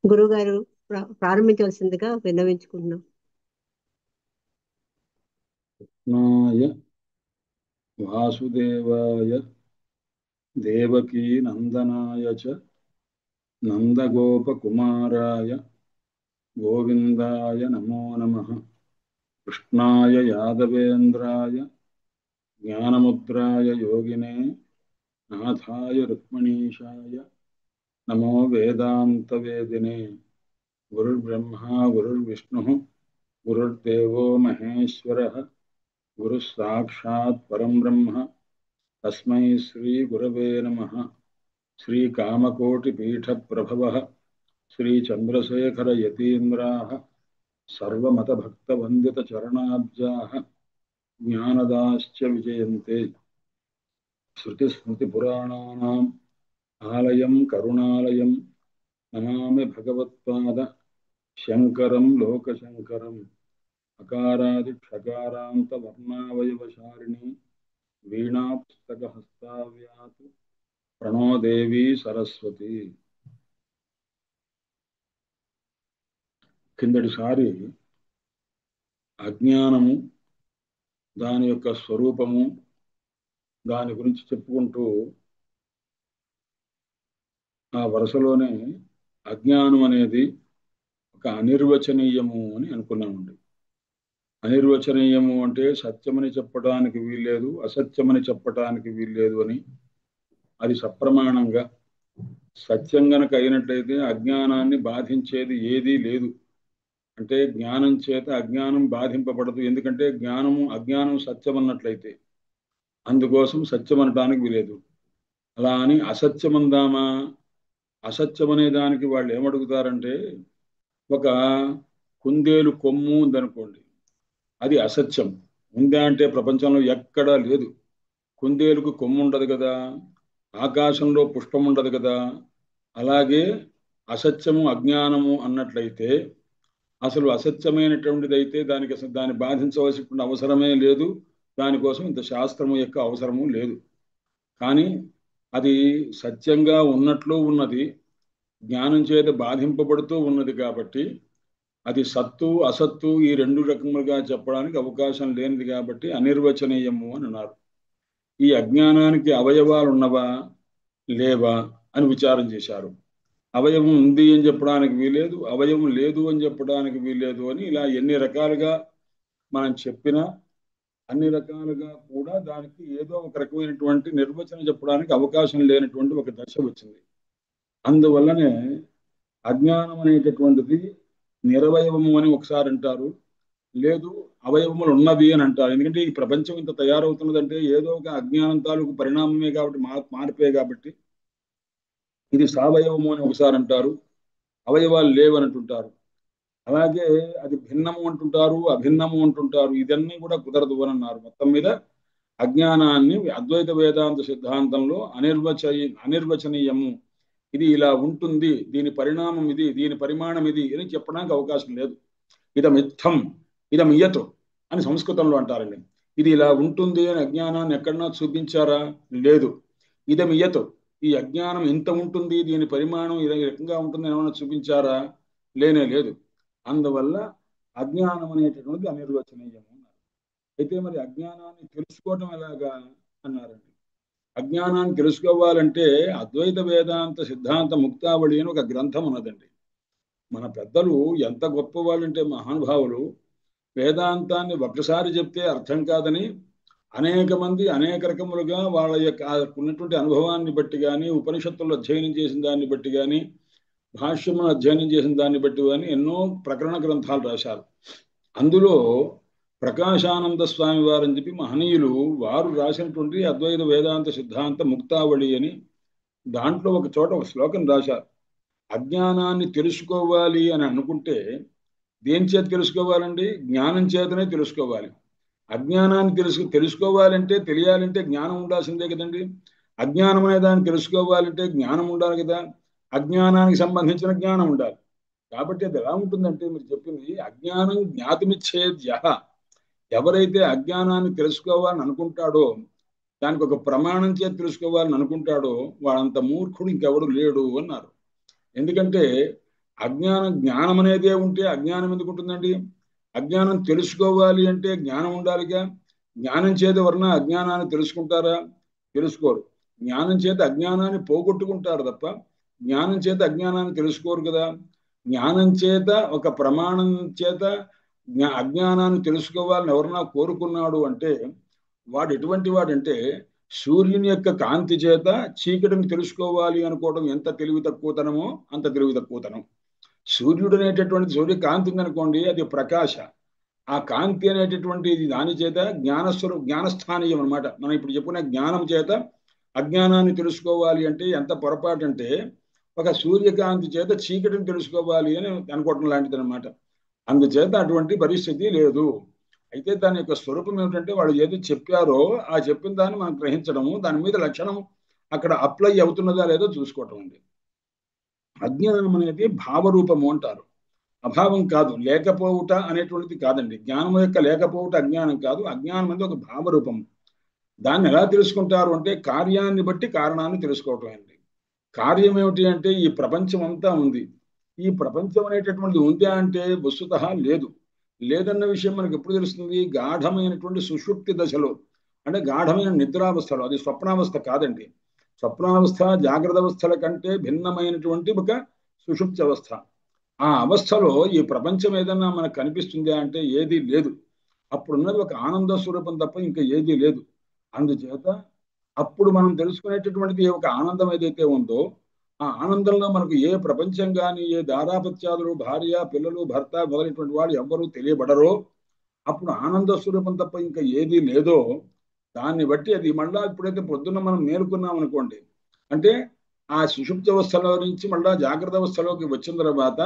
గురువుగారు ప్రారంభించవలసిందిగా విన్నవించుకుంటున్నాం. కృష్ణాయ వాసుదేవాయ దేవకీ నందనాయ చ నందగోపకుమారాయ గోవిందాయ నమో నమః. కృష్ణాయ యాదవేంద్రాయ జ్ఞానముద్రాయ యోగినే నాథాయ రుక్మిణీశాయ నమో వేదాంతవేదినే. గురుర్బ్రహ్మా గురుర్విష్ణుః గురుర్దేవో మహేశ్వరः గురుః సాక్షాత్ పరం బ్రహ్మ తస్మై శ్రీ గురవే నమః. శ్రీ కామకోటి పీఠ ప్రభవః శ్రీ చంద్రశేఖర యతీంద్రాః సర్వమత భక్త వందిత చరణాబ్జాః జ్ఞానదాశ్చ విజయంతే. శృతి స్మృతి పురాణానాం ఆలయం కరుణాలయం నమామి భగవత్పాద శంకరం లోకశంకరం. అకారాది క్షకారాంత వర్ణావయవశారిణి వీణా పుస్తక హస్తావ్యాత్ ప్రణో దేవి సరస్వతి. కిందటిసారి అజ్ఞానము, దాని యొక్క స్వరూపము, దాని గురించి చెప్పుకుంటూ ఆ వరుసలోనే అజ్ఞానం అనేది ఒక అనిర్వచనీయము అని అనుకున్నామండి. అనిర్వచనీయము అంటే సత్యమని చెప్పడానికి వీల్లేదు, అసత్యమని చెప్పడానికి వీల్లేదు అని. అది సప్రమాణంగా సత్యం గనక అయినట్లయితే అజ్ఞానాన్ని బాధించేది ఏదీ లేదు. అంటే జ్ఞానం చేత అజ్ఞానం బాధింపబడదు. ఎందుకంటే అజ్ఞానం సత్యం అన్నట్లయితే అందుకోసం సత్యం అనటానికి వీలేదు. అలా అని అసత్యం అందామా? అసత్యం అనే దానికి వాళ్ళు ఏమడుగుతారంటే, ఒక కుందేలు కొమ్ము ఉందనుకోండి, అది అసత్యం. ఉందా అంటే ప్రపంచంలో ఎక్కడా లేదు. కుందేలుకు కొమ్ము ఉండదు కదా, ఆకాశంలో పుష్పం ఉండదు కదా. అలాగే అసత్యము అజ్ఞానము అన్నట్లయితే అసలు అసత్యమైనటువంటిది అయితే దాన్ని బాధించవలసిన అవసరమే లేదు. దానికోసం ఇంత శాస్త్రము యొక్క అవసరము లేదు. కానీ అది సత్యంగా ఉన్నట్లు ఉన్నది, జ్ఞానం చేత బాధింపబడుతూ ఉన్నది కాబట్టి అది సత్తు అసత్తు ఈ రెండు రకములుగా చెప్పడానికి అవకాశం లేనిది కాబట్టి అనిర్వచనీయము అని అన్నారు. ఈ అజ్ఞానానికి అవయవాలు ఉన్నవా లేవా అని విచారం చేశారు. అవయవం ఉంది అని చెప్పడానికి వీలేదు, అవయవం లేదు అని చెప్పడానికి వీలేదు అని ఇలా ఎన్ని రకాలుగా మనం చెప్పినా అన్ని రకాలుగా కూడా దానికి ఏదో ఒక రకమైనటువంటి నిర్వచనం చెప్పడానికి అవకాశం లేనటువంటి ఒక దశ వచ్చింది. అందువల్లనే అజ్ఞానం అనేటటువంటిది నిరవయవము అని ఒకసారి అంటారు, లేదు అవయవములు ఉన్నవి అని అంటారు. ఎందుకంటే ఈ ప్రపంచం ఇంత తయారవుతున్నదంటే ఏదో ఒక అజ్ఞానం తాలూకు పరిణామమే కాబట్టి, మార్పే కాబట్టి. ఇది సావయవము అని ఒకసారి అంటారు, అవయవాలు లేవని అంటుంటారు. అలాగే అది భిన్నము అంటుంటారు, అభిన్నము అంటుంటారు. ఇదన్నీ కూడా కుదరదు అని అన్నారు. మొత్తం మీద అజ్ఞానాన్ని అద్వైత వేదాంత సిద్ధాంతంలో అనిర్వచనీయము, ఇది ఇలా ఉంటుంది, దీని పరిణామం ఇది, దీని పరిమాణం ఇది అని చెప్పడానికి అవకాశం లేదు. ఇదమిత్థం ఇదమియత్ అని సంస్కృతంలో అంటారండి. ఇది ఇలా ఉంటుంది అని అజ్ఞానాన్ని ఎక్కడన్నా చూపించారా? లేదు. ఇదమియత్, ఈ అజ్ఞానం ఇంత ఉంటుంది, దీని పరిమాణం ఈ రకంగా ఉంటుంది ఏమైనా చూపించారా? లేనే లేదు. అందువల్ల అజ్ఞానం అనేటటువంటిది అనిర్వచనీయము అన్నారు. అయితే మరి అజ్ఞానాన్ని తెలుసుకోవడం ఎలాగా అన్నారండి. అజ్ఞానాన్ని తెలుసుకోవాలంటే అద్వైత వేదాంత సిద్ధాంత ముక్తావళి అని ఒక గ్రంథం ఉన్నదండి. మన పెద్దలు ఎంత గొప్పవాళ్ళు అంటే మహానుభావులు, వేదాంతాన్ని ఒక్కసారి చెప్తే అర్థం కాదని అనేక మంది అనేక రకములుగా వాళ్ళ యొక్క ఉన్నటువంటి అనుభవాన్ని బట్టి కానీ, ఉపనిషత్తుల్లో అధ్యయనం చేసిన దాన్ని బట్టి కానీ, భాష్యమును అధ్యయనం చేసిన దాన్ని బట్టి కానీ ఎన్నో ప్రకరణ గ్రంథాలు రాశారు. అందులో ప్రకాశానంద స్వామి వారని చెప్పి మహనీయులు వారు రాసినటువంటి అద్వైత వేదాంత సిద్ధాంత ముక్తావళి అని, దాంట్లో ఒక చోట ఒక శ్లోకం రాశారు. అజ్ఞానాన్ని తెలుసుకోవాలి అని అనుకుంటే దేని చేత తెలుసుకోవాలండి? జ్ఞానం చేతనే తెలుసుకోవాలి. అజ్ఞానాన్ని తెలుసుకోవాలంటే, తెలియాలంటే జ్ఞానం ఉండాల్సిందే కదండి. అజ్ఞానం అనే దాన్ని తెలుసుకోవాలంటే జ్ఞానం ఉండాలి కదా. అజ్ఞానానికి సంబంధించిన జ్ఞానం ఉండాలి. కాబట్టి అది ఎలా ఉంటుందంటే, మీరు చెప్పింది అజ్ఞానం జ్ఞాతిమిచ్చేద్య. ఎవరైతే అజ్ఞానాన్ని తెలుసుకోవాలని అనుకుంటాడో, దానికి ఒక ప్రమాణం చేతి తెలుసుకోవాలని అనుకుంటాడో, వాడంత మూర్ఖుడు ఇంకెవడు లేడు అన్నారు. ఎందుకంటే జ్ఞానం అనేదే ఉంటే అజ్ఞానం ఎందుకు ఉంటుందండి? అజ్ఞానం తెలుసుకోవాలి అంటే జ్ఞానం ఉండాలిగా. జ్ఞానం చేత ఎవరన్నా అజ్ఞానాన్ని తెలుసుకుంటారా? తెలుసుకోరు. జ్ఞానం చేత అజ్ఞానాన్ని పోగొట్టుకుంటారు తప్ప జ్ఞానం చేత అజ్ఞానాన్ని తెలుసుకోరు కదా. జ్ఞానం చేత ఒక ప్రమాణం చేత అజ్ఞానాన్ని తెలుసుకోవాలని ఎవరన్నా కోరుకున్నాడు అంటే వాడు ఎటువంటి వాడంటే సూర్యుని యొక్క కాంతి చేత చీకటిని తెలుసుకోవాలి అనుకోవడం ఎంత తెలివి తక్కువతనమో అంత తెలివి తక్కువతనం. సూర్యుడు అనేటటువంటి సూర్యకాంతి ఉందనుకోండి, అది ప్రకాశ. ఆ కాంతి అనేటటువంటి దాని చేత జ్ఞానస్థానీయం అనమాట. మనం ఇప్పుడు చెప్పుకునే జ్ఞానం చేత అజ్ఞానాన్ని తెలుసుకోవాలి అంటే ఎంత పొరపాటు అంటే ఒక సూర్యకాంతి చేత చీకటిని తెలుసుకోవాలి అని అనుకోవటం లాంటిది అనమాట. అందుచేత అటువంటి పరిస్థితి లేదు. అయితే దాని యొక్క స్వరూపం ఏమిటంటే వాళ్ళు ఏదో చెప్పారో ఆ చెప్పిన దాన్ని మనం గ్రహించడము, దాని మీద లక్షణం అక్కడ అప్లై అవుతున్నదా లేదో చూసుకోవటం అండి. అజ్ఞానం అనేది భావరూపము అంటారు. అభావం కాదు, లేకపోవుట అనేటువంటిది కాదండి. జ్ఞానం యొక్క లేకపోవుట అజ్ఞానం కాదు. అజ్ఞానం అనేది ఒక భావరూపం. దాన్ని ఎలా తెలుసుకుంటారు అంటే కార్యాన్ని బట్టి కారణాన్ని తెలుసుకోవటం అండి. కార్యం ఏమిటి అంటే ఈ ప్రపంచం అంతా ఉంది. ఈ ప్రపంచం అనేటటువంటిది ఉందా అంటే వస్తుతః లేదు. లేదన్న విషయం మనకి ఎప్పుడు తెలుస్తుంది? గాఢమైనటువంటి సుషుప్తి దశలో, అంటే గాఢమైన నిద్రావస్థలో. అది స్వప్నావస్థ కాదండి. స్వప్నావస్థ జాగ్రత్త అవస్థల కంటే భిన్నమైనటువంటి ఒక సుషుప్తి అవస్థ. ఆ అవస్థలో ఈ ప్రపంచం ఏదన్నా మనకు కనిపిస్తుందా అంటే ఏదీ లేదు. అప్పుడున్నది ఒక ఆనంద స్వరూపం తప్ప ఇంకా ఏదీ లేదు. అందుచేత అప్పుడు మనం తెలుసుకునేటటువంటిది ఒక ఆనందం ఏదైతే ఉందో ఆ ఆనందంలో మనకు ఏ ప్రపంచం కానీ ఏ దారాపత్యాదులు భార్య పిల్లలు భర్త మొదలైనటువంటి వాళ్ళు ఎవ్వరూ తెలియబడరో అప్పుడు ఆనంద స్వరూపం తప్ప ఇంకా ఏదీ లేదో దాన్ని బట్టి అది మళ్ళా ఇప్పుడైతే పొద్దున్న మనం మేలుకున్నాం అనుకోండి, అంటే ఆ సుషుప్తి అవస్థలో నుంచి మళ్ళా జాగ్రత్త అవస్థలోకి వచ్చిన తర్వాత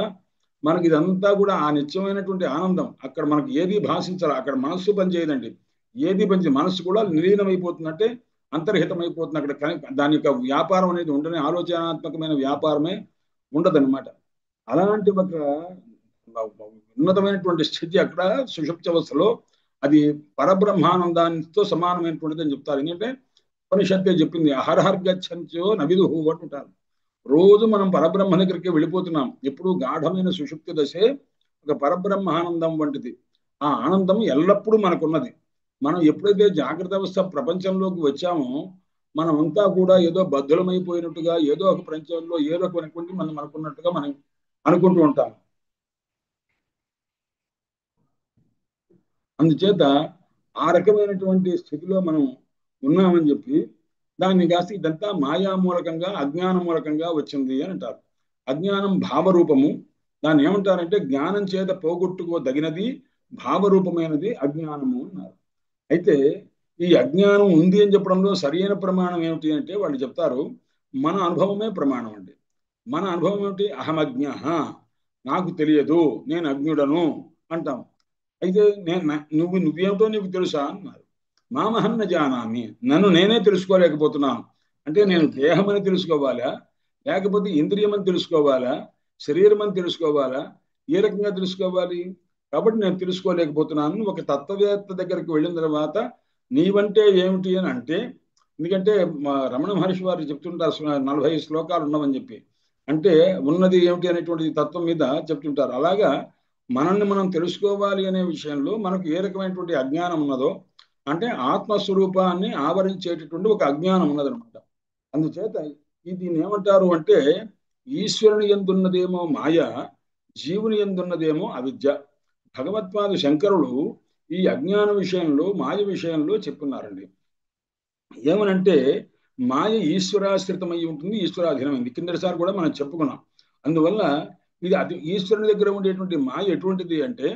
మనకి ఇదంతా కూడా ఆ నిత్యమైనటువంటి ఆనందం అక్కడ మనకి ఏది భాషించాలి. అక్కడ మనస్సు పనిచేయదండి. ఏది పనిచేయదు. మనస్సు కూడా నిలీనమైపోతుందంటే అంతర్హితమైపోతుంది. అక్కడ దాని యొక్క వ్యాపారం అనేది ఉండని ఆలోచనాత్మకమైన వ్యాపారమే ఉండదన్నమాట. అలాంటి ఒక ఉన్నతమైనటువంటి స్థితి అక్కడ సుషుప్తి అవస్థలో అది పరబ్రహ్మానందానితో సమానమైనటువంటిది అని చెప్తారు. ఎందుకంటే ఉపనిషత్తే చెప్పింది అహర్హర్గచ్చంచో నవిదుహు అంటుంటారు. రోజు మనం పరబ్రహ్మ దగ్గరికి వెళ్ళిపోతున్నాం. ఎప్పుడు గాఢమైన సుషుప్తి దశే ఒక పరబ్రహ్మానందం వంటిది. ఆ ఆనందం ఎల్లప్పుడూ మనకున్నది. మనం ఎప్పుడైతే జాగ్రత్త అవస్థ ప్రపంచంలోకి వచ్చామో మనమంతా కూడా ఏదో బద్ధులమైపోయినట్టుగా ఏదో ఒక ప్రపంచంలో ఏదో ఒక మనం అనుకున్నట్టుగా మనం అనుకుంటూ ఉంటాం. అందుచేత ఆ రకమైనటువంటి స్థితిలో మనం ఉన్నామని చెప్పి దాన్ని కాస్త ఇదంతా మాయామూలకంగా అజ్ఞాన మూలకంగా వచ్చింది అని అంటారు. అజ్ఞానం భావరూపము. దాన్ని ఏమంటారంటే జ్ఞానం చేత పోగొట్టుకోదగినది భావరూపమైనది అజ్ఞానము అన్నారు. అయితే ఈ అజ్ఞానం ఉంది అని చెప్పడంలో సరైన ప్రమాణం ఏమిటి అంటే వాళ్ళు చెప్తారు మన అనుభవమే ప్రమాణం అండి. మన అనుభవం ఏమిటి? అహమజ్ఞ, నాకు తెలియదు, నేను అజ్ఞుడను అంటాం. అయితే నువ్వేమిటో నీకు తెలుసా అన్నారు. మామహన్న జానామి, నన్ను నేనే తెలుసుకోలేకపోతున్నాను. అంటే నేను దేహం అని తెలుసుకోవాలా, లేకపోతే ఇంద్రియం అని తెలుసుకోవాలా, శరీరం అని తెలుసుకోవాలా, ఏ రకంగా తెలుసుకోవాలి? కాబట్టి నేను తెలుసుకోలేకపోతున్నాను. ఒక తత్వవేత్త దగ్గరికి వెళ్ళిన తర్వాత నీవంటే ఏమిటి అని అంటే, ఎందుకంటే రమణ మహర్షి వారు చెప్తుంటారు 40 శ్లోకాలు ఉన్నవని చెప్పి, అంటే ఉన్నది ఏమిటి అనేటువంటి తత్వం మీద చెప్తుంటారు. అలాగా మనల్ని మనం తెలుసుకోవాలి అనే విషయంలో మనకు ఏ రకమైనటువంటి అజ్ఞానం ఉన్నదో, అంటే ఆత్మస్వరూపాన్ని ఆవరించేటటువంటి ఒక అజ్ఞానం ఉన్నదనమాట. అందుచేత దీన్ని ఏమంటారు అంటే ఈశ్వరుని యందున్నదేమో మాయ, జీవుని యందున్నదేమో అవిద్య. భగవత్పాద శంకరులు ఈ అజ్ఞాన విషయంలో మాయ విషయంలో చెప్పున్నారండి. ఏమనంటే మాయ ఈశ్వరాశ్రితమై ఉంటుంది, ఈశ్వరాధీనమైంది. కిందటిసారి కూడా మనం చెప్పుకున్నాం. అందువల్ల ఇది అది ఈశ్వరుని దగ్గర ఉండేటువంటి మాయ ఎటువంటిది అంటే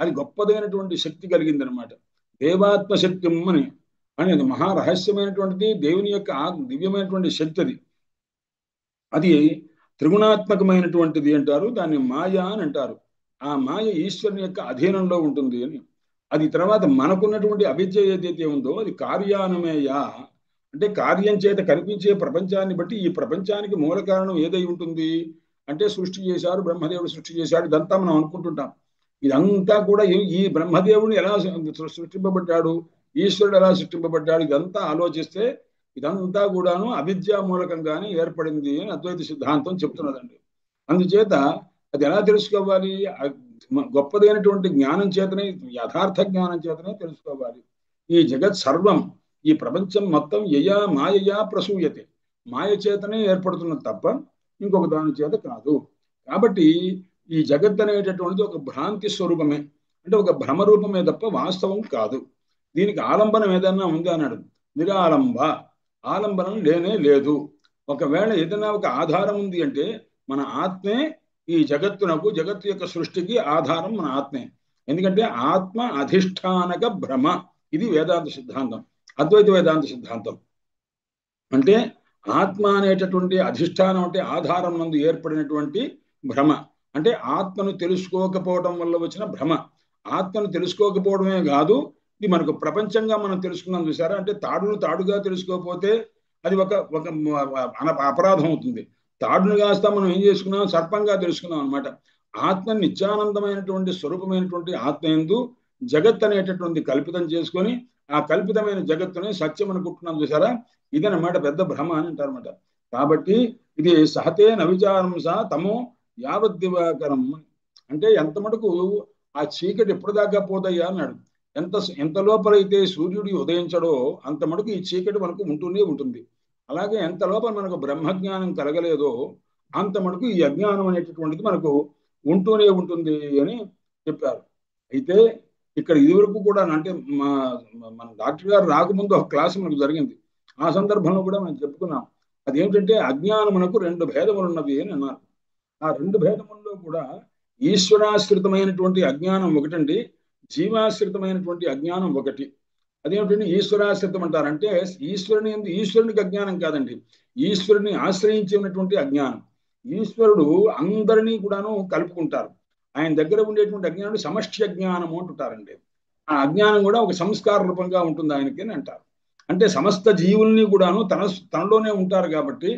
అది గొప్పదైనటువంటి శక్తి కలిగింది అనమాట. దేవాత్మ శక్తి అని అనేది మహారహస్యమైనటువంటిది. దేవుని యొక్క దివ్యమైనటువంటి శక్తి అది. అది త్రిగుణాత్మకమైనటువంటిది అంటారు. దాన్ని మాయ అని అంటారు. ఆ మాయ ఈశ్వరుని యొక్క అధీనంలో ఉంటుంది అని. అది తర్వాత మనకున్నటువంటి అవిద్య ఏదైతే ఉందో అది కార్యానుమేయ, అంటే కార్యం చేత కనిపించే ప్రపంచాన్ని బట్టి ఈ ప్రపంచానికి మూల కారణం ఏదై ఉంటుంది అంటే సృష్టి చేశారు, బ్రహ్మదేవుడు సృష్టి చేశాడు, ఇదంతా మనం అనుకుంటుంటాం. ఇదంతా కూడా ఈ బ్రహ్మదేవుడు ఎలా సృష్టింపబడ్డాడు, ఈశ్వరుడు ఎలా సృష్టింపబడ్డాడు, ఇదంతా ఆలోచిస్తే ఇదంతా కూడాను అవిద్యా మూలకంగానే ఏర్పడింది అని అద్వైత సిద్ధాంతం చెప్తున్నదండి. అందుచేత అది ఎలా తెలుసుకోవాలి? గొప్పదైనటువంటి జ్ఞానం చేతనే, యథార్థ జ్ఞానం చేతనే తెలుసుకోవాలి. ఈ జగత్ సర్వం, ఈ ప్రపంచం మొత్తం యయా మాయయా ప్రసూయతే, మాయ చేతనే ఏర్పడుతున్నది తప్ప ఇంకొక దాని చేత కాదు. కాబట్టి ఈ జగత్ అనేటటువంటిది ఒక భ్రాంతి స్వరూపమే, అంటే ఒక భ్రమరూపమే తప్ప వాస్తవం కాదు. దీనికి ఆలంబనం ఏదన్నా ఉంది అన్నాడు, నిరాలంబ, ఆలంబనం లేనే లేదు. ఒకవేళ ఏదైనా ఒక ఆధారం ఉంది అంటే మన ఆత్మే ఈ జగత్తునకు, జగత్తు యొక్క సృష్టికి ఆధారం మన ఆత్మే. ఎందుకంటే ఆత్మ అధిష్టానక భ్రమ, ఇది వేదాంత సిద్ధాంతం, అద్వైత వేదాంత సిద్ధాంతం. అంటే ఆత్మ అనేటటువంటి అధిష్టానం అంటే ఆధారం నందు ఏర్పడినటువంటి భ్రమ, అంటే ఆత్మను తెలుసుకోకపోవడం వల్ల వచ్చిన భ్రమ. ఆత్మను తెలుసుకోకపోవడమే కాదు, ఇది మనకు ప్రపంచంగా మనం తెలుసుకున్నాం చూసారా, అంటే తాడును తాడుగా తెలుసుకోకపోతే అది ఒక ఒక అపరాధం అవుతుంది. తాడును కాస్త మనం ఏం చేసుకున్నాం, సర్పంగా తెలుసుకున్నాం అనమాట. ఆత్మ నిత్యానందమైనటువంటి స్వరూపమైనటువంటి ఆత్మ యందు జగత్ అనేటటువంటి కల్పితం చేసుకొని ఆ కల్పితమైన జగత్తుని సత్యం అనుకుంటున్నాం చూసారా, ఇదనమాట పెద్ద భ్రమ అని అంటారన్నమాట. కాబట్టి ఇది సహతే నవిచారంస తమో యావద్దివాకరం, అంటే ఎంత మటుకు ఆ చీకటి ఎప్పుడు దాకా పోదయ్యా అన్నాడు. ఎంత లోపలైతే సూర్యుడు ఉదయించడో అంత మటుకు ఈ చీకటి మనకు ఉంటూనే ఉంటుంది. అలాగే ఎంత లోపల మనకు బ్రహ్మజ్ఞానం కలగలేదో అంత మటుకు ఈ అజ్ఞానం అనేటటువంటిది మనకు ఉంటూనే ఉంటుంది అని చెప్పారు. అయితే ఇక్కడ ఇదివరకు కూడా అంటే మన డాక్టర్ గారు రాకముందు ఒక క్లాస్ మనకు జరిగింది. ఆ సందర్భంలో కూడా మనం చెప్పుకున్నాం. అదేమిటంటే అజ్ఞానమునకు రెండు భేదములు ఉన్నవి అని అన్నారు. ఆ రెండు భేదముల్లో కూడా ఈశ్వరాశ్రితమైనటువంటి అజ్ఞానం ఒకటండి, జీవాశ్రితమైనటువంటి అజ్ఞానం ఒకటి. అదేమిటంటే ఈశ్వరాశ్రితం అంటారంటే ఈశ్వరునికి అజ్ఞానం కాదండి, ఈశ్వరుని ఆశ్రయించి ఉన్నటువంటి అజ్ఞానం. ఈశ్వరుడు అందరినీ కూడాను కలుపుకుంటారు. ఆయన దగ్గర ఉండేటువంటి అజ్ఞానం సమష్టి అజ్ఞానము అంటుంటారండి. ఆ అజ్ఞానం కూడా ఒక సంస్కార రూపంగా ఉంటుంది ఆయనకి అని అంటారు. అంటే సమస్త జీవుల్ని కూడాను తనలోనే ఉంటారు కాబట్టి,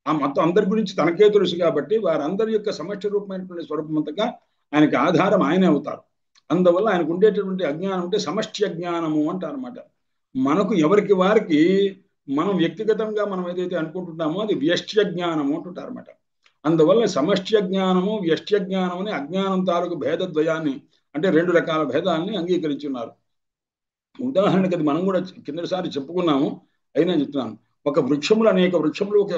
ఆ మొత్తం అందరి గురించి తనకే తెలుసు కాబట్టి వారందరి యొక్క సమష్టి రూపమైనటువంటి స్వరూపమంతగా ఆయనకి ఆధారం ఆయనే అవుతారు. అందువల్ల ఆయనకు ఉండేటటువంటి అజ్ఞానం అంటే సమష్టి అజ్ఞానము అంటారు అనమాట. మనకు ఎవరికి వారికి మనం వ్యక్తిగతంగా మనం ఏదైతే అనుకుంటున్నామో అది వ్యష్ట్య జ్ఞానము అంటుంటారు అనమాట. అందువల్ల సమష్ట్య జ్ఞానము వ్యష్ట్య జ్ఞానము అని అజ్ఞానం తాలూకు భేదద్వయాన్ని, అంటే రెండు రకాల భేదాన్ని అంగీకరించున్నారు. ఉదాహరణకి అది మనం కూడా కిందసారి చెప్పుకున్నాము, అయినా చెప్తున్నాను. ఒక వృక్షములు అనేక వృక్షములు ఒక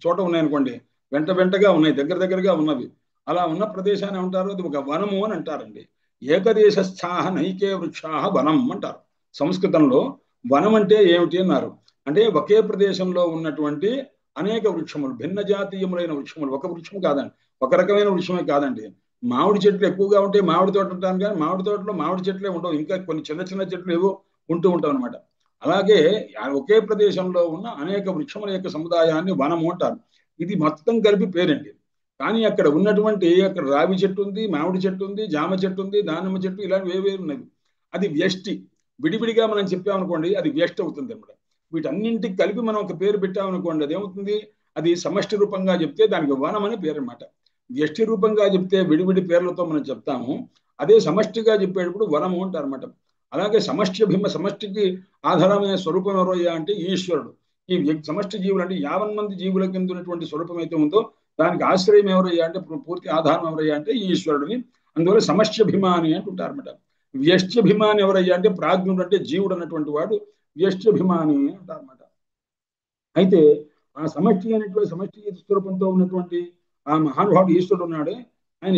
చోట ఉన్నాయనుకోండి, వెంటగా ఉన్నాయి, దగ్గరగా ఉన్నవి. అలా ఉన్న ప్రదేశాన్ని ఉంటారు, అది ఒక వనము అని అంటారండి. ఏకదేశస్థాహ నైకే వృక్షాహ వనం అంటారు. సంస్కృతంలో వనం అంటే ఏమిటి అన్నారు అంటే ఒకే ప్రదేశంలో ఉన్నటువంటి అనేక వృక్షములు, భిన్న జాతీయములైన వృక్షములు. ఒక వృక్షం కాదండి, ఒక రకమైన వృక్షమే కాదండి. మామిడి చెట్లు ఎక్కువగా ఉంటే మామిడి తోట ఉంటాను, కానీ మామిడి తోటలో మామిడి చెట్లే ఉండవు, ఇంకా కొన్ని చిన్న చెట్లు ఏవో ఉంటూ ఉంటాం అనమాట. అలాగే ఒకే ప్రదేశంలో ఉన్న అనేక వృక్షముల యొక్క సముదాయాన్ని వనము అంటారు. ఇది మొత్తం కలిపి పేరండి. కానీ అక్కడ ఉన్నటువంటి, అక్కడ రావి చెట్టు ఉంది, మామిడి చెట్టు ఉంది, జామ చెట్టు ఉంది, దానిమ్మ చెట్టు, ఇలాంటి వేవేరు ఉన్నది. అది వ్యష్టి. విడివిడిగా మనం చెప్పామనుకోండి అది వ్యష్టి అవుతుంది అనమాట. వీటన్నింటికి కలిపి మనం ఒక పేరు పెట్టామనుకోండి అదేమవుతుంది, అది సమష్టి రూపంగా చెప్తే దానికి వనం అని పేరు అనమాట. వ్యష్టి రూపంగా చెప్తే విడివిడి పేర్లతో మనం చెప్తాము, అదే సమష్టిగా చెప్పేటప్పుడు వనము అంటారు అనమాట. అలాగే సమష్టికి ఆధారమైన స్వరూపం ఎవరయ్యా అంటే ఈశ్వరుడు. ఈ సమష్టి జీవులు అంటే 50 మంది జీవుల కింద ఉన్నటువంటి స్వరూపం అయితే ఉందో దానికి ఆశ్రయం ఎవరయ్యా అంటే, పూర్తి ఆధారం ఎవరయ్యా అంటే ఈశ్వరుడిని. అందువల్ల సమష్ట్యభిమాని అంటుంటారు అనమాట. వ్యష్ట్యభిమాని ఎవరయ్యా అంటే ప్రాజ్ఞుడు, అంటే జీవుడు అన్నటువంటి వాడు వ్యష్ట్యభిమాని అంటారు అనమాట. అయితే ఆ సమష్టి స్వరూపంతో ఉన్నటువంటి ఆ మహానుభావుడు ఈశ్వరుడు ఉన్నాడే, ఆయన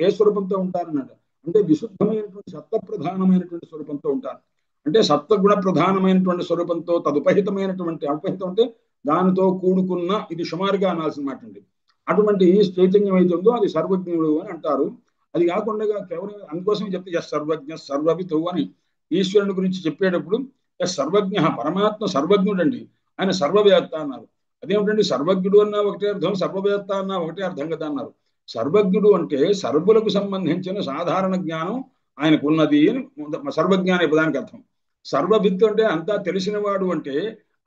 ఏ స్వరూపంతో ఉంటారన్నాడు అంటే విశుద్ధమైనటువంటి సత్వప్రధానమైనటువంటి స్వరూపంతో ఉంటారు. అంటే సత్వగుణ ప్రధానమైనటువంటి స్వరూపంతో, తదుపహితమైనటువంటి, అపహితం అంటే దానితో కూడుకున్న, ఇది సుమారుగా అనాల్సిన మాట అండి. అటువంటి చైతన్యం అయితే ఉందో అది సర్వజ్ఞుడు అని అంటారు. అది కాకుండా కేవలం అందుకోసం చెప్తే సర్వజ్ఞ సర్వవితు అని ఈశ్వరుని గురించి చెప్పేటప్పుడు సర్వజ్ఞ, పరమాత్మ సర్వజ్ఞుడు అండి, ఆయన సర్వవేత్త అన్నారు. అదేమిటండి, సర్వజ్ఞుడు అన్నా ఒకటే అర్థం, సర్వవేత్త అన్నా ఒకటే అర్థం కదా అన్నారు. సర్వజ్ఞుడు అంటే సర్వులకు సంబంధించిన సాధారణ జ్ఞానం ఆయనకు ఉన్నది అని సర్వజ్ఞ అనే పదానికి అర్థం. సర్వవిత్తు అంటే అంతా తెలిసినవాడు, అంటే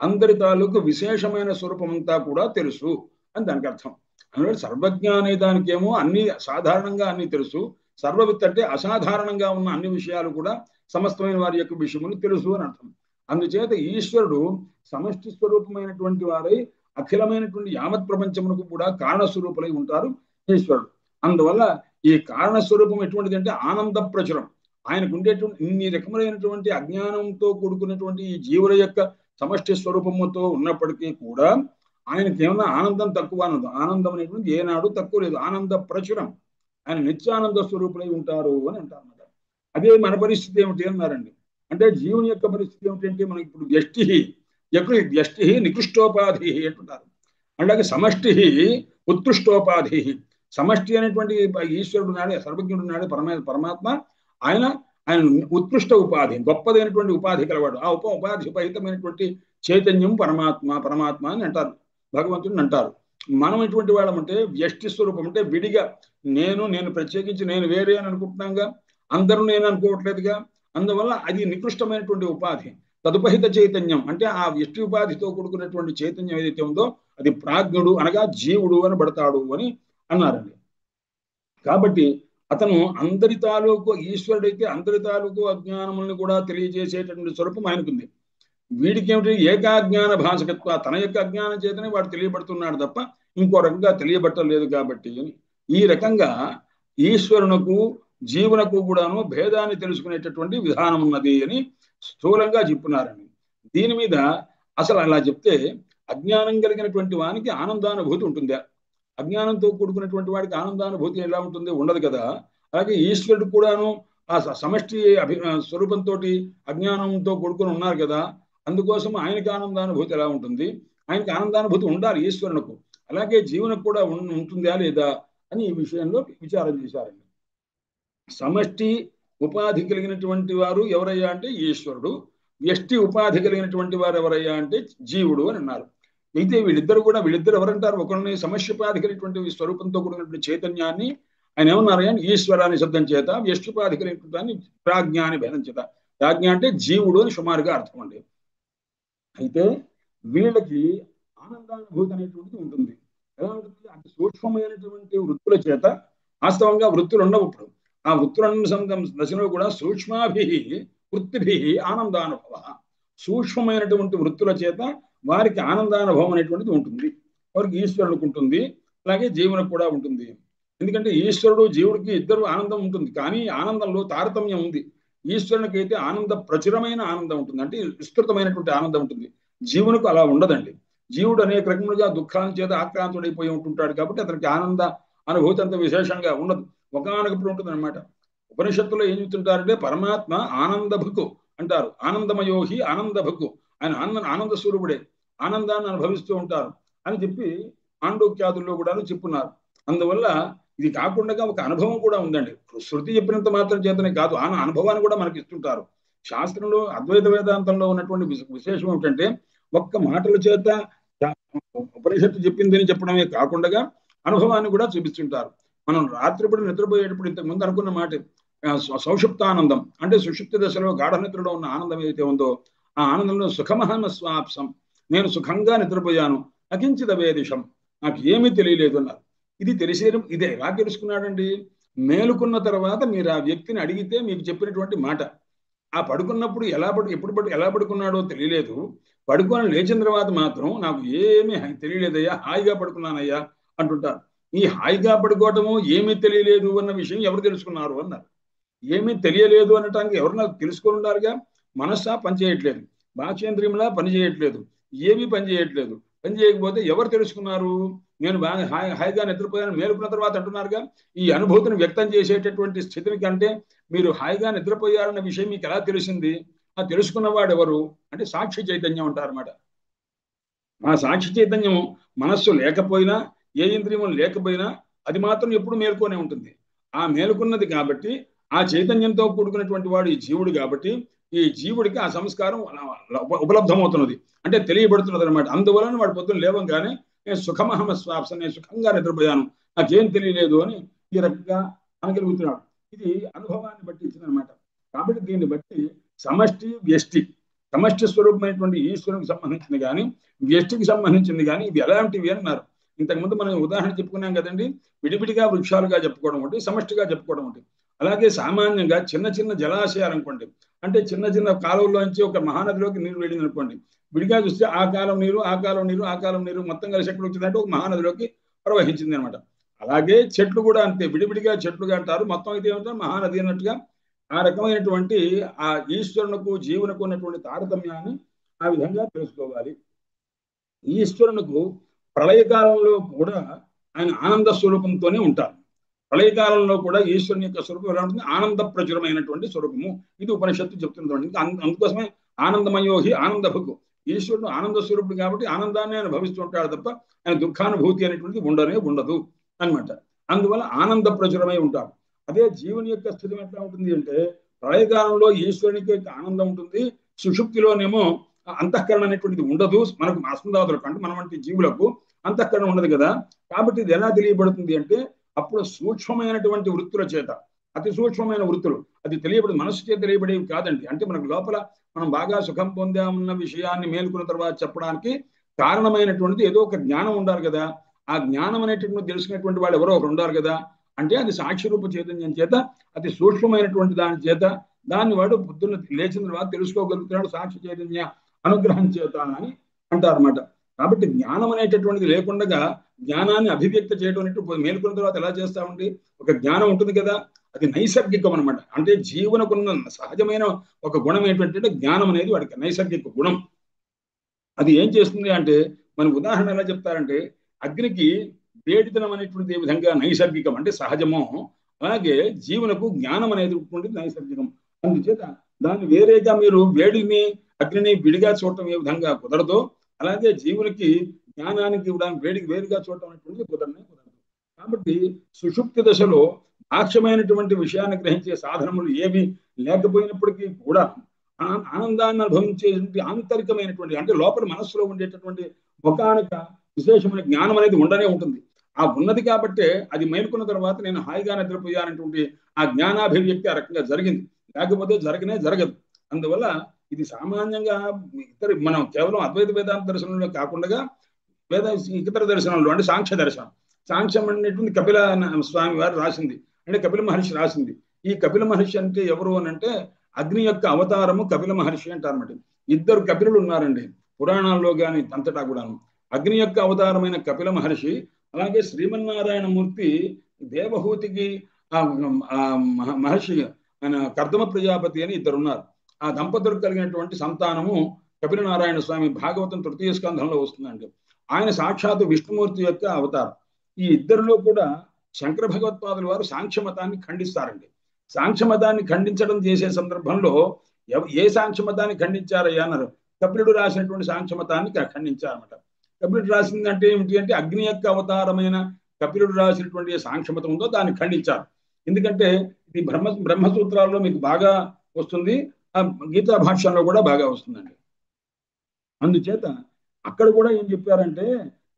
అందరి తాలూకు విశేషమైన స్వరూపం అంతా కూడా తెలుసు అని దానికి అర్థం. అందువల్ల సర్వజ్ఞ అనే దానికేమో అన్ని సాధారణంగా అన్ని తెలుసు, సర్వవిత్ అంటే అసాధారణంగా ఉన్న అన్ని విషయాలు కూడా సమస్తమైన వారి యొక్క విషయములు తెలుసు అని అర్థం. అందుచేత ఈశ్వరుడు సమష్టి స్వరూపమైనటువంటి వారై అఖిలమైనటువంటి యావత్ ప్రపంచమునకు కూడా కారణ స్వరూపులై ఉంటారు ఈశ్వరుడు. అందువల్ల ఈ కారణ స్వరూపం ఎటువంటిది అంటే ఆనంద ప్రచురం. ఆయనకు ఉండేటువంటి ఇన్ని రకములైనటువంటి అజ్ఞానంతో కూడుకున్నటువంటి ఈ జీవుల యొక్క సమష్టి స్వరూపముతో ఉన్నప్పటికీ కూడా ఆయనకి ఏమన్నా ఆనందం తక్కువ అన్నది. ఆనందం అనేటువంటి ఏనాడు తక్కువ లేదు. ఆనంద ప్రచురం. ఆయన నిత్యానంద స్వరూపులై ఉంటారు అని అంటారు అన్నమాట. అదే మన పరిస్థితి ఏమిటి అన్నారండి. అంటే జీవుని యొక్క పరిస్థితి ఏమిటంటే మనకి ఇప్పుడు వ్యష్టి నికృష్టోపాధి అంటుంటారు. అలాగే సమష్టి ఉత్కృష్టోపాధి. సమష్టి అనేటువంటి ఈశ్వరుడు నాడే, సర్వజ్ఞుడు నాడే, పరమాత్మ. ఆయన ఆయన ఉత్కృష్ట ఉపాధి, గొప్పదైనటువంటి ఉపాధి కలవాడు. ఆ ఉపాధి ఉపహితమైనటువంటి చైతన్యం పరమాత్మ అని అంటారు, భగవంతుడిని అంటారు. మనం ఎటువంటి వాళ్ళమంటే వ్యష్టి స్వరూపం, అంటే విడిగా నేను ప్రత్యేకించి నేను వేరే అని అనుకుంటున్నాగా, అందరూ నేను అనుకోవట్లేదుగా. అందువల్ల అది నికృష్టమైనటువంటి ఉపాధి. తదుపహిత చైతన్యం అంటే ఆ వ్యష్టి ఉపాధితో కూడుకున్నటువంటి చైతన్యం ఏదైతే ఉందో అది ప్రాజ్ఞుడు అనగా జీవుడు అని పడతాడు అని అన్నారండి. కాబట్టి అతను అందరి తాలూకు ఈశ్వరుడైతే అందరి తాలూకు అజ్ఞానములను కూడా తెలియజేసేటటువంటి స్వరూపం ఆయనకుంది. వీడికి ఏమిటి ఏకాజ్ఞాన భాషకత్వ, తన యొక్క అజ్ఞానం చేతనే వాడు తెలియబడుతున్నాడు తప్ప ఇంకో రకంగా తెలియబట్టలేదు. కాబట్టి ఈ రకంగా ఈశ్వరునకు జీవునకు కూడాను భేదాన్ని తెలుసుకునేటటువంటి విధానం ఉన్నది అని స్థూలంగా చెప్పున్నారండి. దీని మీద అసలు అలా చెప్తే అజ్ఞానం కలిగినటువంటి వానికి ఆనందానుభూతి ఉంటుందా? అజ్ఞానంతో కూడుకున్నటువంటి వాడికి ఆనందానుభూతి ఎలా ఉంటుంది? ఉండదు కదా. అలాగే ఈశ్వరుడు కూడాను ఆ సమష్టి స్వరూపంతో అజ్ఞానంతో కూడుకుని ఉన్నారు కదా. అందుకోసం ఆయనకి ఆనందానుభూతి ఎలా ఉంటుంది? ఆయనకి ఆనందానుభూతి ఉండాలి ఈశ్వరునకు. అలాగే జీవునకు కూడా ఉంటుందా లేదా అని ఈ విషయంలో విచారం చేశారండి. సమష్టి ఉపాధి కలిగినటువంటి వారు ఎవరయ్యా అంటే ఈశ్వరుడు. వ్యష్టి ఉపాధి కలిగినటువంటి వారు ఎవరయ్యా అంటే జీవుడు అని అన్నారు. అయితే వీళ్ళిద్దరు ఎవరంటారు? ఒకరిని సమష్టిపాధి కలిగినటువంటి స్వరూపంతో కూడినటువంటి చైతన్యాన్ని ఆయన ఏమన్నారయ్యా ఈశ్వరాన్ని శబ్దం చేత, వ్యష్టిపాధి కలిగినటువంటి ప్రాజ్ఞాని భేదం చేత. ప్రాజ్ఞ అంటే జీవుడు అని సుమారుగా అర్థం అండి. అయితే వీళ్ళకి ఆనందానుభూతి అనేటువంటిది ఉంటుంది. ఎలా ఉంటుంది? అతి సూక్ష్మమైనటువంటి వృత్తుల చేత, వాస్తవంగా వృత్తులు ఉండవు. ఇప్పుడు ఆ వృత్తుల దశలో కూడా సూక్ష్మాభి వృత్తిభి ఆనందానుభవ, సూక్ష్మమైనటువంటి వృత్తుల చేత వారికి ఆనందానుభవం అనేటువంటిది ఉంటుంది. వారికి ఈశ్వరునికి ఉంటుంది, అలాగే జీవునికి కూడా ఉంటుంది. ఎందుకంటే ఈశ్వరుడు జీవుడికి ఇద్దరు ఆనందం ఉంటుంది, కానీ ఆనందంలో తారతమ్యం ఉంది. ఈశ్వరునికి అయితే ఆనంద ప్రచురమైన ఆనందం ఉంటుంది, అంటే విస్తృతమైనటువంటి ఆనందం ఉంటుంది. జీవునికి అలా ఉండదండి. జీవుడు అనేక రకములుగా దుఃఖాల చేత ఆక్రాంతుడైపోయి ఉంటుంటాడు కాబట్టి అతనికి ఆనంద అనుభూతి అంత విశేషంగా ఉండదు. ఒకనొకప్పుడు ఉంటుంది అనమాట. ఉపనిషత్తులో ఏం చెప్తుంటారంటే పరమాత్మ ఆనందభుకు అంటారు. ఆనందమయోహి ఆనందభుకు, ఆయన ఆనంద స్వరూపుడే, ఆనందాన్ని అనుభవిస్తూ ఉంటారు అని చెప్పి ఆండోక్యాదుల్లో కూడా చెప్పున్నారు. అందువల్ల ఇది కాకుండా ఒక అనుభవం కూడా ఉందండి. శృతి చెప్పినంత మాత్రం చేతనే కాదు, ఆ అనుభవాన్ని కూడా మనకి ఇస్తుంటారు. శాస్త్రంలో అద్వైత వేదాంతంలో ఉన్నటువంటి విశేషం ఏమిటంటే ఒక్క మాటల చేత ఉపనిషత్తు చెప్పిందని చెప్పడమే కాకుండా అనుభవాన్ని కూడా చూపిస్తుంటారు. మనం రాత్రిపూట నిద్రపోయేటప్పుడు ఇంతకుముందు అనుకున్న మాట సౌషుప్తానందం, అంటే సుషుప్తి దశలో గాఢ నిద్రలో ఉన్న ఆనందం ఏదైతే ఉందో ఆ ఆనందంలో సుఖమహన స్వాప్సం, నేను సుఖంగా నిద్రపోయాను, అకించిత వేదిషం, నాకు ఏమీ తెలియలేదు అన్నారు. ఇది తెలిసేయడం ఇదే. ఎలా తెలుసుకున్నాడండి? మేలుకున్న తర్వాత మీరు ఆ వ్యక్తిని అడిగితే మీకు చెప్పినటువంటి మాట. ఆ పడుకున్నప్పుడు ఎలా పడుకున్నాడో తెలియలేదు, పడుకొని లేచిన తర్వాత మాత్రం నాకు ఏమీ తెలియలేదయ్యా, హాయిగా పడుకున్నానయ్యా అంటుంటారు. ఈ హాయిగా పడుకోవటము ఏమీ తెలియలేదు అన్న విషయం ఎవరు తెలుసుకున్నారు అన్నారు. ఏమీ తెలియలేదు అనటానికి ఎవరన్నా తెలుసుకొని ఉండాలిగా. మనస్సా పనిచేయట్లేదు, బాహ్యేంద్రియములా పనిచేయట్లేదు, ఏమీ పనిచేయట్లేదు. పని చేయకపోతే ఎవరు తెలుసుకున్నారు? నేను బాగా హాయిగా నిద్రపోయాను మేలుకున్న తర్వాత అంటున్నారుగా. ఈ అనుభూతిని వ్యక్తం చేసేటటువంటి స్థితిని కంటే మీరు హాయిగా నిద్రపోయారన్న విషయం మీకు ఎలా తెలిసింది? ఆ తెలుసుకున్నవాడు ఎవరు అంటే సాక్షి చైతన్యం అంటారన్నమాట. ఆ సాక్షి చైతన్యం మనస్సు లేకపోయినా, ఏ ఇంద్రియము లేకపోయినా అది మాత్రం ఎప్పుడు మేలుకొనే ఉంటుంది. ఆ మేలుకున్నది కాబట్టి ఆ చైతన్యంతో కూడుకున్నటువంటి వాడు ఈ జీవుడు కాబట్టి ఈ జీవుడికి ఆ సంస్కారం ఉపలబ్ధమవుతున్నది, అంటే తెలియబడుతున్నది అనమాట. అందువలన వాడు పొద్దున్న లేవంగానే నేను సుఖమహమ స్వాప్స, నేను సుఖంగా నిద్రపోయాను, నాకేం తెలియలేదు అని ఈ రకంగా అనగలుగుతున్నాడు. ఇది అనుభవాన్ని బట్టి ఇచ్చిందనమాట. కాబట్టి దీన్ని బట్టి సమష్టి వ్యష్టి, సమష్టి స్వరూపమైనటువంటి ఈశ్వరునికి సంబంధించింది కానీ వ్యష్టికి సంబంధించింది కానీ ఇవి ఎలాంటివి అన్నారు. ఇంతకుముందు మనం ఉదాహరణ చెప్పుకున్నాం కదండి. విడివిడిగా వృక్షాలుగా చెప్పుకోవడం ఒకటి, సమష్టిగా చెప్పుకోవడం ఒకటి. అలాగే సామాన్యంగా చిన్న చిన్న జలాశయాలు అనుకోండి, అంటే చిన్న చిన్న కాలువలోంచి ఒక మహానదిలోకి నీరు వెళ్ళింది అనుకోండి. విడిగా చూస్తే ఆ కాలం నీరు, ఆ కాలం నీరు, ఆ కాలం నీరు మొత్తం కలిసి ఎక్కడ వచ్చిందంటే ఒక మహానదిలోకి ప్రవహించింది అనమాట. అలాగే చెట్లు కూడా అంతే, విడివిడిగా చెట్లుగా అంటారు, మొత్తం అయితే ఏమంటారు మహానది అన్నట్టుగా. ఆ రకమైనటువంటి ఆ ఈశ్వరునకు జీవునకు ఉన్నటువంటి తారతమ్యాన్ని ఆ విధంగా తెలుసుకోవాలి. ఈశ్వరునకు ప్రళయకాలంలో కూడా ఆయన ఆనంద స్వరూపంతోనే ఉంటారు. ప్రళయకాలంలో కూడా ఈశ్వరుని యొక్క స్వరూపం ఎలా ఉంటుంది? ఆనంద ప్రచురమైనటువంటి స్వరూపము. ఇది ఉపనిషత్తు చెప్తున్నటువంటి. అందుకోసమే ఆనందమయోహి ఆనందభుకు. ఈశ్వరుడు ఆనంద స్వరూపుడు కాబట్టి ఆనందాన్ని ఆయన భవిస్తూ ఉంటాడు తప్ప ఆయన దుఃఖానుభూతి అనేటువంటిది ఉండదు అనమాట. అందువల్ల ఆనంద ప్రచురమై ఉంటాడు. అదే జీవుని యొక్క స్థితి ఎట్లా ఉంటుంది అంటే ప్రళయకాలంలో ఈశ్వరునికి యొక్క ఆనందం ఉంటుంది, సుషుప్తిలోనేమో అంతఃకరణ అనేటువంటిది ఉండదు. మనకు అస్మదాదులకు అంటే మన వంటి జీవులకు అంతఃకరణ ఉండదు కదా. కాబట్టి ఇది ఎలా తెలియబడుతుంది అంటే అప్పుడు సూక్ష్మమైనటువంటి వృత్తుల చేత, అతి సూక్ష్మమైన వృత్తులు, అది తెలియబడి మనసు చేత తెలియబడేవి కాదండి. అంటే మనకు లోపల మనం బాగా సుఖం పొందామన్న విషయాన్ని మేలుకున్న తర్వాత చెప్పడానికి కారణమైనటువంటిది ఏదో ఒక జ్ఞానం ఉండాలి కదా. ఆ జ్ఞానం అనేటువంటి తెలుసుకునేటువంటి వాళ్ళు ఎవరో ఒకరు ఉండాలి కదా. అంటే అది సాక్షి రూప చైతన్యం చేత, అతి సూక్ష్మమైనటువంటి దాని చేత, దాన్ని వాడు పొద్దున్న లేచిన తర్వాత తెలుసుకోగలుగుతున్నాడు సాక్షి చైతన్య అనుగ్రహం చేత అని అంటారన్నమాట. కాబట్టి జ్ఞానం అనేటటువంటిది లేకుండా జ్ఞానాన్ని అభివ్యక్తి చేయడం అనేటువంటి మేలుకున్న తర్వాత ఎలా చేస్తామండి? ఒక జ్ఞానం ఉంటుంది కదా, అది నైసర్గికం అనమాట. అంటే జీవనకున్న సహజమైన ఒక గుణం ఏంటంటే జ్ఞానం అనేది వాడికి నైసర్గిక గుణం. అది ఏం చేస్తుంది అంటే మన ఉదాహరణ ఎలా చెప్తారంటే అగ్నికి వేడితనం అనేటువంటిది ఏ విధంగా నైసర్గికం అంటే సహజమో, అలాగే జీవనకు జ్ఞానం అనేటువంటిది నైసర్గికం. అందుచేత దాన్ని వేరేగా మీరు వేడిని అగ్నిని విడిగా చూడటం ఏ విధంగా కుదరదో, అలాగే జీవునికి జ్ఞానానికి ఇవ్వడానికి వేడికి వేరుగా చూడటం అనేటువంటిది కుదరదు. కాబట్టి సుషుప్తి దశలో బాహ్యమైనటువంటి విషయాన్ని గ్రహించే సాధనములు ఏవి లేకపోయినప్పటికీ కూడా ఆనందాన్ని అనుభవించేటువంటి ఆంతరికమైనటువంటి అంటే లోపల మనస్సులో ఉండేటటువంటి ఒకానొక విశేషమైన జ్ఞానం అనేది ఉండనే ఉంటుంది. ఆ ఉన్నది కాబట్టే అది మేలుకున్న తర్వాత నేను హాయిగా నిద్రపోయానటువంటి ఆ జ్ఞానాభివ్యక్తి ఆ రకంగా జరిగింది. లేకపోతే జరగదు. అందువల్ల ఇది సామాన్యంగా మనం కేవలం అద్వైత వేదాంత దర్శనంలో కాకుండా ఇతర దర్శనంలో అంటే సాంఖ్య దర్శనం, సాంఖ్యం అనేటువంటి కపిల స్వామి వారు రాసింది, అంటే కపిల మహర్షి రాసింది. ఈ కపిల మహర్షి అంటే ఎవరు అని అంటే అగ్ని యొక్క అవతారము కపిల మహర్షి అంటారన్నమాట. ఇద్దరు కపిలులు ఉన్నారండి పురాణాల్లో కానీ అంతటా కూడాను. అగ్ని యొక్క అవతారమైన కపిల మహర్షి, అలాగే శ్రీమన్నారాయణ మూర్తి దేవహూతికి మహర్షి ఆయన కర్దమ ప్రజాపతి అని ఇద్దరు ఉన్నారు. ఆ దంపతులకు కలిగినటువంటి సంతానము కపిల నారాయణ స్వామి భాగవతం తృతీయ స్కంధంలో వస్తుందండి. ఆయన సాక్షాత్ విష్ణుమూర్తి యొక్క అవతారం. ఈ ఇద్దరిలో కూడా శంకర భగవత్పాదుల వారు సాంఖ్యమతాన్ని ఖండిస్తారండి. సాంఖ్యమతాన్ని ఖండించడం చేసే సందర్భంలో ఏ సాంఖ్యమతాన్ని ఖండించారయ్యా అన్నారు. కపిలుడు రాసినటువంటి సాంఖ్యమతాన్ని ఖండించారన్నమాట. కపిలుడు రాసిందంటే ఏమిటి అంటే అగ్ని యొక్క అవతారమైన కపిలుడు రాసినటువంటి సాంఖ్యమతం ఉందో దాన్ని ఖండించారు. ఎందుకంటే ఇది బ్రహ్మసూత్రాల్లో మీకు బాగా వస్తుంది, ఆ గీతా భాష్యంలో కూడా బాగా వస్తుందండి. అందుచేత అక్కడ కూడా ఏం చెప్పారంటే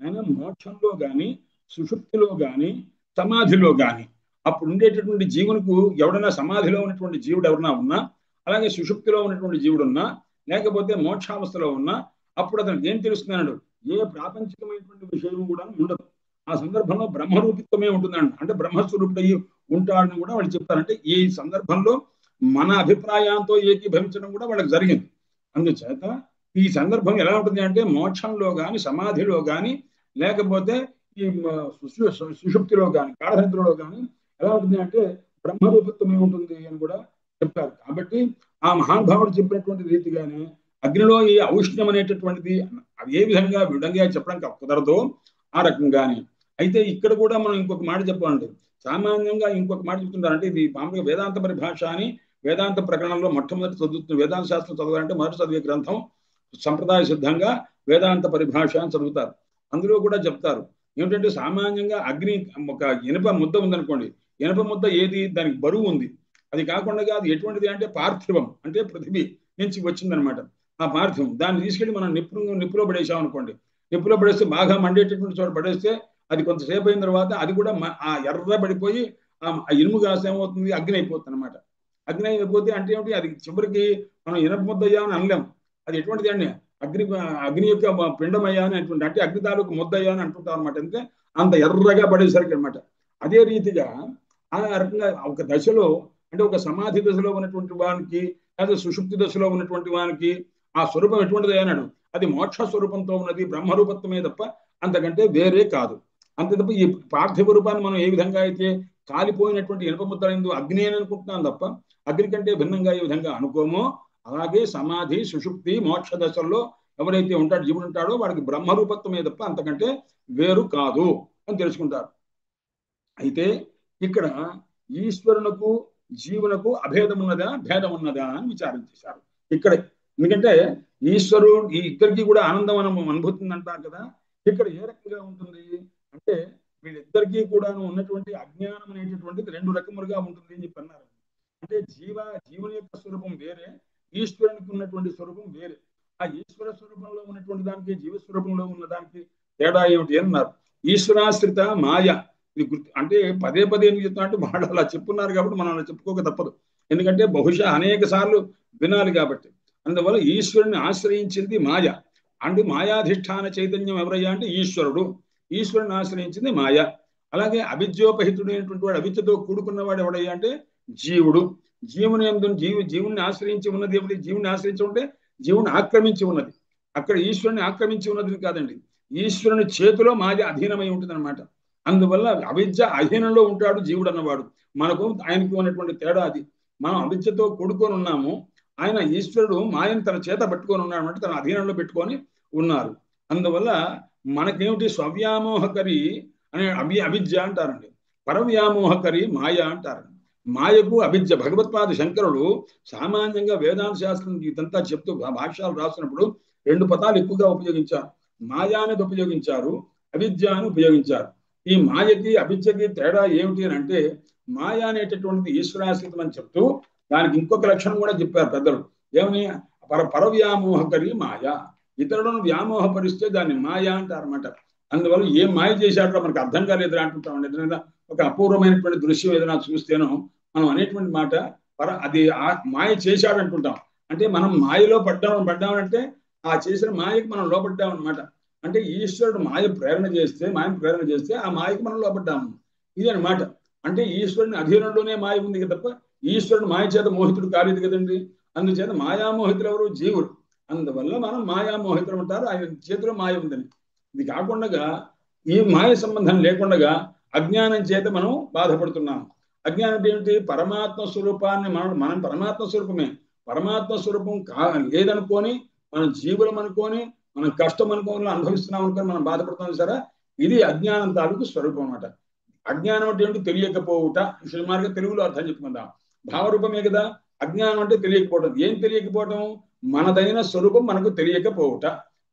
ఆయన మోక్షంలో కానీ సుషుప్తిలో కానీ సమాధిలో కానీ అప్పుడు ఉండేటటువంటి జీవునికి ఎవడైనా సమాధిలో ఉన్నటువంటి జీవుడు ఎవరన్నా ఉన్నా, అలాగే సుషుప్తిలో ఉన్నటువంటి జీవుడు ఉన్నా, లేకపోతే మోక్షావస్థలో ఉన్నా అప్పుడు అతనికి ఏం తెలుస్తున్నాడు? ఏ ప్రాపంచికమైనటువంటి విషయం కూడా ఉండదు. ఆ సందర్భంలో బ్రహ్మరూపిత్వమే ఉంటుందండి. అంటే బ్రహ్మస్వరూపుడయ్యి ఉంటాడని కూడా వాళ్ళు చెప్తారంటే ఈ సందర్భంలో మన అభిప్రాయంతో ఏకీభవించడం కూడా వాళ్ళకి జరిగింది. అందుచేత ఈ సందర్భం ఎలా ఉంటుంది అంటే మోక్షంలో కానీ సమాధిలో కానీ లేకపోతే ఈ సుషుప్తిలో కానీ గాఢనిద్రలో కానీ ఎలా ఉంటుంది అంటే బ్రహ్మరూపత్వమే ఉంటుంది అని కూడా చెప్పారు. కాబట్టి ఆ మహానుభావుడు చెప్పినటువంటి రీతిగానే అగ్నిలో ఈ ఔష్ణ్యం అనేటటువంటిది అది ఏ విధంగా విడంగా చెప్పడానికి కుదరదో ఆ రకంగానే. అయితే ఇక్కడ కూడా మనం ఇంకొక మాట చెప్పాలండి. సామాన్యంగా ఇంకొక మాట చెప్తుంటారంటే ఇది మామూలుగా వేదాంత పరిభాష అని వేదాంత ప్రకరణంలో మొట్టమొదటి చదువుతున్న వేదాంత శాస్త్రం చదవాలంటే మొదటి చదివే గ్రంథం సంప్రదాయ సిద్ధంగా వేదాంత పరిభాష అని చదువుతారు. అందులో కూడా చెప్తారు ఏమిటంటే సామాన్యంగా అగ్ని ఒక ఇనుప ముద్ద ఉందనుకోండి, ఇనుప ముద్ద ఏది దానికి బరువు ఉంది. అది కాకుండా అది ఎటువంటిది అంటే పార్థివం అంటే పృథివీ నుంచి వచ్చిందనమాట. ఆ పార్థివం దాన్ని తీసుకెళ్ళి మనం నిప్పులో పడేసాం అనుకోండి, నిప్పులో పడేస్తే బాగా మండేటటువంటి చోట పడేస్తే అది కొంతసేపు అయిన తర్వాత అది కూడా ఆ ఎర్ర పడిపోయి ఆ ఇనుము కాస్త ఏమవుతుంది అగ్ని అయిపోతుంది అనమాట. అగ్ని అయిపోతే అంటే ఏమిటి అది చివరికి మనం ఇనప ముద్దయ్యా అని అనలేం. అది ఎటువంటిది అండి అగ్ని యొక్క పిండమయ్యా అని అంటుంటే అంటే అగ్ని తాలూకు ముద్దయ్యా అని అంటుంటాం అనమాట. అంటే అంత ఎర్రగా పడేసరికి అనమాట. అదే రీతిగా ఆ రకంగా ఒక దశలో అంటే ఒక సమాధి దశలో ఉన్నటువంటి వానికి లేదా సుషుప్తి దశలో ఉన్నటువంటి వానికి ఆ స్వరూపం ఎటువంటిది అన్నాడు, అది మోక్ష స్వరూపంతో ఉన్నది, బ్రహ్మరూపత్వమే తప్ప అంతకంటే వేరే కాదు. అంతే తప్ప ఈ పార్థివ రూపాన్ని మనం ఏ విధంగా అయితే కాలిపోయినటువంటి ఇనుప ముద్ర ఎందు అగ్ని అని అనుకుంటున్నాం తప్ప అగ్ని కంటే భిన్నంగా ఏ విధంగా అనుకోమో అలాగే సమాధి సుషుప్తి మోక్ష దశల్లో ఎవరైతే ఉంటాడో జీవుడు ఉంటాడో వాడికి బ్రహ్మరూపత్వమే తప్ప అంతకంటే వేరు కాదు అని తెలుసుకుంటారు. అయితే ఇక్కడ ఈశ్వరునకు జీవునకు అభేదం ఉన్నదా భేదం ఉన్నదా అని విచారం చేశారు ఇక్కడ. ఎందుకంటే ఈశ్వరుడు ఈ ఇద్దరికి కూడా ఆనందం అనుభూతుంది అంటారు కదా, ఇక్కడ ఏ రకంగా ఉంటుంది అంటే వీళ్ళిద్దరికీ కూడా ఉన్నటువంటి అజ్ఞానం అనేటటువంటిది రెండు రకములుగా ఉంటుంది అని చెప్పి అన్నారు. అంటే జీవుని యొక్క స్వరూపం వేరే, ఈశ్వరునికి ఉన్నటువంటి స్వరూపం వేరే. ఆ ఈశ్వర స్వరూపంలో ఉన్నటువంటి దానికి జీవ స్వరూపంలో ఉన్న దానికి తేడా ఏమిటి అన్నారు. ఈశ్వరాశ్రిత మాయ ఇది అంటే పదే పదే ఎందుకు చెప్తున్నా అంటే వాళ్ళు అలా చెప్పున్నారు కాబట్టి మనం అలా చెప్పుకోక తప్పదు. ఎందుకంటే బహుశా అనేక సార్లు వినాలి కాబట్టి. అందువల్ల ఈశ్వరుని ఆశ్రయించింది మాయ. అంటే మాయాధిష్టాన చైతన్యం ఎవరయ్యా అంటే ఈశ్వరుడు. ఈశ్వరుని ఆశ్రయించింది మాయ. అలాగే అవిద్యోపహితుడైనటువంటి వాడు, అవిద్యతో కూడుకున్నవాడు ఎవడయ్యా అంటే జీవుడు. జీవుని ఆశ్రయించి ఉన్నది ఏమిటి? జీవుని ఆశ్రయించి ఉంటే జీవుని ఆక్రమించి ఉన్నది. అక్కడ ఈశ్వరుని ఆక్రమించి ఉన్నది కాదండి, ఈశ్వరుని చేతిలో మాయ అధీనమై ఉంటుంది అనమాట. అందువల్ల అవిద్య అధీనంలో ఉంటాడు జీవుడు అన్నవాడు. మనకు ఆయనకు ఉన్నటువంటి తేడా అది. మనం అవిద్యతో కూడుకొని ఉన్నాము, ఆయన ఈశ్వరుడు మాయను తన చేత పట్టుకొని ఉన్నాడు అంటే తన అధీనంలో పెట్టుకొని ఉన్నారు. అందువల్ల మనకేమిటి స్వవ్యామోహకరి అనే అవిద్య అంటారండి, పరవ్యామోహకరి మాయ అంటారు. మాయకు అవిద్య భగవత్పాద శంకరుడు సామాన్యంగా వేదాంత శాస్త్రం ఇదంతా చెప్తూ భాష్యాలు రాసినప్పుడు రెండు పదాలు ఎక్కువగా ఉపయోగించారు. మాయా అనేది ఉపయోగించారు, అవిద్య అని ఉపయోగించారు. ఈ మాయకి అవిద్యకి తేడా ఏమిటి అని అంటే మాయ అనేటటువంటిది ఈశ్వరాశ్రితం అని చెప్తూ దానికి ఇంకొక లక్షణం కూడా చెప్పారు పెద్దలు. ఏమని? పరవ్యామోహకరి మాయ. ఇతరులను వ్యామోహపరిస్తే దాన్ని మాయ అంటారన్నమాట. అందువల్ల ఏం మాయ చేశాడో మనకు అర్థం కాలేదురా అంటుంటాం. ఏదైనా ఒక అపూర్వమైనటువంటి దృశ్యం ఏదైనా చూస్తేనో మనం అనేటువంటి మాట అది మాయ చేశాడు అంటుంటాం. అంటే మనం మాయలో పడ్డామంటే ఆ చేసిన మాయకి మనం లోపడ్డాం అనమాట. అంటే ఈశ్వరుడు మాయను ప్రేరణ చేస్తే ఆ మాయకి మనం లోపడ్డాము, ఇది అనమాట. అంటే ఈశ్వరుని అధీనంలోనే మాయ ఉంది తప్ప ఈశ్వరుడు మాయ చేత మోహితుడు కాలేదు కదండి. అందుచేత మాయామోహితులు ఎవరు? జీవుడు. అందువల్ల మనం మాయామోహితులు అంటారు, ఆయన చేతిలో మాయ ఉందని. ఇది కాకుండా ఈ మాయ సంబంధం లేకుండా అజ్ఞానం చేత మనం బాధపడుతున్నాము. అజ్ఞానం ఏమిటి? పరమాత్మ స్వరూపాన్ని మనం పరమాత్మ స్వరూపమే, పరమాత్మ స్వరూపం లేదనుకొని మనం జీవులం అనుకొని మనం కష్టం అనుకోని అనుభవిస్తున్నాం అనుకొని మనం బాధపడుతున్నాం సరే, ఇది అజ్ఞానం తాలూకు స్వరూపం అన్నమాట. అజ్ఞానం అంటే ఏంటి? తెలియకపోవుట. సుమారుగా తెలుగులో అర్థం చెప్పుకుందాం. భావరూపమే కదా అజ్ఞానం అంటే. తెలియకపోవడం. ఏం తెలియకపోవడం? మనదైన స్వరూపం మనకు తెలియకపోవుట.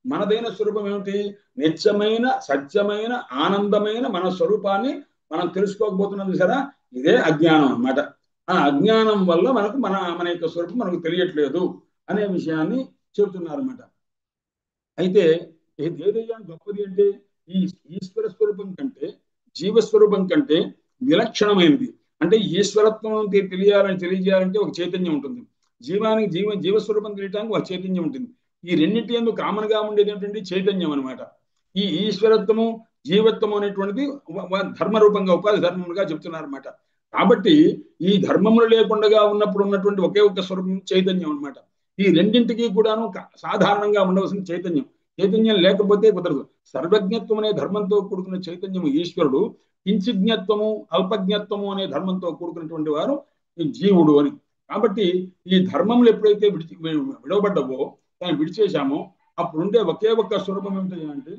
మనదైన స్వరూపం ఏమిటి? నిత్యమైన సత్యమైన ఆనందమైన మన స్వరూపాన్ని మనం తెలుసుకోకపోతున్నది సరే, ఇదే అజ్ఞానం అన్నమాట. ఆ అజ్ఞానం వల్ల మనకు మన యొక్క స్వరూపం మనకు తెలియట్లేదు అనే విషయాన్ని చెబుతున్నారన్నమాట. అయితే ఏదైనా గొప్పది అంటే ఈ ఈశ్వర స్వరూపం కంటే జీవస్వరూపం కంటే విలక్షణమైనది. అంటే ఈశ్వరత్వం తెలియజేయాలంటే ఒక చైతన్యం ఉంటుంది, జీవస్వరూపం తెలియటానికి ఒక చైతన్యం ఉంటుంది. ఈ రెండింటి ఎందుకు కామన్ గా ఉండేది ఏంటంటే చైతన్యం అనమాట. ఈ ఈశ్వరత్వము జీవత్వము అనేటువంటిది ధర్మరూపంగా ఉపాధి ధర్మములుగా చెప్తున్నారు అనమాట. కాబట్టి ఈ ధర్మములు లేకుండా ఉన్నప్పుడు ఉన్నటువంటి ఒకే ఒక స్వరూపం చైతన్యం అనమాట. ఈ రెండింటికి కూడాను సాధారణంగా ఉండవలసిన చైతన్యం. చైతన్యం లేకపోతే కుదరదు. సర్వజ్ఞత్వం అనే ధర్మంతో కూడుకున్న చైతన్యము ఈశ్వరుడు, కించిజ్ఞత్వము అల్పజ్ఞత్వము అనే ధర్మంతో కూడుకున్నటువంటి వారు ఈ జీవుడు అని. కాబట్టి ఈ ధర్మములు ఎప్పుడైతే విడవబడ్డవో దాన్ని విడిచేశామో అప్పుడు ఉండే ఒకే ఒక్క స్వరూపం ఏమిటి అంటే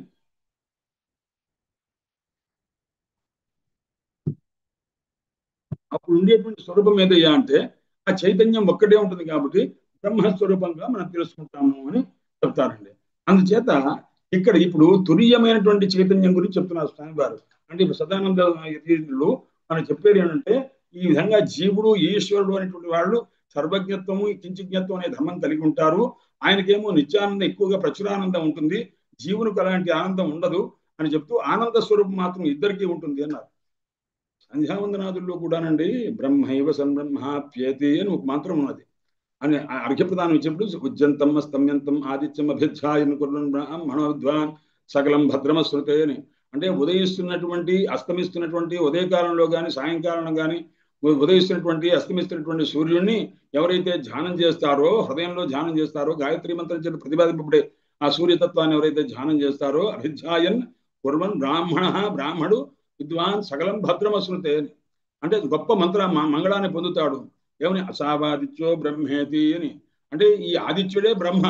అప్పుడు ఉండేటువంటి స్వరూపం ఏదయ్యా అంటే ఆ చైతన్యం ఒక్కటే ఉంటుంది. కాబట్టి బ్రహ్మస్వరూపంగా మనం తెలుసుకుంటాము అని చెప్తారండి. అందుచేత ఇక్కడ ఇప్పుడు తురీయమైనటువంటి చైతన్యం గురించి చెప్తున్నారు స్వామి వారు. అంటే ఇప్పుడు సదానంద మనం చెప్పేది ఏంటంటే ఈ విధంగా జీవుడు ఈశ్వరుడు అనేటువంటి వాళ్ళు సర్వజ్ఞత్వము కించిజ్ఞత్వం అనే ధర్మం కలిగి ఉంటారు. ఆయనకేమో నిత్యానందం ఎక్కువగా ప్రచురానందం ఉంటుంది, జీవునికి అలాంటి ఆనందం ఉండదు అని చెప్తూ ఆనంద స్వరూపం మాత్రం ఇద్దరికీ ఉంటుంది అన్నారు. సంధ్యావందనాదుల్లో కూడానండి బ్రహ్మైవ సంబ్రహ్మాప్యేతి అని ఒక మంత్రం ఉన్నది. అని అర్ఘ్యప్రదానం ఇచ్చినప్పుడు ఉజ్జంతం స్తమ్యంతం ఆదిత్యం అభిధ్యాయన్ కుర్వన్ మనోవిద్వాన్ సకలం భద్రమశ్రుతే అని. అంటే ఉదయిస్తున్నటువంటి అస్తమిస్తున్నటువంటి ఉదయకాలంలో కానీ సాయంకాలంలో కానీ ఉదయిస్తున్నటువంటి అస్తమిస్తున్నటువంటి సూర్యుడిని ఎవరైతే ధ్యానం చేస్తారో, హృదయంలో ధ్యానం చేస్తారో, గాయత్రి మంత్రం చేత ప్రతిపాదింపబడే ఆ సూర్యతత్వాన్ని ఎవరైతే ధ్యానం చేస్తారో అభిధ్యాయన్ కుర్వన్ బ్రాహ్మడు విద్వాన్ సకలం భద్రమశ్నుతే అని. అంటే గొప్ప మంగళాన్ని పొందుతాడు. ఏమని అసావాదిత్యో బ్రహ్మేతి అని. అంటే ఈ ఆదిత్యుడే బ్రహ్మ.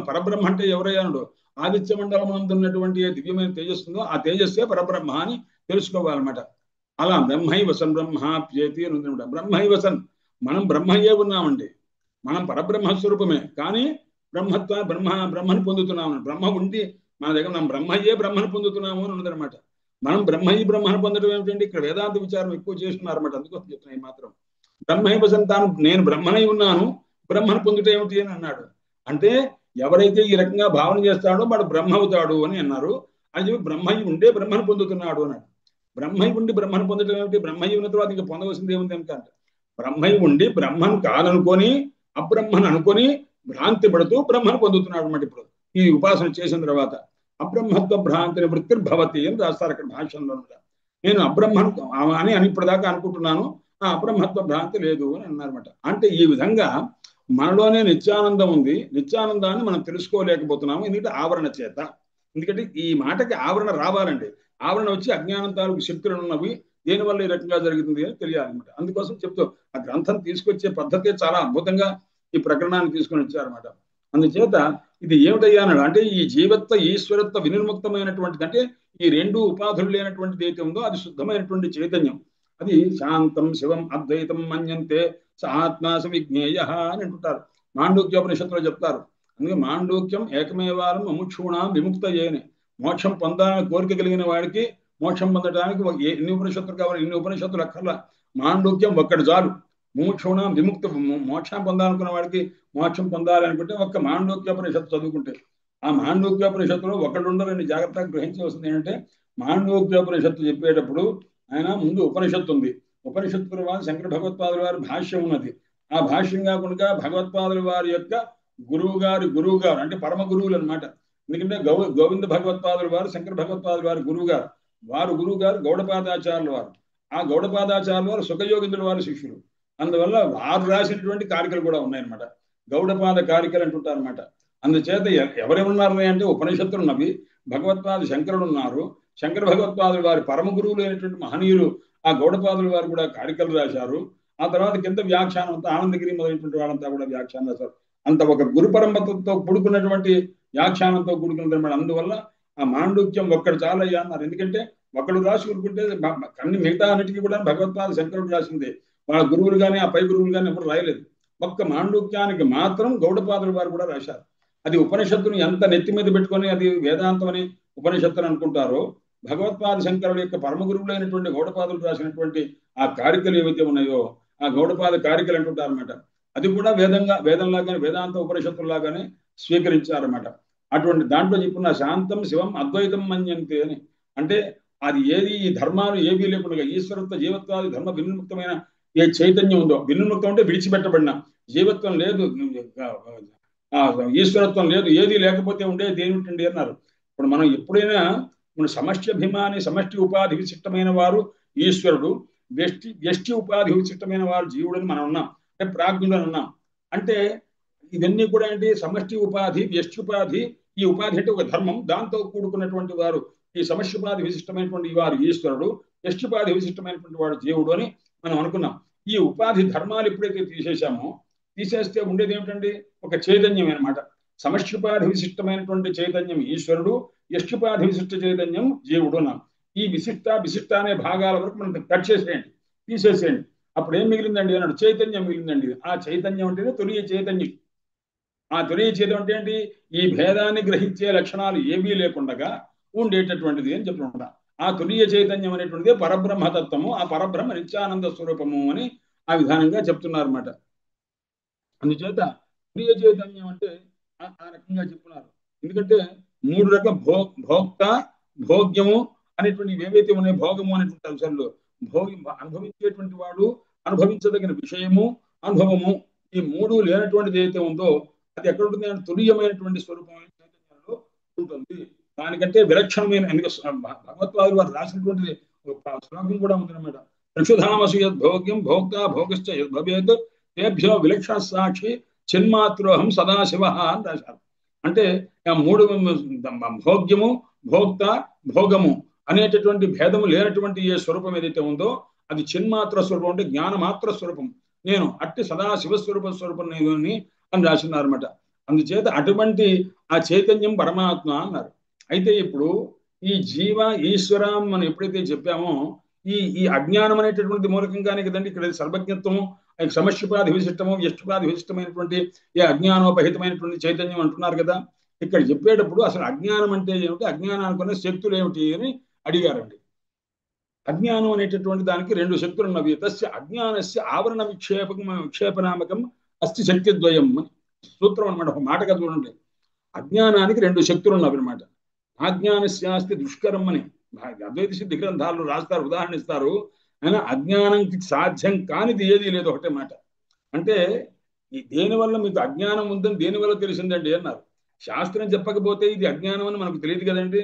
పరబ్రహ్మ అంటే ఎవరయ్యానుడు? ఆదిత్య మండలం ఉన్నటువంటి ఏ దివ్యమైన తేజస్సుందో ఆ తేజస్సే పరబ్రహ్మ అని తెలుసుకోవాలన్నమాట. అలా బ్రహ్మైవసన్ బ్రహ్మాప్యేతి అని ఉందన్నమాట. బ్రహ్మైవసన్, మనం బ్రహ్మయ్యే ఉన్నామండి. మనం పరబ్రహ్మస్వరూపమే, కానీ బ్రహ్మని పొందుతున్నాము. బ్రహ్మ ఉండి మన దగ్గర మనం బ్రహ్మయ్యే బ్రహ్మను పొందుతున్నాము అని ఉన్నదనమాట. మనం బ్రహ్మను పొందడం ఏమిటండి? ఇక్కడ వేదాంత విచారం ఎక్కువ చేస్తున్నారన్నమాట. అందుకోసం చెప్తున్నాయి మాత్రం. బ్రహ్మైవసన్, తాను నేను బ్రహ్మనై ఉన్నాను, బ్రహ్మను పొందుట ఏమిటి అని అన్నాడు. అంటే ఎవరైతే ఈ రకంగా భావన చేస్తాడో వాడు బ్రహ్మ అవుతాడు అని అన్నారు. అని చెప్పి బ్రహ్మయ్య ఉండే బ్రహ్మను పొందుతున్నాడు అన్నాడు. బ్రహ్మయ్య ఉండి బ్రహ్మను పొందడం ఏమిటి? బ్రహ్మయ్య ఉన్న తర్వాత ఇంకా పొందవలసింది ఏముంది అంటే, బ్రహ్మయ్య ఉండి బ్రహ్మను కాదనుకొని అబ్రహ్మను అనుకొని భ్రాంతి పడుతూ బ్రహ్మను పొందుతున్నాడు అనమాట. ఇప్పుడు ఈ ఉపాసన చేసిన తర్వాత అబ్రహ్మత్వ భ్రాంతిని వృత్తిర్భవతి అని రాస్తారు అక్కడ భాష్యంలో. నేను అబ్రహ్మను అని ఇప్పటిదాకా అనుకుంటున్నాను, ఆ అబ్రహ్మత్వ భ్రాంతి లేదు అని అన్నారన్నమాట. అంటే ఈ విధంగా మనలోనే నిత్యానందం ఉంది. నిత్యానందాన్ని మనం తెలుసుకోలేకపోతున్నాము, ఎందుకంటే ఆవరణ చేత. ఎందుకంటే ఈ మాటకి ఆవరణ రావాలండి. ఆవరణ వచ్చి అజ్ఞానం తాలూకు శక్తులు ఉన్నవి, దేనివల్ల ఈ రకంగా జరుగుతుంది అని తెలియాలన్నమాట. అందుకోసం చెప్తూ ఆ గ్రంథం తీసుకొచ్చే పద్ధతి చాలా అద్భుతంగా ఈ ప్రకరణాన్ని తీసుకొని వచ్చారన్నమాట. అందుచేత ఇది ఏమిటయ్యానడు అంటే, ఈ జీవత్వ ఈశ్వరత్వ వినిర్ముక్తమైనటువంటిది, అంటే ఈ రెండు ఉపాధులు లేనటువంటిది ఏదైతే ఉందో అది శుద్ధమైనటువంటి చైతన్యం. అది శాంతం శివం అద్వైతం మన్యంతే స ఆత్మా సవిజ్ఞేయ అని అంటుంటారు. మాండూక్యోపనిషత్తులో చెప్తారు. అందుకే మాండూక్యం ఏకమేవారం ముముక్షూణాం విముక్త చేయని. మోక్షం పొందాలని కోరిక కలిగిన వాడికి మోక్షం పొందడానికి ఎన్ని ఉపనిషత్తులు కావాలి, ఇన్ని ఉపనిషత్తులు అక్కర్లా. మాండూక్యం ఒక్కటి చాలు. ముముక్షూణాం విముక్త, మోక్షం పొందాలనుకున్న వాడికి మోక్షం పొందాలి అనుకుంటే ఒక్క మాండూక్యోపనిషత్తు చదువుకుంటే. ఆ మాండూక్యోపనిషత్తులో ఒకటి ఉండరని జాగ్రత్తగా గ్రహించవలసింది ఏంటంటే, మాండూక్యోపనిషత్తు చెప్పేటప్పుడు ఆయన ముందు ఉపనిషత్తు ఉంది. ఉపనిషత్తు తర్వాత శంకర భగవత్పాదుల వారి భాష్యం ఉన్నది. ఆ భాష్యం కాకుండా భగవత్పాదుల వారి యొక్క గురువు గారు అంటే పరమ గురువులు అనమాట. ఎందుకంటే గోవింద భగవత్పాదుల వారు శంకర భగవత్పాదుల వారి గురువు గారు గౌడపాదాచార్యుల వారు. ఆ గౌడపాదాచార్యుల వారు సుఖయోగిందుల వారి శిష్యులు. అందువల్ల వారు రాసినటువంటి కారికలు కూడా ఉన్నాయన్నమాట. గౌడపాద కారికలు అంటుంటారు అనమాట. అందుచేత ఎవరెవరున్నారు అంటే ఉపనిషత్తులు ఉన్నవి, భగవత్పాద శంకరుడు ఉన్నారు, శంకర భగవత్పాదుల వారి పరమ గురువులు అయినటువంటి మహనీయులు ఆ గౌడపాదుల వారు కూడా కారికలు రాశారు. ఆ తర్వాత కింద వ్యాఖ్యానం అంతా ఆనందగిరి మొదలైనటువంటి వాళ్ళంతా కూడా వ్యాఖ్యానం రాశారు. అంత ఒక గురు పరంపరతో కూడుకున్నటువంటి వ్యాఖ్యానంతో కూడుకున్నటువంటి. అందువల్ల ఆ మాండూక్యం ఒక్కడు చాలయ్యా అన్నారు. ఎందుకంటే ఒకడు రాసి ఊరుకుంటే అన్ని మిగతా అన్నిటికీ కూడా భగవత్పాద శంకరుడు రాసింది. వాళ్ళ గురువులు కానీ ఆ పై గురువులు కానీ ఎవరు రాయలేదు. ఒక్క మాండూక్యానికి మాత్రం గౌడపాదుల వారు కూడా రాశారు. అది ఉపనిషత్తుని ఎంత నెత్తి మీద పెట్టుకొని అది వేదాంతం అని ఉపనిషత్తుని అనుకుంటారో, భగవత్పాద శంకరుల యొక్క పరమ గురువులైనటువంటి గౌడపాదులు రాసినటువంటి ఆ కారికలు ఏవైతే ఉన్నాయో ఆ గౌడపాద కారికలు అంటుంటారన్నమాట. అది కూడా వేదంలాగానే వేదాంత ఉపనిషత్తులాగానే స్వీకరించారన్నమాట. అటువంటి దాంట్లో చెప్పుకున్న శాంతం శివం అద్వైతం మన్యంతే అని. అంటే అది ఏది ఈ ధర్మాలు ఏవీ లేకుండా ఈశ్వరత్వ జీవత్వాది ధర్మ వినిర్ముక్తమైన ఏ చైతన్యం ఉందో, వినిర్ముక్తం అంటే విడిచిపెట్టబడిన, జీవత్వం లేదు, ఈశ్వరత్వం లేదు, ఏది లేకపోతే ఉండేది ఏమిటండి అన్నారు. ఇప్పుడు మనం ఎప్పుడైనా మన సమష్టి అభిమాని సమష్టి ఉపాధి విశిష్టమైన వారు ఈశ్వరుడు, వ్యష్టి ఉపాధి విశిష్టమైన వారు జీవుడు అని మనం ఉన్నాం. అంటే ప్రాజ్ఞుడు అని ఉన్నాం. అంటే ఇవన్నీ కూడా ఏంటి? సమష్టి ఉపాధి, వ్యష్టి ఉపాధి. ఈ ఉపాధి అంటే ఒక ధర్మం, దాంతో కూడుకున్నటువంటి వారు ఈ సమష్టి ఉపాధి విశిష్టమైనటువంటి వారు ఈశ్వరుడు, వ్యష్టి ఉపాధి విశిష్టమైనటువంటి వాడు జీవుడు అని మనం అనుకున్నాం. ఈ ఉపాధి ధర్మాలు ఎప్పుడైతే తీసేస్తే ఉండేది ఏమిటండి? ఒక చైతన్యం అనమాట. సమష్టిపాధి విశిష్టమైనటువంటి చైతన్యం ఈశ్వరుడు, యష్టిపాధి విశిష్ట చైతన్యం జీవుడు అన్నాం. ఈ విశిష్ట అనే భాగాల వరకు మనం కట్ చేసేయండి, తీసేసేయండి. అప్పుడు ఏం మిగిలిందండి అన్నాడు? చైతన్యం మిగిలిందండి. ఆ చైతన్యం అంటేనే తురియ చైతన్యం. ఆ తురియ చైతన్యం అంటే ఏంటి? ఈ భేదాన్ని గ్రహించే లక్షణాలు ఏవీ లేకుండా ఉండేటటువంటిది అని చెప్తున్నా. ఆ తురియ చైతన్యం అనేటువంటిది పరబ్రహ్మతత్వము, ఆ పరబ్రహ్మ నిత్యానంద స్వరూపము అని ఆ విధానంగా చెప్తున్నారు అన్నమాట. అందుచేత ప్రియ చైతన్యం అంటే ఆ రకంగా చెప్తున్నారు. ఎందుకంటే మూడు రకాల భోక్త, భోగ్యము అనేటువంటి ఏవైతే ఉన్నాయి, భోగము అనేటువంటి అంశాల్లో అనుభవించేటువంటి వాడు, అనుభవించదగిన విషయము, అనుభవము, ఈ మూడు లేనటువంటిది ఏదైతే ఉందో అది ఎక్కడ ఉంటుంది అంటే తుల్యమైనటువంటి స్వరూపమైన చైతన్యంలో ఉంటుంది. దానికంటే విలక్షణమైన భగవత్పాదులు వారు రాసినటువంటి శ్లోకం కూడా ఉందన్నమాట. ప్రక్షుధామసు యద్భోగ్యం భోక్త భోగశ్చ యద్భవేత్ తేభ్యో విలక్షణ సాక్షి చిన్మాత్రోహం సదాశివ అని రాశారు. అంటే మూడు భోగ్యము, భోక్త, భోగము అనేటటువంటి భేదము లేనటువంటి ఏ స్వరూపం ఏదైతే ఉందో అది చిన్మాత్ర స్వరూపం, అంటే జ్ఞానమాత్ర స్వరూపం. నేను అట్టి సదా శివస్వరూపం నేను అని రాసినారు అనమాట. అందుచేత అటువంటి ఆ చైతన్యం పరమాత్మ అన్నారు. అయితే ఇప్పుడు ఈ జీవ ఈశ్వరం మనం ఎప్పుడైతే చెప్పామో ఈ అజ్ఞానం అనేటటువంటి మూలకంగానే కదండి ఇక్కడ సర్వజ్ఞత్వము, సమష్టిపాది విశిష్టము, వ్యష్టిపాది విశిష్టమైనటువంటి ఈ అజ్ఞానోపహితమైనటువంటి చైతన్యం అంటున్నారు కదా. ఇక్కడ చెప్పేటప్పుడు అసలు అజ్ఞానం అంటే ఏమిటి, అజ్ఞానానికి ఉన్న శక్తులు ఏమిటి అని అడిగారండి. అజ్ఞానం అనేటటువంటి దానికి రెండు శక్తులు ఉన్నవి. తస్య అజ్ఞానస్య ఆవరణ విక్షేపనామకం అస్తి శక్తిద్వయం అని సూత్రం అనమాట. ఒక మాటగా చూడండి, అజ్ఞానానికి రెండు శక్తులు ఉన్నవి అనమాట. అజ్ఞానస్యాస్తి దుష్కరం అని అద్వైత సిద్ధి గ్రంథాలు రాస్తారు, ఉదాహరణ ఇస్తారు. అయినా అజ్ఞానంకి సాధ్యం కానిది ఏది లేదు, ఒకటే మాట. అంటే దేనివల్ల మీకు అజ్ఞానం ఉందని దేనివల్ల తెలిసిందండి అన్నారు. శాస్త్రం చెప్పకపోతే ఇది అజ్ఞానం అని మనకు తెలియదు కదండి.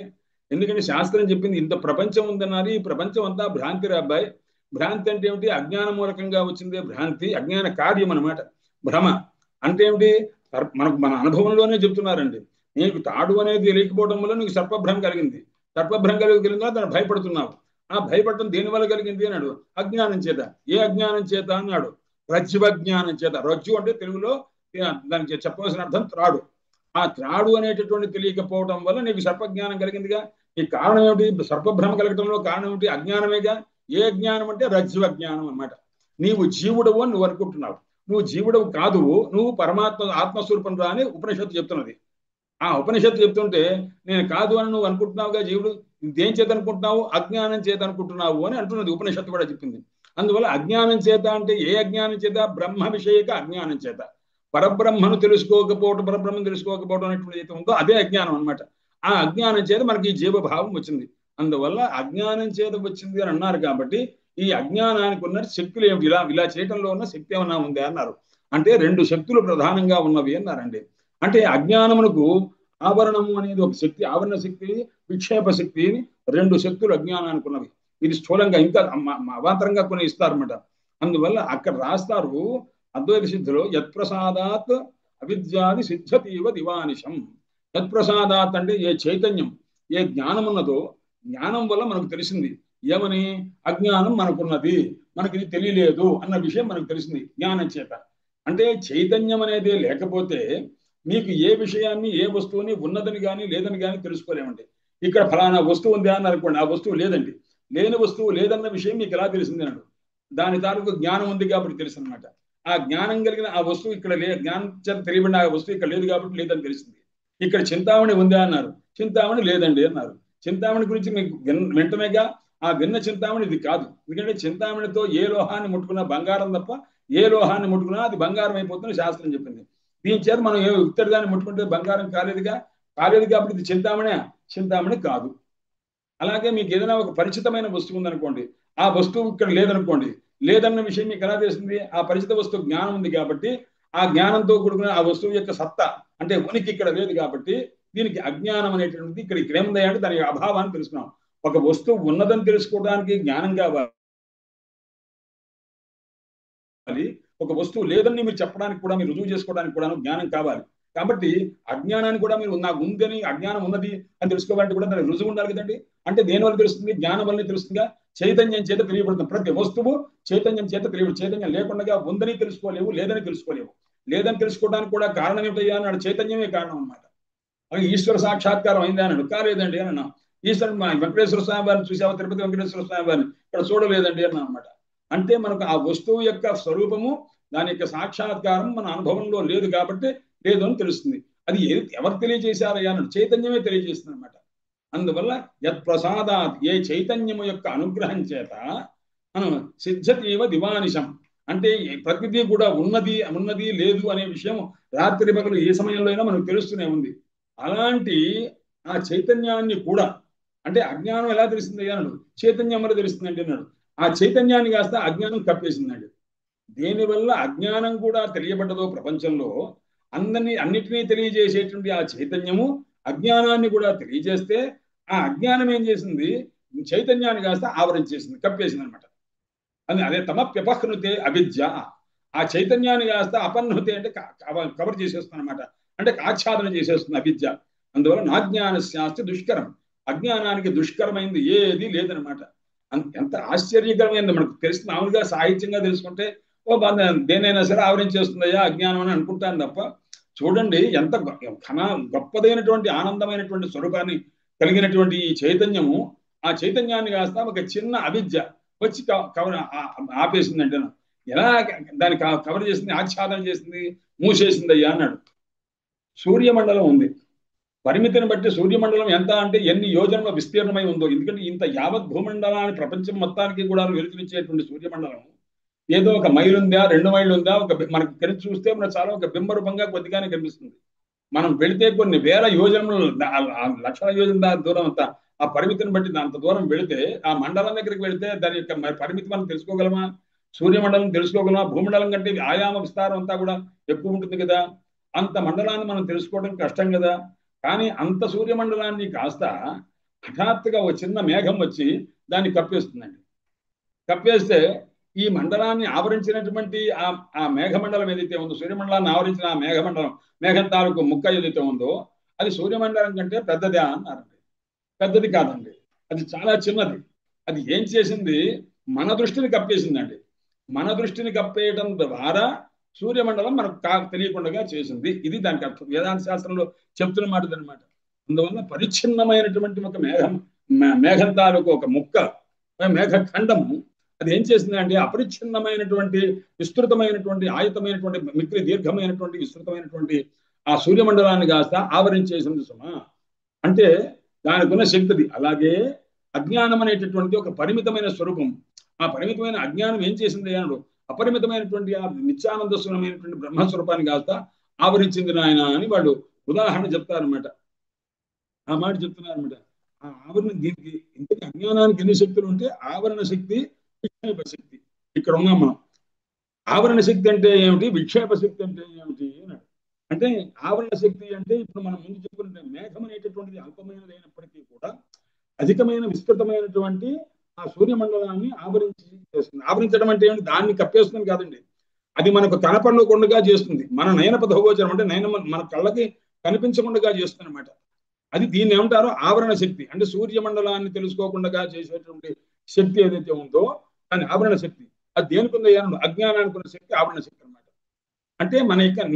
ఎందుకంటే శాస్త్రం చెప్పింది ఇంత ప్రపంచం ఉందన్నారు. ఈ ప్రపంచం అంతా భ్రాంతి రాబాయ్. భ్రాంతి అంటే ఏమిటి, అజ్ఞాన మూలకంగా వచ్చిందే భ్రాంతి, అజ్ఞాన కార్యం అనమాట. భ్రమ అంటే ఏమిటి, మన అనుభవంలోనే చెప్తున్నారండి. నీకు తాడు అనేది తెలియకపోవడం వల్ల నీకు సర్పభ్రం కలిగింది. సర్పభ్రం కలిగిన దాన్ని భయపడుతున్నావు. ఆ భయపడటం దేని వల్ల కలిగింది అన్నాడు, అజ్ఞానం చేత. ఏ అజ్ఞానం చేత అన్నాడు, రజ్జువజ్ఞానం చేత. రజ్జు అంటే తెలుగులో దానికి చెప్పవలసిన అర్థం త్రాడు. ఆ త్రాడు అనేటటువంటి తెలియకపోవడం వల్ల నీకు సర్పజ్ఞానం కలిగిందిగా. ఈ కారణం ఏమిటి, సర్పభ్రమ కలగటంలో కారణం ఏమిటి, అజ్ఞానమేగా. ఏ అజ్ఞానం అంటే రజ్జువజ్ఞానం అన్నమాట. నీవు జీవుడవు అని నువ్వు అనుకుంటున్నావు. నువ్వు జీవుడవు కాదు, నువ్వు పరమాత్మ ఆత్మస్వరూపం రా అని ఉపనిషత్తు చెప్తున్నది. ఆ ఉపనిషత్తు చెప్తుంటే నేను కాదు అని నువ్వు అనుకుంటున్నావుగా, జీవుడు దేని చేత అనుకుంటున్నావు, అజ్ఞానం చేత అనుకుంటున్నావు అని అంటున్నది ఉపనిషత్తు కూడా చెప్పింది. అందువల్ల అజ్ఞానం చేత అంటే ఏ అజ్ఞానం చేత, బ్రహ్మ విషయక అజ్ఞానం చేత. పరబ్రహ్మను తెలుసుకోకపోవడం, పరబ్రహ్మను తెలుసుకోకపోవడం అనేటువంటి ఏదైతే ఉందో అదే అజ్ఞానం అనమాట. ఆ అజ్ఞానం చేత మనకి ఈ జీవభావం వచ్చింది. అందువల్ల అజ్ఞానం చేత వచ్చింది అని అన్నారు. కాబట్టి ఈ అజ్ఞానానికి ఉన్న శక్తులు ఏమిటి, ఇలా చేయటంలో ఉన్న శక్తి ఏమన్నా ఉంది అన్నారు. అంటే రెండు శక్తులు ప్రధానంగా ఉన్నవి అన్నారండి. అంటే అజ్ఞానమునకు ఆవరణము అనేది ఒక శక్తి, ఆవరణ శక్తి, విక్షేప శక్తి అని రెండు శక్తులు అజ్ఞానానికి ఉన్నవి. ఇది స్థూలంగా ఇంకా అవాంతరంగా కొన్ని ఇస్తారన్నమాట. అందువల్ల అక్కడ రాస్తారు అద్వైత సిద్ధిలో, యత్ప్రసాదాత్ అవిద్యాది సిద్ధతీవ దివానిశం. యత్ప్రసాదాత్ అంటే ఏ చైతన్యం, ఏ జ్ఞానం ఉన్నదో, జ్ఞానం వల్ల మనకు తెలిసింది ఏమని, అజ్ఞానం మనకున్నది, మనకి ఇది తెలియలేదు అన్న విషయం మనకు తెలిసింది జ్ఞానం చేత. అంటే చైతన్యం అనేది లేకపోతే మీకు ఏ విషయాన్ని, ఏ వస్తువుని ఉన్నదని కానీ లేదని కానీ తెలుసుకోలేమండి. ఇక్కడ ఫలానా వస్తువు ఉంది అని అనుకోండి, ఆ వస్తువు లేదండి. లేని వస్తువు లేదన్న విషయం మీకు ఎలా తెలిసింది అన్నాడు. దాని తాలూకు జ్ఞానం ఉంది కాబట్టి తెలుసు అనమాట. ఆ జ్ఞానం కలిగిన ఆ వస్తువు ఇక్కడ జ్ఞానం చేత తెలియబడిన ఆ వస్తువు ఇక్కడ లేదు కాబట్టి లేదని తెలిసింది. ఇక్కడ చింతామణి ఉందా అన్నారు, చింతామణి లేదండి అన్నారు. చింతామణి గురించి మీకు వెంటనేగా ఆ విన్న చింతామణి ఇది కాదు. ఎందుకంటే చింతామణితో ఏ లోహాన్ని ముట్టుకున్నా బంగారం తప్ప ఏ లోహాన్ని ముట్టుకున్నా అది బంగారం అయిపోతుందని శాస్త్రం చెప్పింది. దీని చేత మనం ఏ ఇత్తడి దాన్ని ముట్టుకుంటే బంగారం కాలేదు కాబట్టి ఇది చింతామణి కాదు. అలాగే మీకు ఏదైనా ఒక పరిచితమైన వస్తువు ఉందనుకోండి, ఆ వస్తువు ఇక్కడ లేదనుకోండి, లేదన్న విషయం మీకు ఎలా తెలిసింది, ఆ పరిచిత వస్తువు జ్ఞానం ఉంది కాబట్టి ఆ జ్ఞానంతో కూడుకున్న ఆ వస్తువు యొక్క సత్తా అంటే ఉనికి ఇక్కడ లేదు కాబట్టి దీనికి అజ్ఞానం అనేటువంటిది ఇక్కడ ఏముంది అంటే దాని అభావాన్ని తెలుసుకున్నాం. ఒక వస్తువు ఉన్నదని తెలుసుకోవడానికి జ్ఞానం కావాలి, ఒక వస్తువు లేదని మీరు చెప్పడానికి కూడా, మీరు రుజువు చేసుకోవడానికి కూడా జ్ఞానం కావాలి. కాబట్టి అజ్ఞానాన్ని కూడా మీరు నాకు ఉందని, అజ్ఞానం ఉన్నది అని తెలుసుకోవాలంటే కూడా దానికి రుజువు ఉండాలి కదండి. అంటే దేని వల్ల తెలుస్తుంది, జ్ఞానం వల్ల తెలుస్తుందిగా. చైతన్యం చేత తెలియబడుతుంది. ప్రతి వస్తువు చైతన్యం చేత తెలియబడు. చైతన్యం లేకుండా ఉందని తెలుసుకోలేవు, లేదని తెలుసుకోలేవు. లేదని తెలుసుకోవడానికి కూడా కారణం ఏమిటయ్యా అన్నాడు, చైతన్యమే కారణం అన్నమాట. అది ఈశ్వర సాక్షాత్కారం అయిందా అన్నాడు, కాలేదండి అని అన్నా. ఈశ్వరు వెంకటేశ్వర స్వామి వారిని చూసావా, తిరుపతి వెంకటేశ్వర స్వామి వారిని, ఇక్కడ చూడలేదండి అన్నా అనమాట. అంటే మనకు ఆ వస్తువు యొక్క స్వరూపము, దాని యొక్క సాక్షాత్కారం మన అనుభవంలో లేదు కాబట్టి లేదు అని తెలుస్తుంది. అది ఎవరు తెలియజేశారయ్యా అన్నాడు, చైతన్యమే తెలియజేస్తుంది అనమాట. అందువల్ల యత్ప్రసాదాత్, ఏ చైతన్యము యొక్క అనుగ్రహం చేత సిద్ధతీవ దివానిశం, అంటే ప్రతిదీ కూడా ఉన్నది లేదు అనే విషయం రాత్రి పగలు ఏ సమయంలో అయినా మనకు తెలుస్తూనే ఉంది. అలాంటి ఆ చైతన్యాన్ని కూడా, అంటే అజ్ఞానం ఎలా తెలుస్తుంది అన్నాడు, చైతన్యం వల్ల తెలుస్తుందండి అన్నాడు. ఆ చైతన్యాన్ని కాస్త అజ్ఞానం కప్పేసిందండి. దేనివల్ల అజ్ఞానం కూడా తెలియబడ్డదో ప్రపంచంలో, అన్నిటినీ తెలియజేసేటువంటి ఆ చైతన్యము అజ్ఞానాన్ని కూడా తెలియజేస్తే, ఆ అజ్ఞానం ఏం చేసింది, చైతన్యాన్ని కాస్త ఆవరించేసింది, కప్పేసింది అనమాట. అదే తమప్యపహ్నుతే అవిద్య, ఆ చైతన్యాన్ని కాస్త అపహ్నుతే అంటే కవర్ చేసేస్తుంది అనమాట. అంటే ఆచ్ఛాదన చేసేస్తుంది అవిద్య. అందువల్ల నాజ్ఞానస్యాస్తి దుష్కరం, అజ్ఞానానికి దుష్కరమైంది ఏది లేదనమాట. ఎంత ఆశ్చర్యకరమైంది మనకు తెలిసి మామూలుగా సాహిత్యంగా తెలుసుకుంటే ఓ దేనైనా సరే ఆవరించేస్తుందయ్యా అజ్ఞానం అని అనుకుంటాను తప్ప, చూడండి ఎంత గొప్పదైనటువంటి ఆనందమైనటువంటి స్వరూపాన్ని కలిగినటువంటి ఈ చైతన్యము, ఆ చైతన్యాన్ని కాస్త ఒక చిన్న అవిద్య వచ్చి కవర్ ఆపేసిందంటే ఎలా దాన్ని కవర్ చేసింది, ఆచ్ఛాదన చేసింది, మూసేసింది అయ్యా అన్నాడు. సూర్యమండలం ఉంది, పరిమితిని బట్టి సూర్యమండలం ఎంత అంటే ఎన్ని యోజనల విస్తీర్ణమై ఉందో. ఎందుకంటే ఇంత యావత్ భూమండలాన్ని ప్రపంచం మొత్తానికి కూడా వెలుగునిచ్చేటువంటి సూర్యమండలం ఏదో ఒక మైలు ఉందా, 2 మైళ్ళు ఉందా, మనకి కలిసి చూస్తే మనకు చాలా ఒక బింబ రూపంగా కొద్దిగానే కనిపిస్తుంది. మనం వెళితే కొన్ని వేల యోజనలు, లక్షల యోజన దూరం అంతా ఆ పరిమితిని బట్టి అంత దూరం వెళితే ఆ మండలం దగ్గరికి వెళితే దాని యొక్క పరిమితి మనం తెలుసుకోగలమా? సూర్యమండలం తెలుసుకోగలమా? భూమండలం కంటే ఆయామ విస్తారం అంతా కూడా ఎక్కువ ఉంటుంది కదా. అంత మండలాన్ని మనం తెలుసుకోవడం కష్టం కదా. కానీ అంత సూర్యమండలాన్ని కాస్త హఠాత్తుగా ఒక చిన్న మేఘం వచ్చి దాన్ని కప్పేస్తుందండి. కప్పేస్తే ఈ మండలాన్ని ఆవరించినటువంటి ఆ మేఘమండలం ఏదైతే ఉందో, సూర్యమండలాన్ని ఆవరించిన ఆ మేఘమండలం, మేఘం తాలూకు ముక్క ఏదైతే ఉందో అది సూర్యమండలం కంటే పెద్దదే అన్నారండి. పెద్దది కాదండి, అది చాలా చిన్నది. అది ఏం చేసింది? మన దృష్టిని కప్పేసిందండి. మన దృష్టిని కప్పేయడం ద్వారా సూర్యమండలం మనకు తెలియకుండా చేసింది. ఇది దానికి అర్థం. వేదాంత శాస్త్రంలో చెప్తున్న మాట అనమాట. అందువల్ల పరిచ్ఛిన్నమైనటువంటి ఒక మేఘం తాలూకు ఒక ముక్క, మేఘఖండము అది ఏం చేసింది అంటే అపరిచ్ఛిన్నమైనటువంటి విస్తృతమైనటువంటి ఆయతమైనటువంటి మిక్కిలి దీర్ఘమైనటువంటి విస్తృతమైనటువంటి ఆ సూర్యమండలాన్ని కాస్త ఆవరించేసింది సుమా. అంటే దానికి ఉన్న శక్తిది. అలాగే అజ్ఞానం అనేటటువంటి ఒక పరిమితమైన స్వరూపం. ఆ పరిమితమైన అజ్ఞానం ఏం చేసింది అన్నాడు? అపరిమితమైనటువంటి ఆ నిత్యానంద స్వరమైనటువంటి బ్రహ్మస్వరూపాన్ని కాస్త ఆవరించింది నాయన అని వాళ్ళు ఉదాహరణ చెప్తారనమాట. ఆ మాట చెప్తున్నారనమాట. ఆ ఆవరణ దీనికి ఇంతకీ అజ్ఞానానికి ఎన్ని శక్తులు ఉంటే ఆవరణ శక్తి, విక్షేప శక్తి. ఇక్కడ ఉన్నాం మనం. ఆవరణ శక్తి అంటే ఏమిటి, విక్షేప శక్తి అంటే ఏమిటి అన్నాడు. అంటే ఆవరణ శక్తి అంటే ఇప్పుడు మనం ముందు చెప్పుకుంటే మేఘం అనేటటువంటిది అల్పమైనది అయినప్పటికీ కూడా అధికమైన విస్తృతమైనటువంటి ఆ సూర్యమండలాన్ని ఆవరించి చేస్తుంది. ఆవరించడం అంటే ఏమిటి? దాన్ని కప్పేస్తుంది కాదండి, అది మనకు కనపడకుండా చేస్తుంది. మన నయనపథగోచరం అంటే మన కళ్ళకి కనిపించకుండా చేస్తుంది అనమాట. అది దీన్ని ఏమంటారో ఆవరణ శక్తి. అంటే సూర్యమండలాన్ని తెలుసుకోకుండా చేసేటువంటి శక్తి ఏదైతే ఉందో దాన్ని ఆవరణ శక్తి. అది దేనికి ఉంది? అజ్ఞానానికి ఉన్న శక్తి ఆవరణ శక్తి అనమాట. అంటే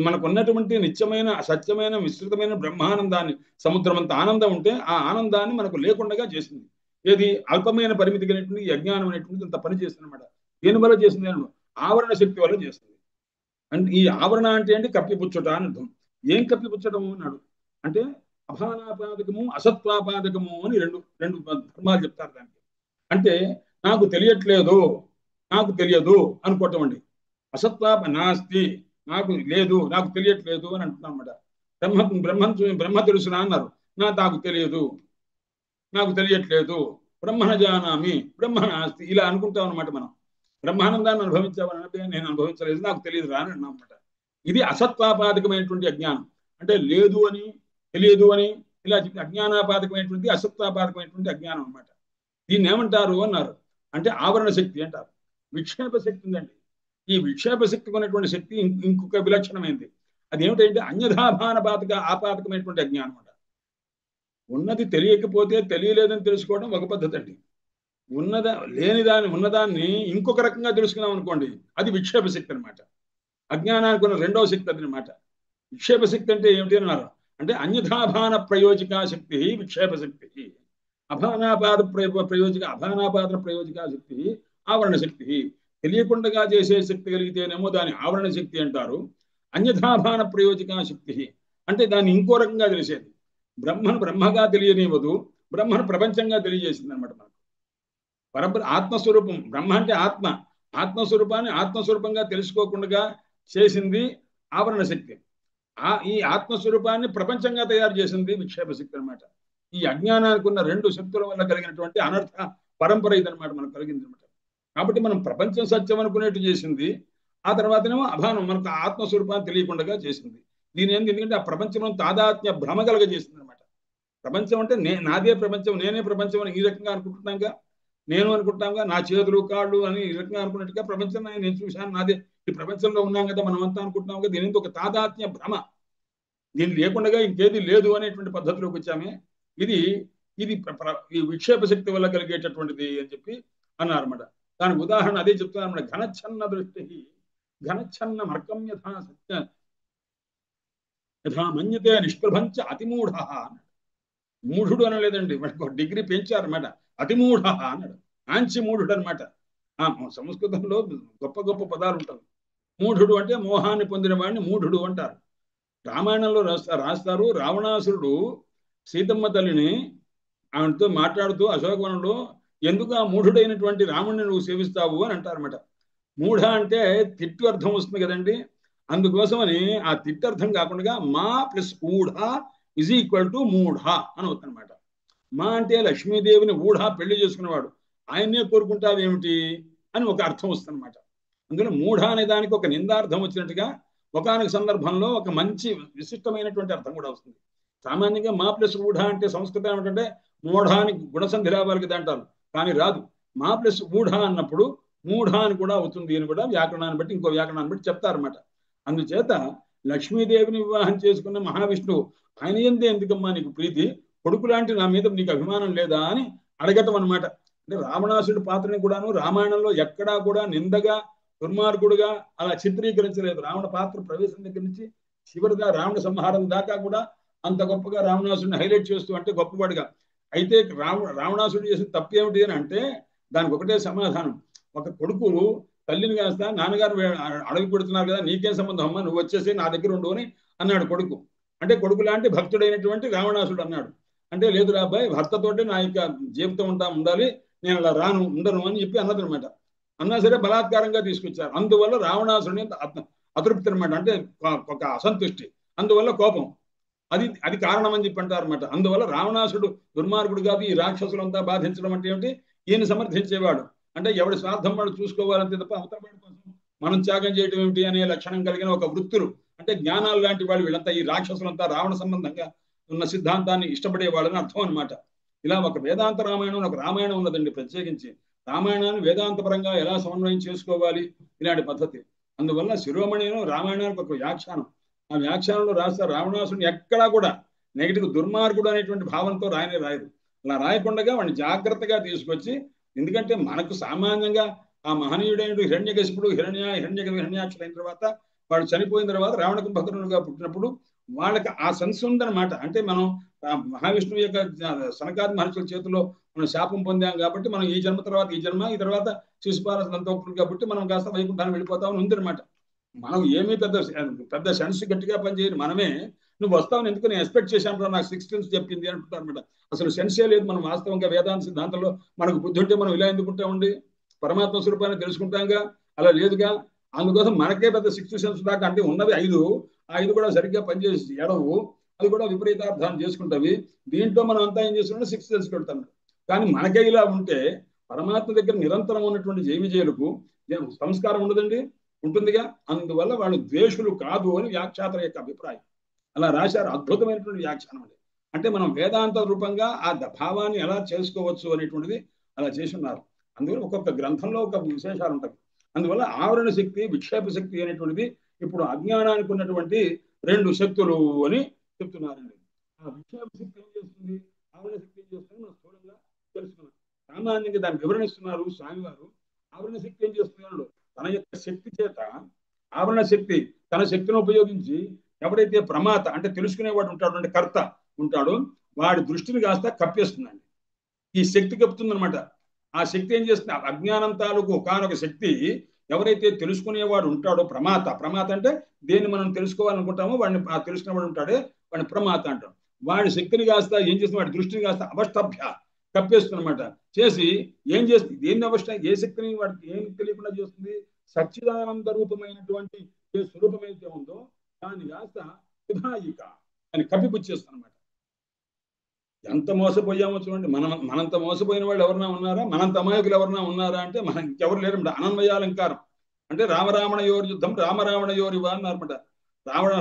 మనకు ఉన్నటువంటి నిత్యమైన సత్యమైన విస్తృతమైన బ్రహ్మానందాన్ని, సముద్రం అంత ఆనందం ఉంటే ఆ ఆనందాన్ని మనకు లేకుండా చేసింది. ఏది? అల్పమైన పరిమితి కలిగినటువంటి అజ్ఞానం అనేటువంటి అంత పని చేస్తుంది అనమాట. దేని వల్ల చేసింది? ఆవరణ శక్తి వల్ల చేస్తుంది. అంటే ఈ ఆవరణ అంటే ఏంటి? కప్పిపుచ్చుట అని అర్థం. ఏం కప్పిపుచ్చటము అన్నాడు అంటే అభానాపాదకము, అసత్వాపాదకము అని రెండు ధర్మాలు చెప్తారు దానికి. అంటే నాకు తెలియట్లేదు, నాకు తెలియదు అనుకోవటం అండి. అసత్వాప నాస్తి, నాకు లేదు, నాకు తెలియట్లేదు అని అంటున్నాం అన్నమాట. బ్రహ్మ తెలుసునా అన్నారు, నాకు తెలియదు, నాకు తెలియట్లేదు. బ్రహ్మణ జానామి, బ్రహ్మ నాస్తి, ఇలా అనుకుంటాం అనమాట. మనం బ్రహ్మానందాన్ని అనుభవించామనంటే నేను అనుభవించలేదు, నాకు తెలియదు రా అని అన్నాం అనమాట. ఇది అసత్వాపాదకమైనటువంటి అజ్ఞానం. అంటే లేదు అని, తెలియదు అని ఇలా చెప్పి అజ్ఞానాపాదకమైనటువంటి అసత్వాపాదకమైనటువంటి అజ్ఞానం అనమాట. దీన్ని ఏమంటారు అన్నారు అంటే ఆవరణ శక్తి అంటారు. విక్షేప శక్తి ఉందండి. ఈ విక్షేప శక్తికి ఉన్నటువంటి శక్తి ఇంకొక విలక్షణమైంది. అదేమిటంటే అన్యథాభానపాతక ఆపాతకమైనటువంటి అజ్ఞానం అంట. ఉన్నది తెలియకపోతే తెలియలేదని తెలుసుకోవడం ఒక పద్ధతి అండి. ఉన్నదాన్ని ఇంకొక రకంగా తెలుసుకున్నాం అనుకోండి, అది విక్షేప శక్తి అనమాట. అజ్ఞానానికి ఉన్న రెండవ శక్తి అదనమాట. విక్షేప శక్తి అంటే ఏమిటి అన్నారు అంటే అన్యథాభాన ప్రయోజక శక్తి విక్షేప శక్తి, అభానాపాదన ప్రయోజక శక్తి ఆవరణ శక్తి. తెలియకుండా చేసే శక్తి కలిగితేనేమో దాన్ని ఆవరణ శక్తి అంటారు. అన్యథాభాన ప్రయోజక శక్తి అంటే దాన్ని ఇంకో రకంగా తెలిసేది. బ్రహ్మను బ్రహ్మగా తెలియనివ్వదు, బ్రహ్మను ప్రపంచంగా తెలియజేసింది అనమాట. మనకు పరబ్రహ్మ ఆత్మస్వరూపం, బ్రహ్మ అంటే ఆత్మ, ఆత్మస్వరూపాన్ని ఆత్మస్వరూపంగా తెలుసుకోకుండా చేసింది ఆవరణ శక్తి. ఈ ఆత్మస్వరూపాన్ని ప్రపంచంగా తయారు చేసింది విక్షేప శక్తి అనమాట. ఈ అజ్ఞానానికి ఉన్న రెండు శక్తుల వల్ల కలిగినటువంటి అనర్థ పరంపర ఇదనమాట మనకు కలిగింది అనమాట. కాబట్టి మనం ప్రపంచం సత్యం అనుకునేట్టు చేసింది, ఆ తర్వాతనేమో అభానం మనకు ఆత్మస్వరూపాన్ని తెలియకుండా చేసింది. దీని ఏంటి? ఎందుకంటే ఆ ప్రపంచంలో తాదాత్మ్య భ్రమ కలగజేసింది అనమాట. ప్రపంచం అంటే నాదే ప్రపంచం, నేనే ప్రపంచం అని ఈ రకంగా అనుకుంటున్నాగా, నేను అనుకుంటాంగా, నా చేతులు కాళ్ళు అని ఈ రకంగా అనుకున్నట్టుగా ప్రపంచం నేను చూశాను, నాదే, ఈ ప్రపంచంలో ఉన్నాం కదా మనం అంతా అనుకుంటున్నాం కదా. దీని ఒక తాదాత్మ్య భ్రమ, దీన్ని లేకుండా ఇంకేది లేదు అనేటువంటి పద్ధతిలోకి వచ్చామే. ఇది ఇది ఈ విక్షేప శక్తి వల్ల కలిగేటటువంటిది అని చెప్పి అన్నారన్నమాట. దానికి ఉదాహరణ అదే చెప్తున్నారన్నమాట. ఘనఛన్న దృష్టి ఘనఛన్న మర్కం యథా సత్య యథా మన్యతే నిష్ప్రభంచ అతిమూఢ అన్నాడు. మూఢుడు అనలేదండి, వాడికి ఒక డిగ్రీ పెంచారన్నమాట. అతిమూఢ అన్నాడు. ఆంచి మూఢుడు అనమాట. ఆ సంస్కృతంలో గొప్ప గొప్ప పదాలు ఉంటాయి. మూఢుడు అంటే మోహాన్ని పొందిన వాడిని మూఢుడు అంటారు. రామాయణంలో రాస్తారు రావణాసురుడు సీతమ్మ తల్లిని ఆమెతో మాట్లాడుతూ అశోకవనంలో ఎందుకు ఆ మూఢుడైనటువంటి రాముడిని నువ్వు సేవిస్తావు అని అంటారన్నమాట. మూఢ అంటే తిట్టు అర్థం వస్తుంది కదండి, అందుకోసమని ఆ తిట్టు అర్థం కాకుండా మా ప్లస్ ఊఢ ఇజ్ ఈక్వల్ టు మూఢ అని అవుతుందన్నమాట. మా అంటే లక్ష్మీదేవిని ఊఢ పెళ్లి చేసుకున్నవాడు, ఆయన్నే కోరుకుంటావేమిటి అని ఒక అర్థం వస్తుందన్నమాట. అందులో మూఢ అనే దానికి ఒక నిందార్థం వచ్చినట్టుగా ఒకానొక సందర్భంలో ఒక మంచి విశిష్టమైనటువంటి అర్థం కూడా వస్తుంది. సామాన్యంగా మా ప్లస్ ఊఢ అంటే సంస్కృతం ఏమిటంటే మూఢానికి గుణసంధి రావాలి కదా అంటారు, కానీ రాదు. మా ప్లస్ ఊఢ అన్నప్పుడు మూఢ అని కూడా అవుతుంది అని కూడా వ్యాకరణాన్ని బట్టి ఇంకో వ్యాకరణాన్ని బట్టి చెప్తారన్నమాట. అందుచేత లక్ష్మీదేవిని వివాహం చేసుకున్న మహావిష్ణువు ఆయన ఎందే ఎందుకమ్మా నీకు ప్రీతి, కొడుకు లాంటి నా మీద నీకు అభిమానం లేదా అని అడగటం అనమాట. అంటే రావణాసుడి పాత్రని కూడాను రామాయణంలో ఎక్కడా కూడా నిందగా దుర్మార్గుడుగా అలా చిత్రీకరించలేదు. రావణ పాత్ర ప్రవేశం దగ్గర నుంచి చివరిగా రావణ సంహారం దాకా కూడా అంత గొప్పగా రావణాసుడిని హైలైట్ చేస్తూ అంటే గొప్పవాడిగా. అయితే రావణాసుడు చేసిన తప్పు ఏమిటి అని అంటే దానికి ఒకటే సమాధానం. ఒక కొడుకు తల్లిని కాస్త నాన్నగారు అడవి పెడుతున్నారు కదా, నీకేం సంబంధం అమ్మా, నువ్వు వచ్చేసి నా దగ్గర ఉండు అని అన్నాడు కొడుకు. అంటే కొడుకు లాంటి భక్తుడైనటువంటి రావణాసుడు అన్నాడు. అంటే లేదు రాబాయ్, భర్తతోటి నా యొక్క జీవితం ఉండాలి, నేను అలా ఉండను అని చెప్పి అన్నదనమాట. అన్నా సరే బలాత్కారంగా తీసుకొచ్చారు. అందువల్ల రావణాసుడిని అతృప్తి అనమాట, అంటే ఒక అసంతుష్టి, అందువల్ల కోపం, అది కారణం అని చెప్పి అంటారు అనమాట. అందువల్ల రావణాసుడు దుర్మార్గుడు కాదు, ఈ రాక్షసులంతా బాధించడం అంటే ఏమిటి, ఈయన సమర్థించేవాడు. అంటే ఎవడి స్వార్థం వాడు చూసుకోవాలంతే తప్ప అవతల వాడి కోసం మనం త్యాగం చేయడం ఏమిటి అనే లక్షణం కలిగిన ఒక వృత్తులు, అంటే జ్ఞానాలు లాంటి వాళ్ళు వీళ్ళంతా, ఈ రాక్షసులంతా రావణ సంబంధంగా ఉన్న సిద్ధాంతాన్ని ఇష్టపడే వాళ్ళని అర్థం అనమాట. ఇలా ఒక వేదాంత రామాయణం ఒక రామాయణం ఉన్నదండి. ప్రత్యేకించి రామాయణాన్ని వేదాంతపరంగా ఎలా సమన్వయం చేసుకోవాలి ఇలాంటి పద్ధతి. అందువల్ల శిరోమణి రామాయణానికి ఒక వ్యాఖ్యానం, ఆ వ్యాఖ్యానంలో రాస్తారు రావణాసుడిని ఎక్కడా కూడా నెగిటివ్ దుర్మార్గుడు అనేటువంటి భావంతో రాయరు. అలా రాయకుండా వాడిని జాగ్రత్తగా తీసుకొచ్చి, ఎందుకంటే మనకు సామాన్యంగా ఆ మహనీయుడైన హిరణ్యకశిపుడు హిరణ్యాక్షుడు అయిన తర్వాత వాడు చనిపోయిన తర్వాత రావణ కుంభకర్ణుడుగా పుట్టినప్పుడు వాళ్ళకి ఆ సెన్స్ ఉందన్నమాట. అంటే మనం మహావిష్ణువు యొక్క సనకాది మహర్షుల చేతిలో మనం శాపం పొందాం కాబట్టి మనం ఈ జన్మ తర్వాత ఈ తర్వాత శిశుపాల సంతోపుడు కాబట్టి మనం కాస్త వైకుంఠాన్ని వెళ్ళిపోతామని ఉందన్నమాట. మనం ఏమీ పెద్ద సెన్స్ గట్టిగా పనిచేయరు. మనమే నువ్వు వస్తావని ఎందుకు నేను ఎక్స్పెక్ట్ చేశాను, నాకు సిక్స్త్ సెన్స్ చెప్పింది అంటుంటారు అనమాట. అసలు సెన్సే లేదు. మనం వాస్తవంగా వేదాంత సిద్ధాంతంలో మనకు బుద్ధి ఉంటే మనం ఇలా ఎందుకుంటామండి, పరమాత్మ స్వరూపాన్ని తెలుసుకుంటాంగా, అలా లేదుగా. అందుకోసం మనకే పెద్ద సిక్స్త్ సెన్స్ దాకా, అంటే ఉన్నది 5, ఆ 5 కూడా సరిగ్గా పనిచేసి ఎడవు, అది కూడా విపరీతార్థాన్ని చేసుకుంటావి. దీంట్లో మనం అంతా ఏం చేస్తున్నాం, సిక్స్త్ సెన్స్ పెడతాం. కానీ మనకే ఇలా ఉంటే పరమాత్మ దగ్గర నిరంతరం ఉన్నటువంటి జైవిజయులకు సంస్కారం ఉండదండి, ఉంటుందిగా. అందువల్ల వాళ్ళు ద్వేషులు కాదు అని వ్యాఖ్యాత యొక్క అభిప్రాయం. అలా రాశారు. అద్భుతమైనటువంటి వ్యాఖ్యానం అది. అంటే మనం వేదాంత రూపంగా ఆ భావాన్ని ఎలా చేసుకోవచ్చు అనేటువంటిది అలా చేసి ఉన్నారు. అందువల్ల ఒక్కొక్క గ్రంథంలో ఒక విశేషాలు ఉంటాయి. అందువల్ల ఆవరణ శక్తి, విక్షేప శక్తి అనేటువంటిది ఇప్పుడు అజ్ఞానానికి ఉన్నటువంటి 2 శక్తులు అని చెప్తున్నారండి. ఆ విక్షేప శక్తి ఏం చేస్తుంది, ఆవరణ శక్తి ఏం చేస్తుంది మనం స్థూలంగా తెలుసుకున్నాం. సామాన్యంగా దాన్ని వివరణిస్తున్నారు స్వామివారు. ఆవరణ శక్తి ఏం చేస్తున్నారు, తన యొక్క శక్తి చేత ఆవరణ శక్తి తన శక్తిని ఉపయోగించి ఎవడైతే ప్రమాత అంటే తెలుసుకునేవాడు ఉంటాడు, అంటే కర్త ఉంటాడో వాడి దృష్టిని కాస్త కప్పేస్తుందండి. ఈ శక్తి కప్పుతుందనమాట. ఆ శక్తి ఏం చేస్తుంది, అజ్ఞానం తాలూకు ఒకానొక శక్తి ఎవరైతే తెలుసుకునేవాడు ఉంటాడో ప్రమాత అంటే దేన్ని మనం తెలుసుకోవాలనుకుంటామో వాడిని తెలుసుకునేవాడు ఉంటాడే వాడిని ప్రమాత అంటాం. వాడి శక్తిని కాస్త ఏం చేస్తుంది, వాడి దృష్టిని కాస్త అవష్టభ్య కప్పేస్తుందన్నమాట. చేసి ఏం చేస్తుంది, దేన్ని ఏ శక్తిని వాడికి ఏం తెలియకుండా చేస్తుంది, సచ్చిదానంద రూపమైనటువంటి ఏ స్వరూపం అయితే ఉందో దాన్ని కాస్త విధాయిక అని కప్పిపుచ్చేస్తుందన్నమాట. ఎంత మోసపోయామో చూడండి. మనంత మోసపోయిన వాళ్ళు ఎవరన్నా ఉన్నారా, మనంత అమాయకులు ఎవరన్నా ఉన్నారా అంటే మనం ఇంకెవరు లేరు. అనన్వయాలంకారం అంటే రామరావణయోరి యుద్ధం రామరావణయోరివా అన్నారన్నమాట.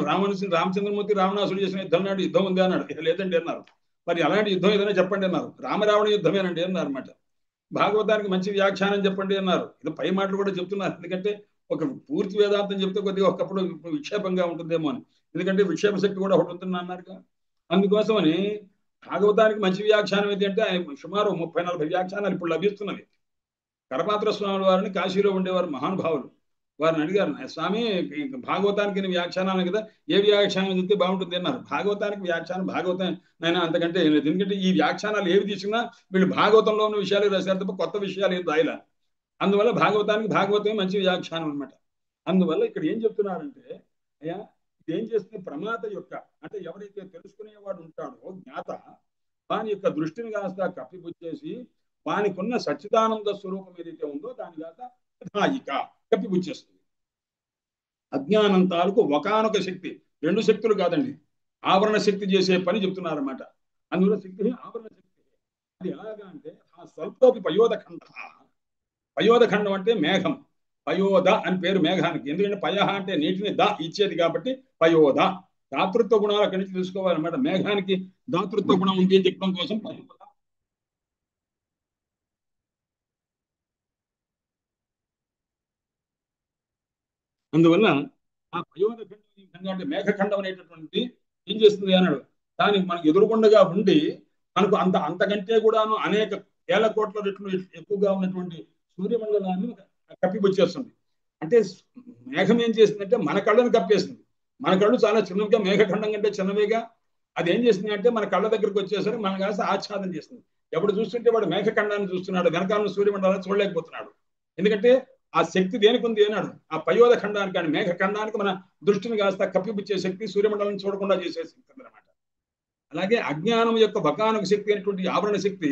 రామచంద్రమూర్తి రావణాసుడు చేసిన యుద్ధం నాడు యుద్ధం ఉంది అన్నాడు. లేదండి అన్నారు. మరి అలాంటి యుద్ధం ఏదైనా చెప్పండి అన్నారు. రామరావణ యుద్ధమేనండి అన్నారన్నమాట. భాగవతానికి మంచి వ్యాఖ్యానం చెప్పండి అన్నారు. ఇది పై మాటలు కూడా చెప్తున్నారు. ఎందుకంటే ఒక పూర్తి వేదాంతం చెప్తే కొద్దిగా ఒకప్పుడు విక్షేపంగా ఉంటుందేమో అని. ఎందుకంటే విక్షేప శక్తి కూడా ఒకటి ఉంటుంది అన్నారుగా. అందుకోసమని భాగవతానికి మంచి వ్యాఖ్యానం ఏంటంటే సుమారు 30-40 వ్యాఖ్యానాలు ఇప్పుడు లభిస్తున్నవి. కరపాత్ర స్వామి వారిని కాశీలో ఉండేవారు మహానుభావులు. వారిని అడిగారు, స్వామి భాగవతానికి వ్యాఖ్యానాలు కదా, ఏ వ్యాఖ్యానం చెప్తే బాగుంటుంది అన్నారు. భాగవతానికి వ్యాఖ్యానం భాగవతం నైనా అంతకంటే ఏం లేదు. ఎందుకంటే ఈ వ్యాఖ్యానాలు ఏవి తీసుకున్నా వీళ్ళు భాగవతంలో ఉన్న విషయాలు రాశారు తప్ప కొత్త విషయాలు ఏం రాయలే. అందువల్ల భాగవతానికి భాగవతమే మంచి వ్యాఖ్యానం అనమాట. అందువల్ల ఇక్కడ ఏం చెప్తున్నారంటే, అయ్యా ఇదేం చేస్తుంది, ప్రమాద యొక్క అంటే ఎవరైతే తెలుసుకునేవాడు ఉంటాడో జ్ఞాత, వాని యొక్క దృష్టిని కాస్త కప్పిపుచ్చేసి వానికున్న సచ్చిదానంద స్వరూపం ఏదైతే ఉందో దాని కాస్త విధాయిక కప్పిపుచ్చేస్తుంది. అజ్ఞానం తాలూకు ఒకానొక శక్తి, రెండు శక్తులు కాదండి, ఆవరణ శక్తి చేసే పని చెప్తున్నారన్నమాట. అందువల్ల శక్తి ఆవరణ శక్తి. అది ఎలాగా అంటే ఆ స్వల్పోపి పయోదఖండ. పయోదఖండం అంటే మేఘం. పయోద అని పేరు మేఘానికి. ఎందుకంటే పయ అంటే నీటిని ద ఇచ్చేది కాబట్టి పయోద. దాతృత్వ గుణాలు అక్కడి నుంచి తెలుసుకోవాలన్నమాట. మేఘానికి దాతృత్వ గుణం ఉంది అని చెప్పడం కోసం పయోద. అందువల్ల ఆ పయోదఖండం అంటే మేఘఖండం అనేటటువంటి ఏం చేస్తుంది అన్నాడు, దానికి మనకు ఎదురుగుండగా ఉండి మనకు అంతకంటే కూడాను అనేక వేల కోట్ల రెట్లు ఎక్కువగా ఉన్నటువంటి సూర్యమండలాన్ని కప్పిపుచ్చేస్తుంది. అంటే మేఘం ఏం చేస్తుందంటే మన కళ్ళను కప్పేస్తుంది. మన కళ్ళు చాలా చిన్నవిగా, మేఘఖండం కంటే చిన్నవిగా. అది ఏం చేస్తుంది అంటే మన కళ్ళ దగ్గరకు వచ్చేసరికి మన కాస్త ఆచ్ఛాదం చేస్తుంది. ఎప్పుడు చూస్తుంటే వాడు మేఘఖండాన్ని చూస్తున్నాడు, వెనకాల సూర్యమండలాన్ని చూడలేకపోతున్నాడు. ఎందుకంటే ఆ శక్తి దేనికి ఉంది అన్నాడు, ఆ పయోద ఖండానికి కానీ మేఘఖండానికి మన దృష్టిని కాస్త కప్పిపుచ్చే శక్తి, సూర్యమండలం చూడకుండా చేసే శక్తి అనమాట. అలాగే అజ్ఞానం యొక్క బకానక శక్తి అయినటువంటి ఆవరణ శక్తి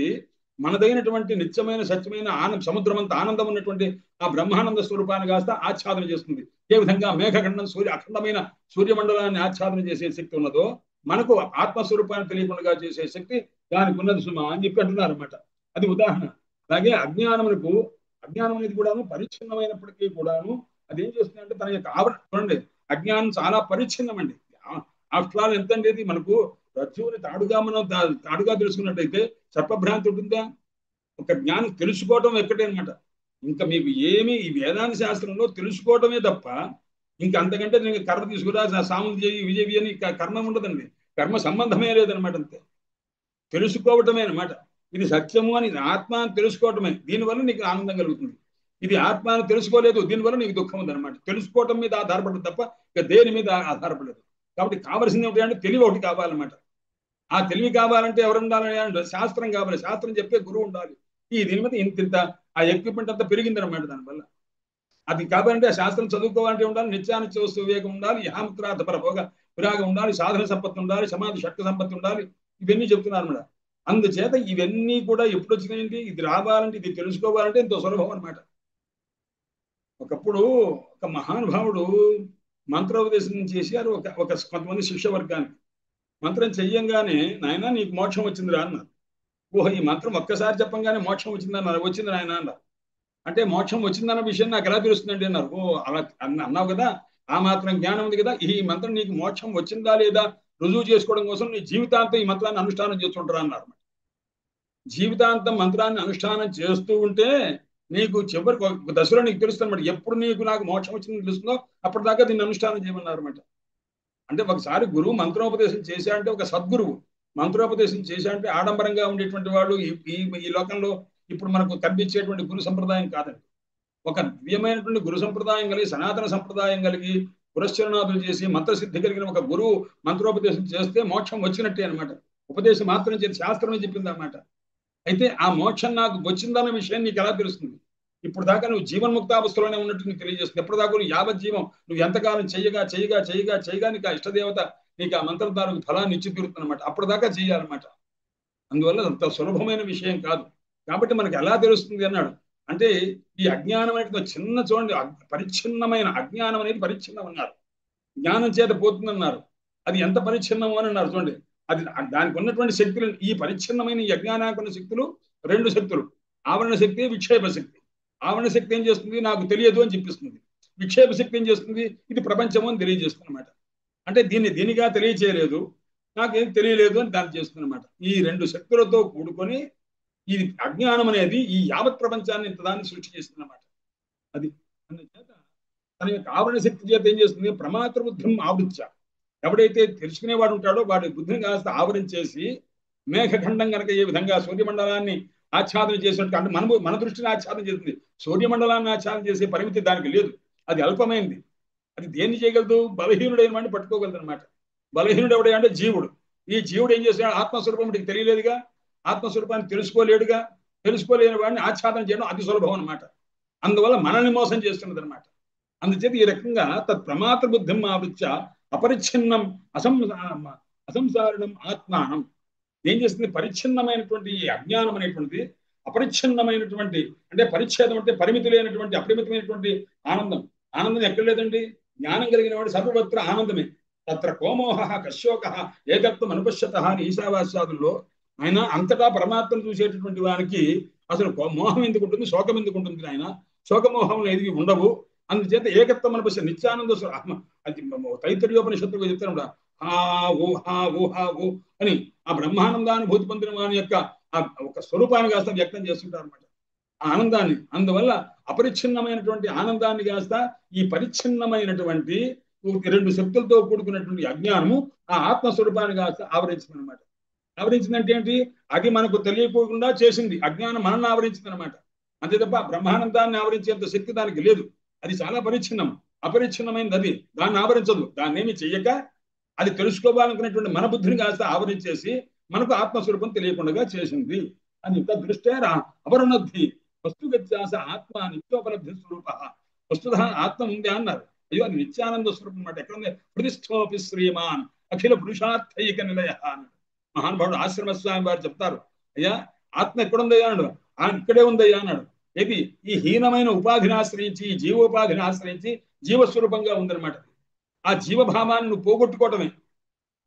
మనదైనటువంటి నిత్యమైన సత్యమైన సముద్రమంత ఆనందం ఉన్నటువంటి ఆ బ్రహ్మానంద స్వరూపాన్ని కాస్త ఆచ్ఛాదన చేస్తుంది. ఏ విధంగా మేఘఖండం అఖండమైన సూర్యమండలాన్ని ఆచ్ఛాదన చేసే శక్తి ఉన్నదో మనకు ఆత్మస్వరూపాన్ని తెలియకుండా చేసే శక్తి దానికి ఉన్నది సుమా అని చెప్పి అంటున్నారు అనమాట. అది ఉదాహరణ. అలాగే అజ్ఞానం అనేది కూడాను పరిచ్ఛిన్నమైనప్పటికీ కూడాను అది ఏం చేస్తుందంటే తన యొక్క ఆవరణ చూడండి, అజ్ఞానం చాలా పరిచ్ఛిన్నం అండి. ఆఫ్టర్ ఆల్ ఎంత అనేది మనకు రజ్జువుని తాడుగా తెలుసుకున్నట్టయితే సర్పభ్రాంతి ఉంటుందా? ఒక జ్ఞానం తెలుసుకోవటం ఎక్కడే అనమాట. ఇంకా మీకు ఏమి ఈ వేదాంత శాస్త్రంలో తెలుసుకోవటమే తప్ప ఇంకా అంతకంటే నేను కర్మ తీసుకురా, సాములు చేయి, విజయవి అని కర్మ ఉండదండి. కర్మ సంబంధమే లేదనమాట. అంతే తెలుసుకోవటమే అనమాట. ఇది సత్యము అని ఆత్మ అని తెలుసుకోవటమే. దీనివల్ల నీకు ఆనందం కలుగుతుంది. ఇది ఆత్మ అని తెలుసుకోలేదు, దీనివల్ల నీకు దుఃఖం ఉందన్నమాట. తెలుసుకోవటం మీద ఆధారపడదు తప్ప ఇక దేని మీద ఆధారపడలేదు. కాబట్టి కావలసింది ఏమిటి అంటే తెలివి ఒకటి కావాలన్నమాట. ఆ తెలివి కావాలంటే ఎవరు ఉండాలని అంటే శాస్త్రం కావాలి. శాస్త్రం చెప్పే గురువు ఉండాలి. దీని మీద ఇంత ఆ ఎక్విప్మెంట్ అంతా పెరిగిందనమాట. దానివల్ల అది కావాలంటే ఆ శాస్త్రం చదువుకోవాలంటే ఉండాలి, నిత్యానిత్య వస్తు వివేకం ఉండాలి, యహాముత్రార్థ పరభోగ విరాగం ఉండాలి, సాధన సంపత్తి ఉండాలి, సమాధి షట్క సంపత్తి ఉండాలి. ఇవన్నీ చెప్తున్నారు అనమాట. అందుచేత ఇవన్నీ కూడా ఎప్పుడు వచ్చినాయండి, ఇది రావాలంటే ఇది తెలుసుకోవాలంటే ఎంతో సులభం అనమాట. ఒకప్పుడు ఒక మహానుభావుడు మంత్రోపదేశం చేశారు కొంతమంది శిష్యవర్గానికి. మంత్రం చెయ్యంగానే నాయన నీకు మోక్షం వచ్చిందిరా అన్నారు. ఓహో, ఈ మంత్రం ఒక్కసారి చెప్పంగానే మోక్షం వచ్చిందన్నారు. వచ్చింది నాయన అన్నారు. అంటే మోక్షం వచ్చిందన్న విషయం నాకు ఎలా తెలుస్తుందండి అన్నారు. ఓ అలా అన్నావు కదా, ఆ మాత్రం జ్ఞానం ఉంది కదా, ఈ మంత్రం నీకు మోక్షం వచ్చిందా లేదా రుజువు చేసుకోవడం కోసం నీ జీవితాంతం ఈ మంత్రాన్ని అనుష్ఠానం చేస్తుంటారా అన్నారు. జీవితాంతం మంత్రాన్ని అనుష్ఠానం చేస్తూ ఉంటే నీకు చివరికి ఒక దశలో నీకు తెలుస్తుందన్నమాట. ఎప్పుడు నాకు మోక్షం వచ్చిందని తెలుస్తుందో అప్పటిదాకా దీన్ని అనుష్ఠానం చేయమన్నారు అనమాట. అంటే ఒకసారి గురువు మంత్రోపదేశం చేశాడంటే, ఒక సద్గురువు మంత్రోపదేశం చేశాడంటే ఆడంబరంగా ఉండేటువంటి వాళ్ళు ఈ లోకంలో ఇప్పుడు మనకు కనిపించేటువంటి గురు సంప్రదాయం కాదండి. ఒక దివ్యమైనటువంటి గురు సంప్రదాయం కలిగి, సనాతన సంప్రదాయం కలిగి, పురశ్చరణాదులు చేసి మంత్రసిద్ధి కలిగిన ఒక గురువు మంత్రోపదేశం చేస్తే మోక్షం వచ్చినట్టే అనమాట. ఉపదేశం మాత్రం చేసి శాస్త్రమే చెప్పింది అనమాట. అయితే ఆ మోక్షం నాకు వచ్చిందన్న విషయం నీకు ఎలా తెలుస్తుంది? ఇప్పుడు దాకా నువ్వు జీవన్ముక్తావస్థలోనే ఉన్నట్టు నీకు తెలియజేస్తుంది. ఎప్పటిదాకా నువ్వు యావజ్జీవం నువ్వు ఎంతకాలం చేయగా నీకు ఆ ఇష్టదేవత నీకు ఆ మంత్రధారకు ఫలాన్ని ఇచ్చి తీరుతుందన్నమాట. అప్పటిదాకా చేయాలన్నమాట. అందువల్ల అంత సులభమైన విషయం కాదు. కాబట్టి మనకు ఎలా తెలుస్తుంది అన్నాడు అంటే, ఈ అజ్ఞానం అనేది చిన్న చూడండి, పరిచ్ఛిన్నమైన అజ్ఞానం అనేది పరిచ్ఛిన్నం అన్నారు. జ్ఞానం చేత పోతుందన్నారు. అది ఎంత పరిచ్ఛిన్నం అని అన్నారు చూడండి. అది దానికి ఉన్నటువంటి శక్తులు, ఈ పరిచ్ఛిన్నమైన ఈ అజ్ఞానానికి ఉన్న శక్తులు రెండు శక్తులు, ఆవరణ శక్తి, విక్షేప శక్తి. ఆవరణ శక్తి ఏం చేస్తుంది, నాకు తెలియదు అని చెప్పిస్తుంది. విక్షేప శక్తి ఏం చేస్తుంది, ఇది ప్రపంచము అని తెలియజేస్తుంది అనమాట. అంటే దీనిగా తెలియచేయలేదు, నాకేం తెలియలేదు అని దాన్ని చేస్తుంది అనమాట. ఈ రెండు శక్తులతో కూడుకొని ఈ అజ్ఞానం అనేది ఈ యావత్ ప్రపంచాన్ని ఇంతదాన్ని సృష్టి చేస్తుంది అనమాట. అది అందుచేత తన యొక్క ఆవరణ శక్తి చేత ఏం చేస్తుంది, ప్రమాత్ర బుద్ధిని ఆవృత్య. ఎవడైతే తెలుసుకునేవాడు ఉంటాడో వాడి బుద్ధిని కాస్త ఆవరించేసి మేఘఖండం కనుక ఏ విధంగా సూర్యమండలాన్ని ఆచ్ఛాదన చేసినట్టు, అంటే మన దృష్టిని ఆచ్ఛాదన చేస్తుంది, సూర్యమండలాన్ని ఆచ్ఛాదన చేసే పరిమితి దానికి లేదు, అది అల్పమైంది. అది దేన్ని చేయగలదు? బలహీనుడైన వాడిని పట్టుకోగలదు అనమాట. బలహీనుడు ఎవడే అంటే జీవుడు. ఈ జీవుడు ఏం చేస్తున్నాడు? ఆత్మస్వరూపం వాడికి తెలియలేదుగా, ఆత్మస్వరూపాన్ని తెలుసుకోలేడుగా, తెలుసుకోలేని వాడిని ఆచ్ఛాదన చేయడం అతి సులభం అనమాట. అందువల్ల మనల్ని మోసం చేస్తున్నది అనమాట. అందుచేత ఈ రకంగా తత్ ప్రమాత బుద్ధిం ఆవృత్య అపరిచ్ఛిన్నం అసంసారణం ఆత్మానం ఏం చేస్తుంది? పరిచ్ఛిన్నమైనటువంటి ఈ అజ్ఞానం అనేటువంటిది అపరిచ్ఛిన్నమైనటువంటి, అంటే పరిచ్ఛేదం అంటే పరిమితి లేనటువంటి అపరిమితమైనటువంటి ఆనందం. ఆనందం ఎక్కడ లేదండి? జ్ఞానం కలిగిన వాడు సర్వత్ర ఆనందమే. తత్ర కోమోహ కశ్యోక ఏకత్వం అనుపశ్యత అని ఈశావాస్యాదుల్లో ఆయన అంతటా పరమాత్మను చూసేటటువంటి వానికి అసలు మోహం ఎందుకు ఉంటుంది, శోకం ఎందుకు ఉంటుంది? ఆయన శోకమోహం ఏది ఉండవు. అందుచేత ఏకత్వం అనుపశ్య నిత్యానంద అది తైత్తరీయోపనిషత్తుగా చెప్తాను, హా ఊ హా ఊ హా ఊ అని ఆ బ్రహ్మానందానుభూతి పొందిన వాని యొక్క ఆ ఒక స్వరూపాన్ని కాస్త వ్యక్తం చేస్తుంటారు అనమాట, ఆ ఆనందాన్ని. అందువల్ల అపరిచ్ఛిన్నమైనటువంటి ఆనందాన్ని కాస్త ఈ పరిచ్ఛిన్నమైనటువంటి రెండు శక్తులతో కూడుకున్నటువంటి అజ్ఞానము ఆ ఆత్మస్వరూపాన్ని కాస్త ఆవరించింది అనమాట. ఆవరించిందంటే ఏంటి? అది మనకు తెలియకుండా చేసింది. అజ్ఞానం మనల్ని ఆవరించింది అనమాట. అంతే తప్ప బ్రహ్మానందాన్ని ఆవరించేంత శక్తి దానికి లేదు. అది చాలా పరిచ్ఛిన్నం, అపరిచ్ఛిన్నమైనది. అది దాన్ని ఆవరించదు. దాన్ని ఏమి చెయ్యక అది తెలుసుకోవాలనుకున్నటువంటి మన బుద్ధిని కాస్త ఆవరించేసి మనకు ఆత్మస్వరూపం తెలియకుండా చేసింది. అని ఇంత దృష్ట్యా అపరుణద్ధి వస్తు వ్యత్యాస ఆత్మ నిత్యోపలబ్ధి స్వరూప. వస్తుత ఆత్మ ఉంది అన్నారు. అయ్యో అది నిత్యానంద స్వరూపం అనమాట. ఎక్కడ ఉంది? హృదిస్థోపి శ్రీమాన్ అఖిల పురుషార్థైక నిలయ అన్నాడు మహానుభావుడు ఆశ్రమస్వామి వారు చెప్తారు. అయ్యా ఆత్మ ఎక్కడుందయ్యా అన్నాడు. ఇక్కడే ఉందయ్యా అన్నాడు. ఏది? ఈ హీనమైన ఉపాధిని ఆశ్రయించి, ఈ జీవోపాధిని ఆశ్రయించి జీవస్వరూపంగా ఉందన్నమాట. ఆ జీవభావాన్ని నువ్వు పోగొట్టుకోవటమే.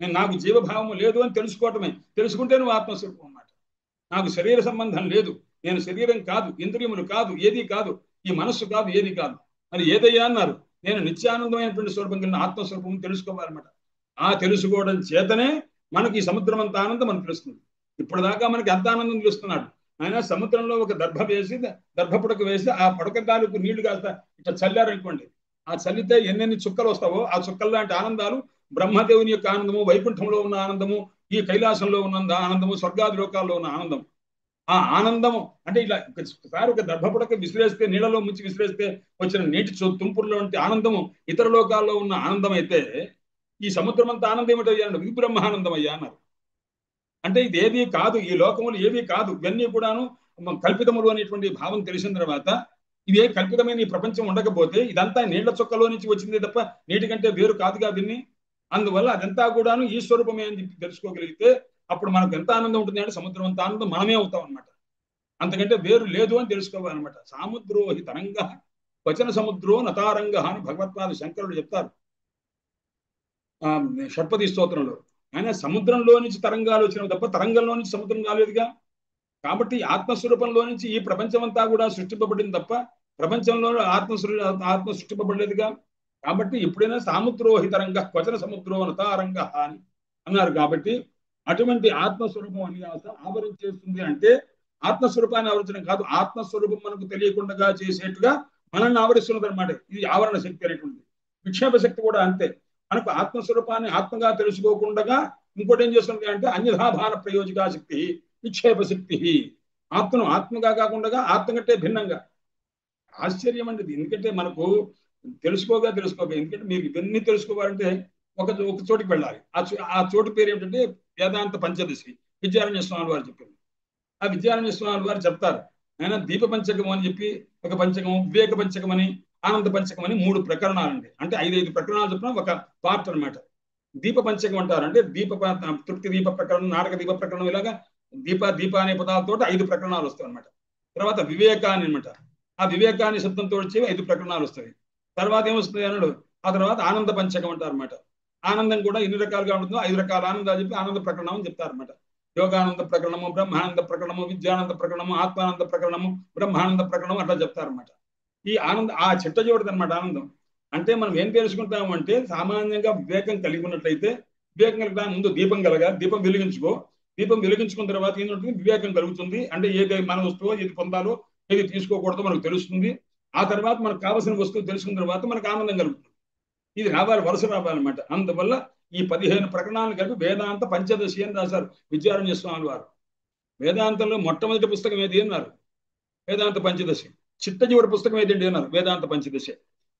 నాకు జీవభావము లేదు అని తెలుసుకోవటమే. తెలుసుకుంటే నువ్వు ఆత్మస్వరూపం అన్నమాట. నాకు శరీర సంబంధం లేదు, నేను శరీరం కాదు, ఇంద్రియములు కాదు, ఏది కాదు, ఈ మనస్సు కాదు, ఏది కాదు. మరి ఏదయ్యా అన్నారు? నేను నిత్యానందమైనటువంటి స్వరూపం కలిగిన ఆత్మస్వరూపం తెలుసుకోవాలన్నమాట. ఆ తెలుసుకోవడం చేతనే మనకి ఈ సముద్రం అంత ఆనందం మనకు తెలుస్తుంది. ఇప్పటిదాకా మనకి ఎంత ఆనందం తెలుస్తున్నాడు. ఆయన సముద్రంలో ఒక దర్భ వేసి, దర్భ పుడక వేసి ఆ పడక తాలూకు నీళ్లు కాస్త ఇట్లా చల్లారనుకోండి, ఆ చల్లితే ఎన్నెన్ని చుక్కలు వస్తావో ఆ చుక్కల లాంటి ఆనందాలు బ్రహ్మదేవుని యొక్క ఆనందము, వైకుంఠంలో ఉన్న ఆనందము, ఈ కైలాసంలో ఉన్న ఆనందము, స్వర్గాది లోకాల్లో ఉన్న ఆనందం. ఆ ఆనందము అంటే ఇలా ఒకసారి ఒక దర్భపుడక విసిరేస్తే, నీళ్ళలో ముంచి విసిరేస్తే వచ్చిన నీటి తుంపుల్లో వంటి ఆనందము ఇతర లోకాల్లో ఉన్న ఆనందం అయితే, ఈ సముద్రం అంతా ఆనందం ఏమిటయ్యా అన్నాడు. ఇది బ్రహ్మానందం అయ్యా అన్నారు. అంటే ఇది ఏది కాదు, ఈ లోకములు ఏవి కాదు, ఇవన్నీ కూడాను కల్పితములు అనేటువంటి భావం తెలిసిన తర్వాత, ఇదే కల్పితమైన ఈ ప్రపంచం ఉండకపోతే ఇదంతా నీళ్ల చుక్కలో నుంచి వచ్చింది తప్ప నీటి కంటే వేరు కాదుగా దీన్ని. అందువల్ల అదంతా కూడాను ఈ స్వరూపమే అని చెప్పి తెలుసుకోగలిగితే అప్పుడు మనకు ఎంత ఆనందం ఉంటుంది అంటే సముద్రం అంత ఆనందం మనమే అవుతాం అనమాట. అంతకంటే వేరు లేదు అని తెలుసుకోవాలన్నమాట. సాముద్రోహి తరంగ వచన సముద్రో నతారంగ అని భగవత్పాద శంకరుడు చెప్తారు షట్పది స్తోత్రంలో. ఆయన సముద్రంలో నుంచి తరంగాలు వచ్చినవి తప్ప తరంగంలో నుంచి సముద్రం కాలేదుగా. కాబట్టి ఆత్మస్వరూపంలో నుంచి ఈ ప్రపంచం అంతా కూడా సృష్టింపబడింది తప్ప ప్రపంచంలో ఆత్మ సృష్టింపబడలేదుగా. కాబట్టి ఎప్పుడైనా సాముద్రోహితరంగ క్వచన సముద్రో నతారంగ అని అన్నారు. కాబట్టి అటువంటి ఆత్మస్వరూపం అని ఆవరించేస్తుంది. అంటే ఆత్మస్వరూపాన్ని ఆవరించడం కాదు, ఆత్మస్వరూపం మనకు తెలియకుండా చేసేట్టుగా మనల్ని ఆవరిస్తున్నది అనమాట. ఇది ఆవరణ శక్తి అనేటువంటిది. విక్షేప శక్తి కూడా అంతే. మనకు ఆత్మస్వరూపాన్ని ఆత్మగా తెలుసుకోకుండా ఇంకోటి ఏం చేస్తుంది అంటే అన్యథాభాన ప్రయోజకా శక్తి, విక్షేప శక్తి. ఆత్మను ఆత్మగా కాకుండా ఆత్మ కంటే భిన్నంగా. ఆశ్చర్యం అండి. ఎందుకంటే మనకు తెలుసుకోగా ఎందుకంటే మీరు ఇవన్నీ తెలుసుకోవాలంటే ఒక చోటికి వెళ్ళాలి. ఆ చోటు పేరు ఏమిటంటే వేదాంత పంచదశి విద్యారణ్య స్వామి వారు చెప్పింది. ఆ విద్యారణ్య స్వామి వారు చెప్తారు, ఆయన దీప పంచకం అని చెప్పి ఒక పంచకం, వివేక పంచకం అని, ఆనంద పంచకం అని 3 ప్రకరణాలండి. అంటే 5 ప్రకరణాలు చెప్పిన ఒక పార్ట్ అనమాట. దీప పంచకం అంటారు. అంటే తృప్తి దీప ప్రకరణం, నాటక దీప ప్రకరణం, ఇలాగా దీప అనే పదాలతో 5 ప్రకరణాలు వస్తాయి అనమాట. తర్వాత వివేకాన్ని అనమాట. ఆ వివేకాన్ని శబ్దంతో వచ్చి 5 ప్రకరణాలు వస్తాయి. తర్వాత ఏమొస్తుంది అన్నాడు. ఆ తర్వాత ఆనంద పంచకం అంటారు అనమాట. ఆనందం కూడా ఎన్ని రకాలుగా ఉంటుందో 5 రకాల ఆనందాలు చెప్పి ఆనంద ప్రకరణం అని చెప్తారనమాట. యోగానంద ప్రకరణము, బ్రహ్మానంద ప్రకరణము, విద్యానంద ప్రకరణము, ఆత్మానంద ప్రకరణము, బ్రహ్మానంద ప్రకరణం అట్లా చెప్తారనమాట. ఈ ఆనందం ఆ చిట్ట చివరిది అనమాట ఆనందం. అంటే మనం ఏం తెలుసుకుంటాము అంటే సామాన్యంగా వివేకం కలిగి ఉన్నట్లయితే, వివేకం కలిగిన ముందు దీపం కలగాలి, దీపం వెలిగించుకో. దీపం వెలిగించుకున్న తర్వాత ఏంటంటే వివేకం కలుగుతుంది. అంటే ఏది మన వస్తువో, ఏది పొందాలో, ఏది తీసుకోకూడదో మనకు తెలుస్తుంది. ఆ తర్వాత మనకు కావలసిన వస్తువు తెలుసుకున్న తర్వాత మనకు ఆనందం కలుగుతుంది. ఇది రావాలి, వరుస రావాలన్నమాట. అందువల్ల ఈ 15 ప్రకరణాలను కలిపి వేదాంత పంచదశి అని రాశారు విద్యారణ్య స్వామి వారు. వేదాంతంలో మొట్టమొదటి పుస్తకం ఏది అన్నారు? వేదాంత పంచదశి. చిట్ట చివరి పుస్తకం ఏదండి అన్నారు? వేదాంత పంచదశి.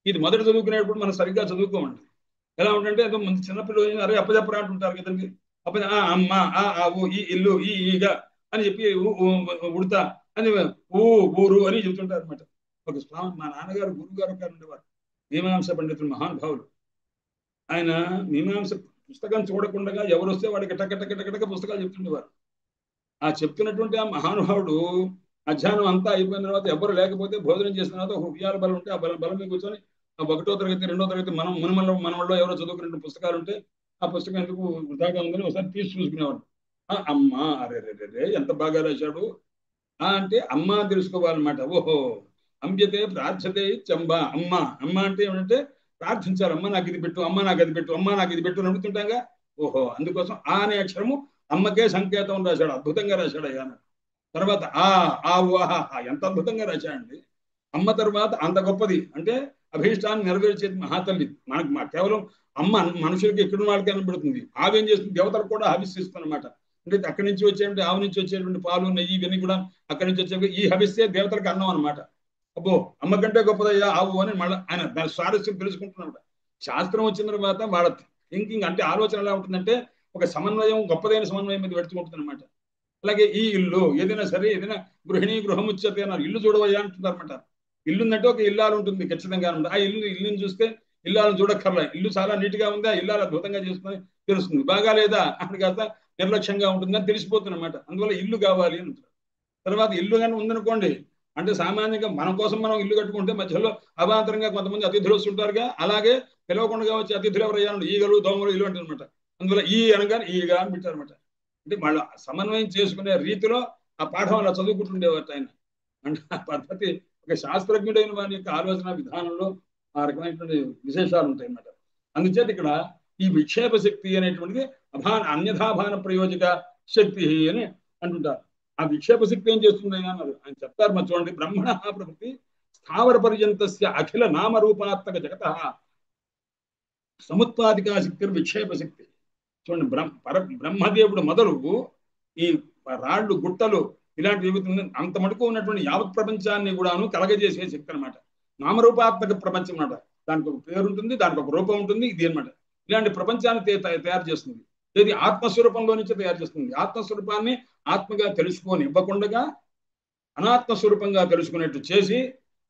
ఇది మొదటి చదువుకునేటప్పుడు మనం సరిగ్గా చదువుకోమండి. ఎలా ఉంటుంటే ఏదో ముందు చిన్నపిల్లలు అరే అప్పచెప్పరా అంటుంటారు కదండి. అప్ప అమ్మ ఆ ఊ ఈ ఇల్లు ఈ ఈగ అని చెప్పి ఉడతా అని ఊరు అని చెబుతుంటారు అనమాట. ఒక స్వామి మా నాన్నగారు గురువు గారు ఉండేవారు, మీమాంస పండితులు మహానుభావులు. ఆయన మీమాంస పుస్తకం చూడకుండా ఎవరు వస్తే వాడికి టక పుస్తకాలు చెప్తుండేవారు. ఆ చెప్తున్నటువంటి ఆ మహానుభావుడు మధ్యాహ్నం అంతా అయిపోయిన తర్వాత ఎవరు లేకపోతే భోజనం చేసిన తర్వాత ఒక ఉయ్యాల బలం ఉంటే ఆ బలం మీద కూర్చొని ఆ 1వ తరగతి 2వ తరగతి మనవల్లో ఎవరో చదువుకునే పుస్తకాలు ఉంటే ఆ పుస్తకం ఎందుకు వృధాగా ఉందని ఒకసారి తీసి చూసుకునేవాడు. అమ్మ అరే రే ఎంత బాగా రాశాడు అంటే అమ్మ తెలుసుకోవాలన్నమాట. ఓహో అంబ్యతే ప్రార్థతే చంబ. అమ్మ అమ్మ అంటే ఏమంటే ప్రార్థించాలి. అమ్మ నాకు ఇది పెట్టు, అమ్మ నాకు అది పెట్టు, అమ్మ నాకు ఇది పెట్టు అని అడుగుతుంటాగా. ఓహో అందుకోసం ఆ అనే అక్షరము అమ్మకే సంకేతం రాశాడు. అద్భుతంగా రాశాడు అయ్యా. తర్వాత ఆ ఊహా ఎంత అద్భుతంగా రాశాడండి. అమ్మ తర్వాత అంత గొప్పది అంటే అభీష్టాన్ని నెరవేర్చేది మహాతల్లి. మనకు కేవలం అమ్మ మనుషులకి ఎక్కడున్న వాళ్ళకి కనబడుతుంది. ఆవేం చేస్తుంది? దేవతలకు కూడా హవిస్సిస్తుంది అనమాట. అంటే అక్కడి నుంచి వచ్చేటువంటి ఆవు నుంచి వచ్చేటువంటి పాలు నెయ్యి ఇవన్నీ కూడా అక్కడి నుంచి వచ్చే ఈ హవిస్తే దేవతలకు అన్నం అనమాట. అబ్బో అమ్మ కంటే గొప్పదయ్యా ఆవు అని మళ్ళీ ఆయన దాని స్వారస్యం తెలుసుకుంటున్నాడు. శాస్త్రం వచ్చిన తర్వాత వాళ్ళ థింకింగ్ అంటే ఆలోచన ఎలా ఉంటుందంటే ఒక సమన్వయం, గొప్పదైన సమన్వయం మీద పెడుతుంటుంది అనమాట. అలాగే ఈ ఇల్లు ఏదైనా సరే, ఏదైనా గృహిణి గృహం ఉచ్యతే అన్నారు. ఇల్లు చూడవయ్యా అంటున్నారు అనమాట. ఇల్లు ఉందంటే ఒక ఇల్లాలు ఉంటుంది ఖచ్చితంగా. ఆ ఇల్లుని చూస్తే ఇల్లాలను చూడక్కర్లే. ఇల్లు చాలా నీట్ గా ఉందా, ఇల్లాలు అద్భుతంగా చేసుకుని తెలుస్తుంది. బాగా లేదా అని కాస్త నిర్లక్ష్యంగా ఉంటుందని తెలిసిపోతుంది అనమాట. అందువల్ల ఇల్లు కావాలి అంటారు. తర్వాత ఇల్లు కానీ ఉందనుకోండి అంటే సామాన్యంగా మన కోసం మనం ఇల్లు కట్టుకుంటే మధ్యలో అవాంతరంగా కొంతమంది అతిథులు వస్తుంటారుగా. అలాగే పిలవకుండా వచ్చే అతిథులు ఎవరయ్యా ఈగలు దోమలు ఇల్లు అంటారు అనమాట. అందువల్ల ఈ అనగానే ఈగా అని పెట్టారనమాట. అంటే వాళ్ళు సమన్వయం చేసుకునే రీతిలో ఆ పాఠం అలా చదువుకుంటుండేవారు ఆయన. అంటే ఆ పద్ధతి ఒక శాస్త్రజ్ఞుడైన వారి యొక్క ఆలోచన విధానంలో ఆ రకమైనటువంటి విశేషాలు ఉంటాయి అన్నమాట. అందుచేత ఇక్కడ ఈ విక్షేప శక్తి అనేటువంటిది అన్యథాభాన ప్రయోజక శక్తి అని అంటుంటారు. ఆ విక్షేప శక్తి ఏం చేస్తుంది అన్నారు ఆయన చెప్తారు. మరి చూడండి, బ్రహ్మణ ప్రకృతి స్థావర పర్యంతస్య అఖిల నామరూపాత్మక జగత సముత్పాదికా శక్తి విక్షేప శక్తి. చూడండి, బ్రహ్మదేవుడు మొదలు ఈ రాళ్ళు గుట్టలు ఇలాంటివి అంత మటుకు ఉన్నటువంటి యావత్ ప్రపంచాన్ని కూడాను కలగజేసే శక్తి అనమాట. నామరూపాత్మక ప్రపంచం అనమాట. దానికి ఒక పేరు ఉంటుంది, దానికి ఒక రూపం ఉంటుంది. ఇది అనమాట ఇలాంటి ప్రపంచాన్ని తయారు చేస్తుంది. ఇది ఆత్మస్వరూపంలో నుంచి తయారు చేస్తుంది. ఆత్మస్వరూపాన్ని ఆత్మగా తెలుసుకొని ఇవ్వకుండా అనాత్మ స్వరూపంగా తెలుసుకునేట్టు చేసి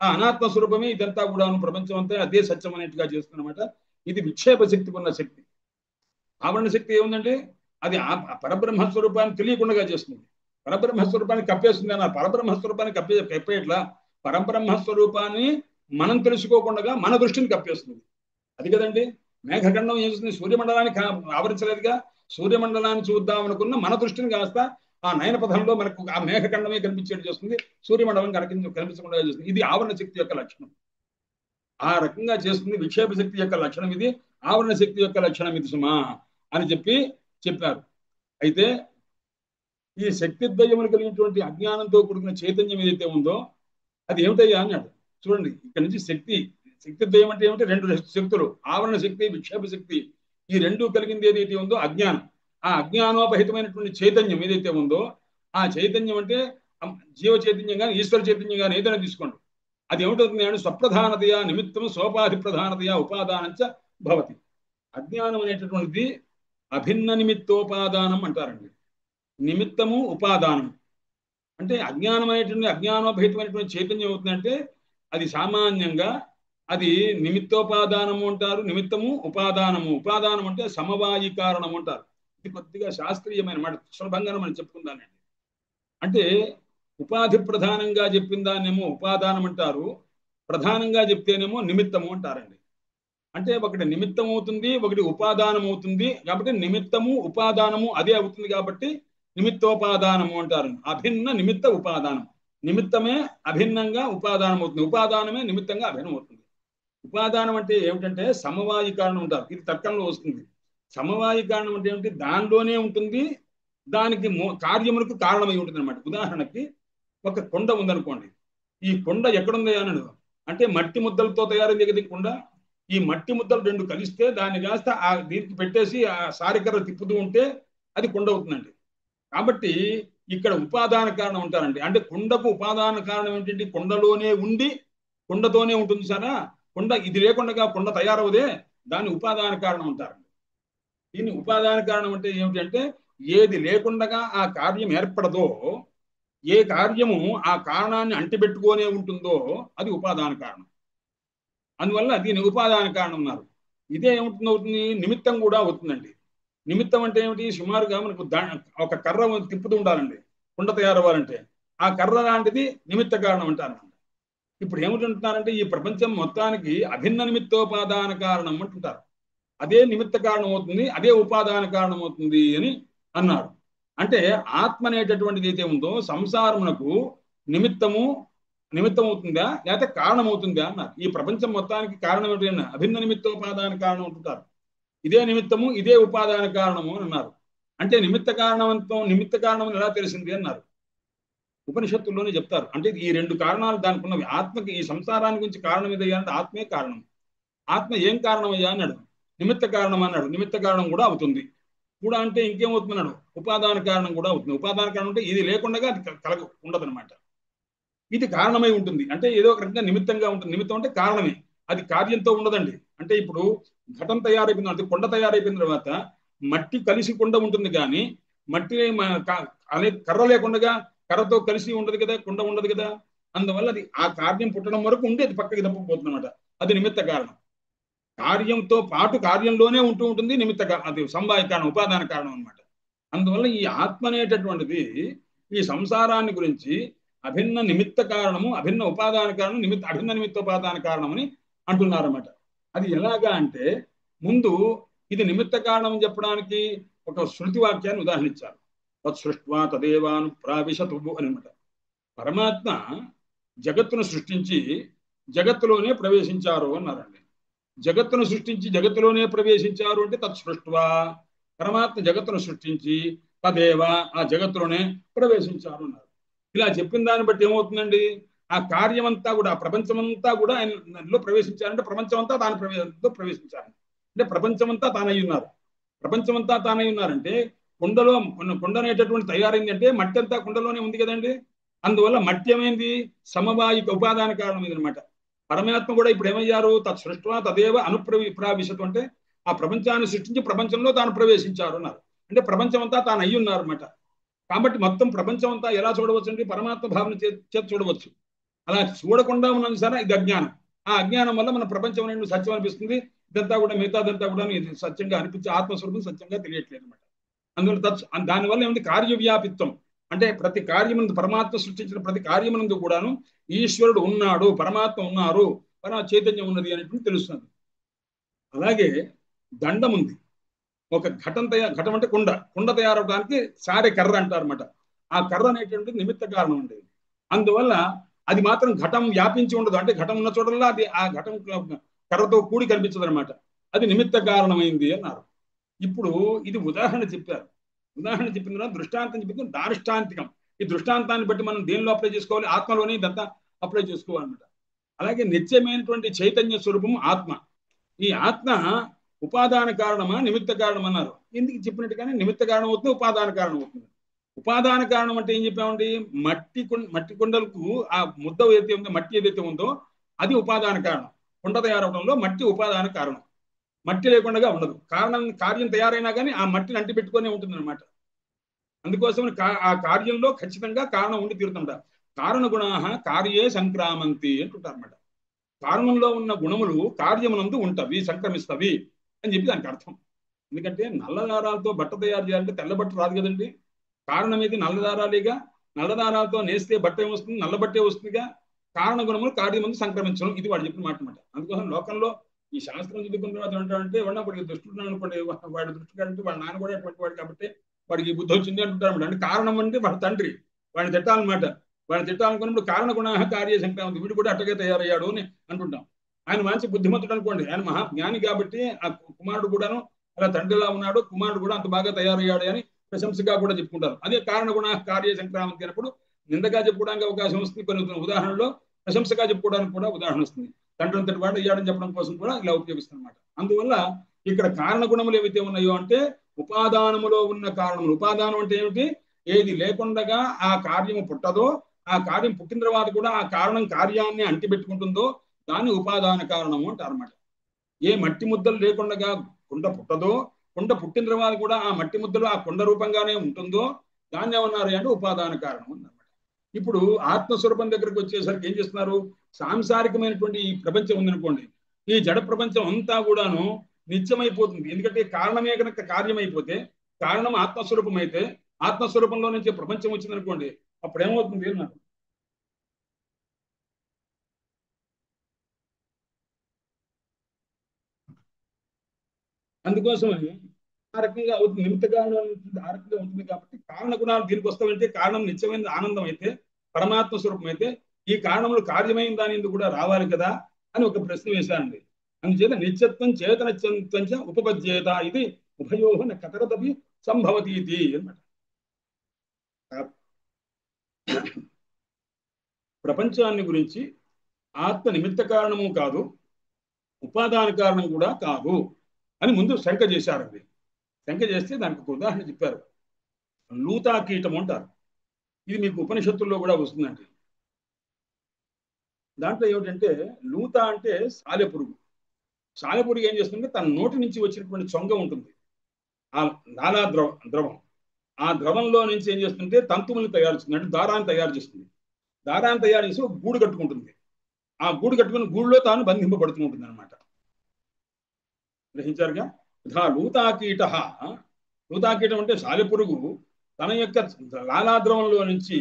ఆ అనాత్మ స్వరూపమే ఇదంతా కూడాను ప్రపంచం అంతా అదే సత్యం అనేట్టుగా చేస్తుందన్నమాట. ఇది విక్షేప శక్తికి ఉన్న శక్తి. ఆవరణ శక్తి ఏముందంటే అది పరబ్రహ్మ స్వరూపాన్ని తెలియకుండా చేస్తుంది. పరబ్రహ్మ స్వరూపాన్ని కప్పేస్తుంది అన్నారు. పరబ్రహ్మ స్వరూపాన్ని కప్పేట్లా పరబ్రహ్మ స్వరూపాన్ని మనం తెలుసుకోకుండా మన దృష్టిని కప్పేస్తుంది. అది కదండి. మేఘఖండం ఏం చేస్తుంది? సూర్యమండలాన్ని ఆవరించలేదుగా. సూర్యమండలాన్ని చూద్దాం అనుకున్న మన దృష్టిని కాస్త ఆ నయన పథంలో మనకు ఆ మేఘఖండమే కనిపించేట్టు చేస్తుంది. సూర్యమండలం కనిపించకుండా చేస్తుంది. ఇది ఆవరణ శక్తి యొక్క లక్షణం. ఆ రకంగా చేస్తుంది విక్షేప శక్తి యొక్క లక్షణం ఇది. ఆవరణ శక్తి యొక్క లక్షణం ఇది సుమా అని చెప్పారు. అయితే ఈ శక్తి ద్వయములు కలిగినటువంటి అజ్ఞానంతో కూడుకున్న చైతన్యం ఏదైతే ఉందో అది ఏమిటయ్యా అన్నాడు. చూడండి, ఇక్కడ నుంచి శక్తి ద్వయం అంటే ఏమిటి? 2 శక్తులు, ఆవరణ శక్తి, విక్షేప శక్తి. ఈ రెండు కలిగింది ఏదైతే ఉందో అజ్ఞానం. ఆ అజ్ఞానోపహితమైనటువంటి చైతన్యం ఏదైతే ఉందో ఆ చైతన్యం అంటే జీవ చైతన్యం కానీ ఈశ్వర చైతన్యం కానీ ఏదైనా తీసుకోండి. అది ఏమిటవుతుంది అంటే స్వప్రధానతయా నిమిత్తం సోపాధి ప్రధానతయా ఉపాదానంచ భవతి. అజ్ఞానం అనేటటువంటిది అభిన్న నిమిత్తోపాదానం అంటారండి. నిమిత్తము ఉపాదానం అంటే అజ్ఞానం అనేటువంటి అజ్ఞానోపహితమైనటువంటి చైతన్యం అవుతుందంటే అది సామాన్యంగా అది నిమిత్తోపాదానము అంటారు. నిమిత్తము ఉపాదానము. ఉపాదానం అంటే సమవాయి కారణం అంటారు. ఇది కొద్దిగా శాస్త్రీయమైన మాట, సులభంగా మనం చెప్పుకుందానండి. అంటే ఉపాధి ప్రధానంగా చెప్పిన దాన్నేమో ఉపాదానం అంటారు, ప్రధానంగా చెప్తేనేమో నిమిత్తము అంటారండి. అంటే ఒకటి నిమిత్తం అవుతుంది, ఒకటి ఉపాదానం అవుతుంది. కాబట్టి నిమిత్తము ఉపాదానము అదే అవుతుంది కాబట్టి నిమిత్తోపాదానము అంటారు. అభిన్న నిమిత్త ఉపాదానం. నిమిత్తమే అభిన్నంగా ఉపాదానం అవుతుంది, ఉపాదానమే నిమిత్తంగా అభిన్నం అవుతుంది. ఉపాదానం అంటే ఏమిటంటే సమవాయి కారణం ఉంటారు. ఇది తర్కంలో వస్తుంది. సమవాయి కారణం అంటే ఏమిటి? దానిలోనే ఉంటుంది, దానికి కార్యములకు కారణమై ఉంటుంది అనమాట. ఉదాహరణకి ఒక కొండ ఉందనుకోండి. ఈ కొండ ఎక్కడుంది అనడు అంటే మట్టి ముద్దలతో తయారైంది కదా కుండ. ఈ మట్టి ముద్దలు రెండు కలిస్తే దాన్ని కాస్త ఆ దీనికి పెట్టేసి ఆ సారికర్ర తిప్పుతూ ఉంటే అది కుండ అవుతుందండి. కాబట్టి ఇక్కడ ఉపాదాన కారణం ఉంటారండి. అంటే కుండకు ఉపాదాన కారణం ఏంటంటే కుండలోనే ఉండి కుండతోనే ఉంటుంది సారా. కుండ ఇది లేకుండా కుండ తయారవుదే, దాన్ని ఉపాదాన కారణం అంటారండి. దీన్ని ఉపాదాన కారణం అంటే ఏమిటంటే ఏది లేకుండా ఆ కార్యం ఏర్పడదో, ఏ కార్యము ఆ కారణాన్ని అంటిపెట్టుకొనే ఉంటుందో అది ఉపాదాన కారణం. అందువల్ల దీని ఉపాదాన కారణం ఉన్నారు. ఇదే ఏమవుతుంది, నిమిత్తం కూడా అవుతుందండి. నిమిత్తం అంటే ఏమిటి, సుమారుగా మనకు ఒక కర్ర తిప్పుతూ ఉండాలండి కుండ తయారవ్వాలంటే. ఆ కర్ర లాంటిది నిమిత్త కారణం అంటారు. ఇప్పుడు ఏమిటంటున్నారంటే ఈ ప్రపంచం మొత్తానికి అభిన్న నిమిత్తోపాదాన కారణం అంటుంటారు. అదే నిమిత్త కారణం అవుతుంది, అదే ఉపాదాన కారణం అవుతుంది అని అన్నారు. అంటే ఆత్మ అనేటటువంటిది అయితే ఉందో సంసారమునకు నిమిత్తము నిమిత్తం అవుతుందా లేకపోతే కారణం అవుతుందా అన్నారు. ఈ ప్రపంచం మొత్తానికి కారణం ఏమిటన్నా అభిన్న నిమిత్తోపాదాన కారణం అంటుంటారు. ఇదే నిమిత్తము ఇదే ఉపాదాన కారణము అని అన్నారు. అంటే నిమిత్త కారణం ఎలా తెలిసింది అన్నారు. ఉపనిషత్తుల్లోనే చెప్తారు. అంటే ఈ రెండు కారణాలు దానికి ఉన్నవి. ఆత్మకి ఈ సంసారాన్ని గురించి కారణం ఏదయ్యా అంటే ఆత్మే కారణం. ఆత్మ ఏం కారణం అయ్యా అన్నాడు. నిమిత్త కారణం అన్నాడు. నిమిత్త కారణం కూడా అవుతుంది. కూడా అంటే ఇంకేమవుతున్నాడు, ఉపాదాన కారణం కూడా అవుతుంది. ఉపాదాన కారణం అంటే ఇది లేకుండా అది ఉండదనమాట. ఇది కారణమై ఉంటుంది. అంటే ఏదో ఒక రకంగా నిమిత్తంగా ఉంటుంది. నిమిత్తం అంటే కారణమే, అది కార్యంతో ఉండదండి. అంటే ఇప్పుడు ఘటం తయారైపోయింది అంటే కొండ తయారైపోయిన తర్వాత మట్టి కలిసి కొండ ఉంటుంది, కానీ మట్టి అనే కర్ర లేకుండా కర్రతో కలిసి ఉండదు కదా, కుండ ఉండదు కదా. అందువల్ల అది ఆ కార్యం పుట్టడం వరకు ఉండి అది పక్కకి తప్పిపోతుంది అనమాట. అది నిమిత్త కారణం. కార్యంతో పాటు కార్యంలోనే ఉంటూ ఉంటుంది నిమిత్త అది సంవాయ కారణం, ఉపాదాన కారణం అనమాట. అందువల్ల ఈ ఆత్మ అనేటటువంటిది ఈ సంసారాన్ని గురించి అభిన్న నిమిత్త కారణము, అభిన్న ఉపాదాన కారణం, అభిన్న నిమిత్తోపాదాన కారణం అని అంటున్నారన్నమాట. అది ఎలాగా అంటే ముందు ఇది నిమిత్త కారణం చెప్పడానికి ఒక శృతి వాక్యాన్ని ఉదాహరణ ఇచ్చారు. తత్సృష్ట్వా తదేవాను ప్రావిశతు అనమాట. పరమాత్మ జగత్తును సృష్టించి జగత్తులోనే ప్రవేశించారు అన్నారండి. జగత్తును సృష్టించి జగత్తులోనే ప్రవేశించారు అంటే తత్సృష్ట్వా, పరమాత్మ జగత్తును సృష్టించి తదేవ ఆ జగత్తులోనే ప్రవేశించారు అన్నారు. ఇలా చెప్పిన దాన్ని బట్టి ఏమవుతుందండి, ఆ కార్యమంతా కూడా ఆ ప్రపంచమంతా కూడా ఆయనలో ప్రవేశించారంటే ప్రపంచమంతా తాను ప్రవేశించారు. అంటే ప్రపంచమంతా తానై ఉన్నారు. ప్రపంచమంతా తానై ఉన్నారంటే కుండలో కుండ అనేటటువంటి తయారైంది అంటే మట్టి అంతా కుండలోనే ఉంది కదండి. అందువల్ల మట్టి ఏమైంది, సమవాయిక ఉపాదాన కారణం ఇదనమాట. పరమాత్మ కూడా ఇప్పుడు ఏమయ్యారు, తత్సృష్ట్వా తదేవ అనుప్రావిశతు అంటే ఆ ప్రపంచాన్ని సృష్టించి ప్రపంచంలో తాను ప్రవేశించారు అన్నారు. అంటే ప్రపంచం అంతా తాను అయ్యి ఉన్నారు అనమాట. కాబట్టి మొత్తం ప్రపంచం అంతా ఎలా చూడవచ్చు అంటే పరమాత్మ భావన చేతి చూడవచ్చు. అలా చూడకుండా ఉన్నది సరే ఇది అజ్ఞానం. ఆ అజ్ఞానం వల్ల మన ప్రపంచం అనేది సత్యం అనిపిస్తుంది. ఇదంతా కూడా మిగతాదంతా కూడా ఇది సత్యంగా అనిపించే ఆత్మస్వరూపం సత్యంగా తెలియట్లేదు అనమాట. అందువల్ల దానివల్ల ఏమిటి, కార్యవ్యాపిత్వం అంటే ప్రతి కార్యమునందు పరమాత్మ సృష్టించిన ప్రతి కార్యమునందు కూడాను ఈశ్వరుడు ఉన్నాడు, పరమాత్మ ఉన్నారు, చైతన్యం ఉన్నది అనేటువంటి తెలుస్తుంది. అలాగే దండం ఉంది. ఒక ఘటం అంటే కుండ తయారవడానికి సారే కర్ర అంటారన్నమాట. ఆ కర్ర అనేటువంటి నిమిత్త కారణం ఉండేది. అందువల్ల అది మాత్రం ఘటం వ్యాపించి ఉండదు. అంటే ఘటం ఉన్న చోటల్లా అది ఆ ఘటం కర్రతో కూడి కనిపించదు అనమాట. అది నిమిత్త కారణమైంది అన్నారు. ఇప్పుడు ఇది ఉదాహరణ చెప్పారు. ఉదాహరణ చెప్పిన తర్వాత దృష్టాంతం చెప్పింది దార్ష్టాంతికం. ఈ దృష్టాంతాన్ని బట్టి మనం దేనిలో అప్లై చేసుకోవాలి, ఆత్మలోనే ఇదంతా అప్లై చేసుకోవాలన్నమాట. అలాగే నిత్యమైనటువంటి చైతన్య స్వరూపం ఆత్మ. ఈ ఆత్మ ఉపాదాన కారణమా నిమిత్త కారణం అన్నారు. ఎందుకు చెప్పినట్టుగానే నిమిత్త కారణం అవుతుంది, ఉపాదాన కారణం అవుతుంది. ఉపాదాన కారణం అంటే ఏం చెప్పామండి, మట్టి కుండలకు ఆ ముద్ద ఏదైతే ఉందో, మట్టి ఏదైతే ఉందో అది ఉపాదాన కారణం. కుండ తయారవడంలో మట్టి ఉపాదాన కారణం. మట్టి లేకుండా ఉండదు. కార్యం తయారైనా కానీ ఆ మట్టిని అంటి పెట్టుకునే ఉంటుంది అనమాట. అందుకోసం ఆ కార్యంలో ఖచ్చితంగా కారణం ఉండి తీరుతుంటారు. కారణ గుణ కార్యే సంక్రామంతి అంటుంటారు అనమాట. కారణంలో ఉన్న గుణములు కార్యమునందు ఉంటవి, సంక్రమిస్తవి అని చెప్పి దానికి అర్థం. ఎందుకంటే నల్ల దారాలతో బట్ట తయారు చేయాలంటే తెల్ల బట్ట రాదు కదండి. కారణం ఏది, నల్ల దారాలేగా. నల్ల దారాలతో నేస్తే బట్ట ఏమొస్తుంది, నల్ల బట్టే వస్తుందిగా. కారణ గుణములు కార్యముందు సంక్రమించడం, ఇది వాడు చెప్పిన మాట అనమాట. అందుకోసం లోకంలో ఈ శాస్త్రం చదువుకున్న తర్వాత ఏంటంటే వాడికి దృష్టి అనుకోండి, వాడి దృష్టి కంటే వాళ్ళ నాన్న కూడా అటువంటి వాడు కాబట్టి వాడికి ఈ బుద్ధి వచ్చింది అంటుంటారు. అంటే కారణం అంటే వాడి తండ్రి, వాడిని తిట్టాలన్నమాట. వాడిని తిట్టాలనుకున్నప్పుడు కారణ గుణ కార్య సంక్రాంతి, వీడు కూడా అట్టగే తయారయ్యాడు అని అంటుంటాం. ఆయన మంచి బుద్ధిమంతుడు అనుకోండి, ఆయన మహా జ్ఞాని కాబట్టి ఆ కుమారుడు కూడాను అలా తండ్రిలా ఉన్నాడు, కుమారుడు కూడా అంత బాగా తయారయ్యాడు అని ప్రశంసగా కూడా చెప్పుకుంటారు. అదే కారణ గుణ కార్య సంక్రాంతి అయినప్పుడు నిందగా చెప్పుకోవడానికి అవకాశం వస్తుంది. కొన్ని ఉదాహరణలో ప్రశంసగా చెప్పుకోవడానికి కూడా ఉదాహరణ వస్తుంది. తండ్రి అంతటి వాడు అయ్యాడని చెప్పడం కోసం కూడా ఇలా ఉపయోగిస్తాం అనమాట. అందువల్ల ఇక్కడ కారణ గుణములు ఏవైతే ఉన్నాయో అంటే ఉపాదానములో ఉన్న కారణములు. ఉపాదానం అంటే ఏమిటి? ఏది లేకుండగా ఆ కార్యము పుట్టదో, ఆ కార్యం పుట్టిన తర్వాత కూడా ఆ కారణం కార్యాన్ని అంటిపెట్టుకుంటుందో దాన్ని ఉపాదాన కారణము అంటారన్నమాట. ఏ మట్టి ముద్దలు లేకుండగా కుండ పుట్టదో, కుండ పుట్టిన తర్వాత కూడా ఆ మట్టి ముద్దలు ఆ కుండ రూపంగానే ఉంటుందో దాన్ని ఏమన్నారు అంటే ఉపాదాన కారణం అన్నమాట. ఇప్పుడు ఆత్మస్వరూపం దగ్గరకు వచ్చేసరికి ఏం చేస్తున్నారు? సాంసారికమైనటువంటి ఈ ప్రపంచం ఉందనుకోండి, ఈ జడ ప్రపంచం అంతా కూడాను నిత్యమైపోతుంది. ఎందుకంటే కారణమే కనుక కార్యమైపోతే, కారణం ఆత్మస్వరూపం అయితే, ఆత్మస్వరూపంలో నుంచి ప్రపంచం వచ్చిందనుకోండి, అప్పుడు ఏమవుతుంది నాకు? అందుకోసమని ఆ రకంగా అవుతుంది. నిమిత్త కారణం ఆ రకంగా ఉంటుంది కాబట్టి కారణ గుణాలు దీనికి వస్తామంటే కారణం నిత్యమైన ఆనందం అయితే, పరమాత్మ స్వరూపం అయితే, ఈ కారణములు కార్యమైన దాని ఎందుకు కూడా రావాలి కదా అని ఒక ప్రశ్న వేశానండి. అందుచేత నిత్యత్వం చేతనత్వం ఉపపద్యేత ఇది ఉభయోహన కతరదపి సంభవతి ఇది అనమాట. ప్రపంచాన్ని గురించి ఆత్మ నిమిత్త కారణము కాదు, ఉపాదాన కారణం కూడా కాదు అని ముందు శంక చేశారండి. శంక చేస్తే దానికి ఒక ఉదాహరణ చెప్పారు. లూతా కీటం అంటారు. ఇది మీకు ఉపనిషత్తుల్లో కూడా వస్తుందండి. దాంట్లో ఏమిటంటే లూత అంటే సాలెపురుగు. సాలెపురుగు ఏం చేస్తుందంటే తన నోటి నుంచి వచ్చినటువంటి చొంగ ఉంటుంది, ఆ నాలా ద్రవం. ఆ ద్రవంలో నుంచి ఏం చేస్తుంటే తంతువులను తయారు చేస్తుంది, అంటే దారాన్ని తయారు చేస్తుంది. దారాన్ని తయారు చేసి ఒక గూడు కట్టుకుంటుంది. ఆ గూడు కట్టుకుని గూడులో తాను బంధింపబడుతూ ఉంటుంది అనమాట. గ్రహించారుగా? లూతాకీట. లూతాకీటం అంటే సాలెపురుగు తన యొక్క లాలాద్రవంలో నుంచి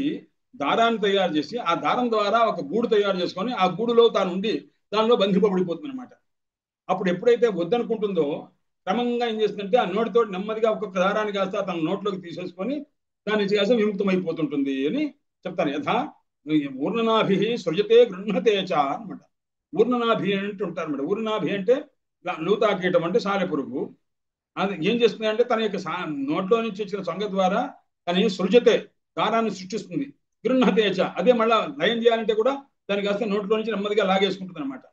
దారాన్ని తయారు చేసి ఆ దారం ద్వారా ఒక గూడు తయారు చేసుకొని ఆ గూడులో తాను ఉండి దానిలో బంధింపబడిపోతుంది అనమాట. అప్పుడు ఎప్పుడైతే వద్దనుకుంటుందో క్రమంగా ఏం చేస్తుందంటే ఆ నోటితో నెమ్మదిగా ఒక్కొక్క దారాన్ని కాస్త తన నోట్లోకి తీసేసుకొని దాని చేసి విముక్తమైపోతుంటుంది అని చెప్తాను. యథా ఊర్ణనాభి సృజతే గృహతే చ అనమాట. ఊర్ణనాభి అంటే ఉంటారు అనమాట. ఊర్ణనాభి అంటే లూతాకీటం అంటే సాలెపురుగు. అది ఏం చేస్తుంది అంటే తన యొక్క నోట్లో నుంచి వచ్చిన సొంగ ద్వారా తన సృజతే దారాన్ని సృష్టిస్తుంది. గృహతేచ అదే మళ్ళా లయం చేయాలంటే కూడా దానికి కాస్త నోట్లో నుంచి నెమ్మదిగా లాగేసుకుంటుంది అనమాట.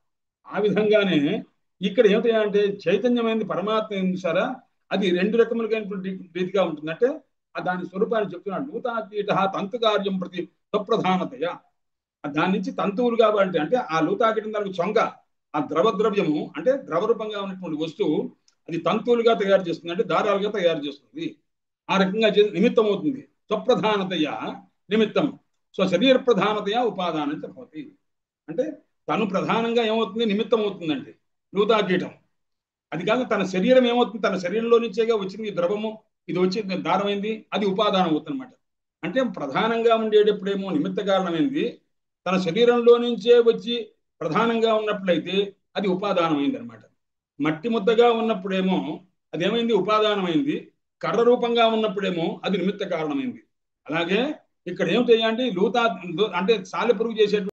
ఆ విధంగానే ఇక్కడ ఏమిటంటే చైతన్యమైనది పరమాత్మ సారా అది రెండు రకములైనటువంటి రీతిగా ఉంటుంది. అంటే దాని స్వరూపాన్ని చెప్తున్నాడు. లూతాకీట తంతు కార్యం ప్రతి స్వప్రధానతయ. దాని నుంచి తంతువులు కాబట్టి అంటే ఆ లూతాకీటం దానికి చొంగ, ఆ ద్రవ్యము అంటే ద్రవరూపంగా ఉన్నటువంటి వస్తువు అది తంతువులుగా తయారు చేస్తుంది, అంటే దారాలుగా తయారు చేస్తుంది. ఆ రకంగా నిమిత్తం అవుతుంది. స్వప్రధానతయ నిమిత్తం, శరీర ప్రధానతయ ఉపాదానం భవతి. అంటే తను ప్రధానంగా ఏమవుతుంది? నిమిత్తం అవుతుందండి లూతాకీటం. అది కాదు తన శరీరం ఏమవుతుంది? తన శరీరంలో నుంచేగా వచ్చింది ద్రవము, ఇది వచ్చి దారమైంది, అది ఉపాదానం అవుతుంది అనమాట. అంటే ప్రధానంగా ఉండేటప్పుడేమో నిమిత్త కారణమైంది, తన శరీరంలో నుంచే వచ్చి ప్రధానంగా ఉన్నట్లయితే అది ఉపాదానమైంది అనమాట. మట్టి ముద్దగా ఉన్నప్పుడేమో అదేమైంది? ఉపాదానమైంది. కర్ర రూపంగా ఉన్నప్పుడేమో అది నిమిత్త కారణమైంది. అలాగే ఇక్కడ ఏమిటి అంటే లూతా అంటే సాలెపురుగు చేసేటువంటి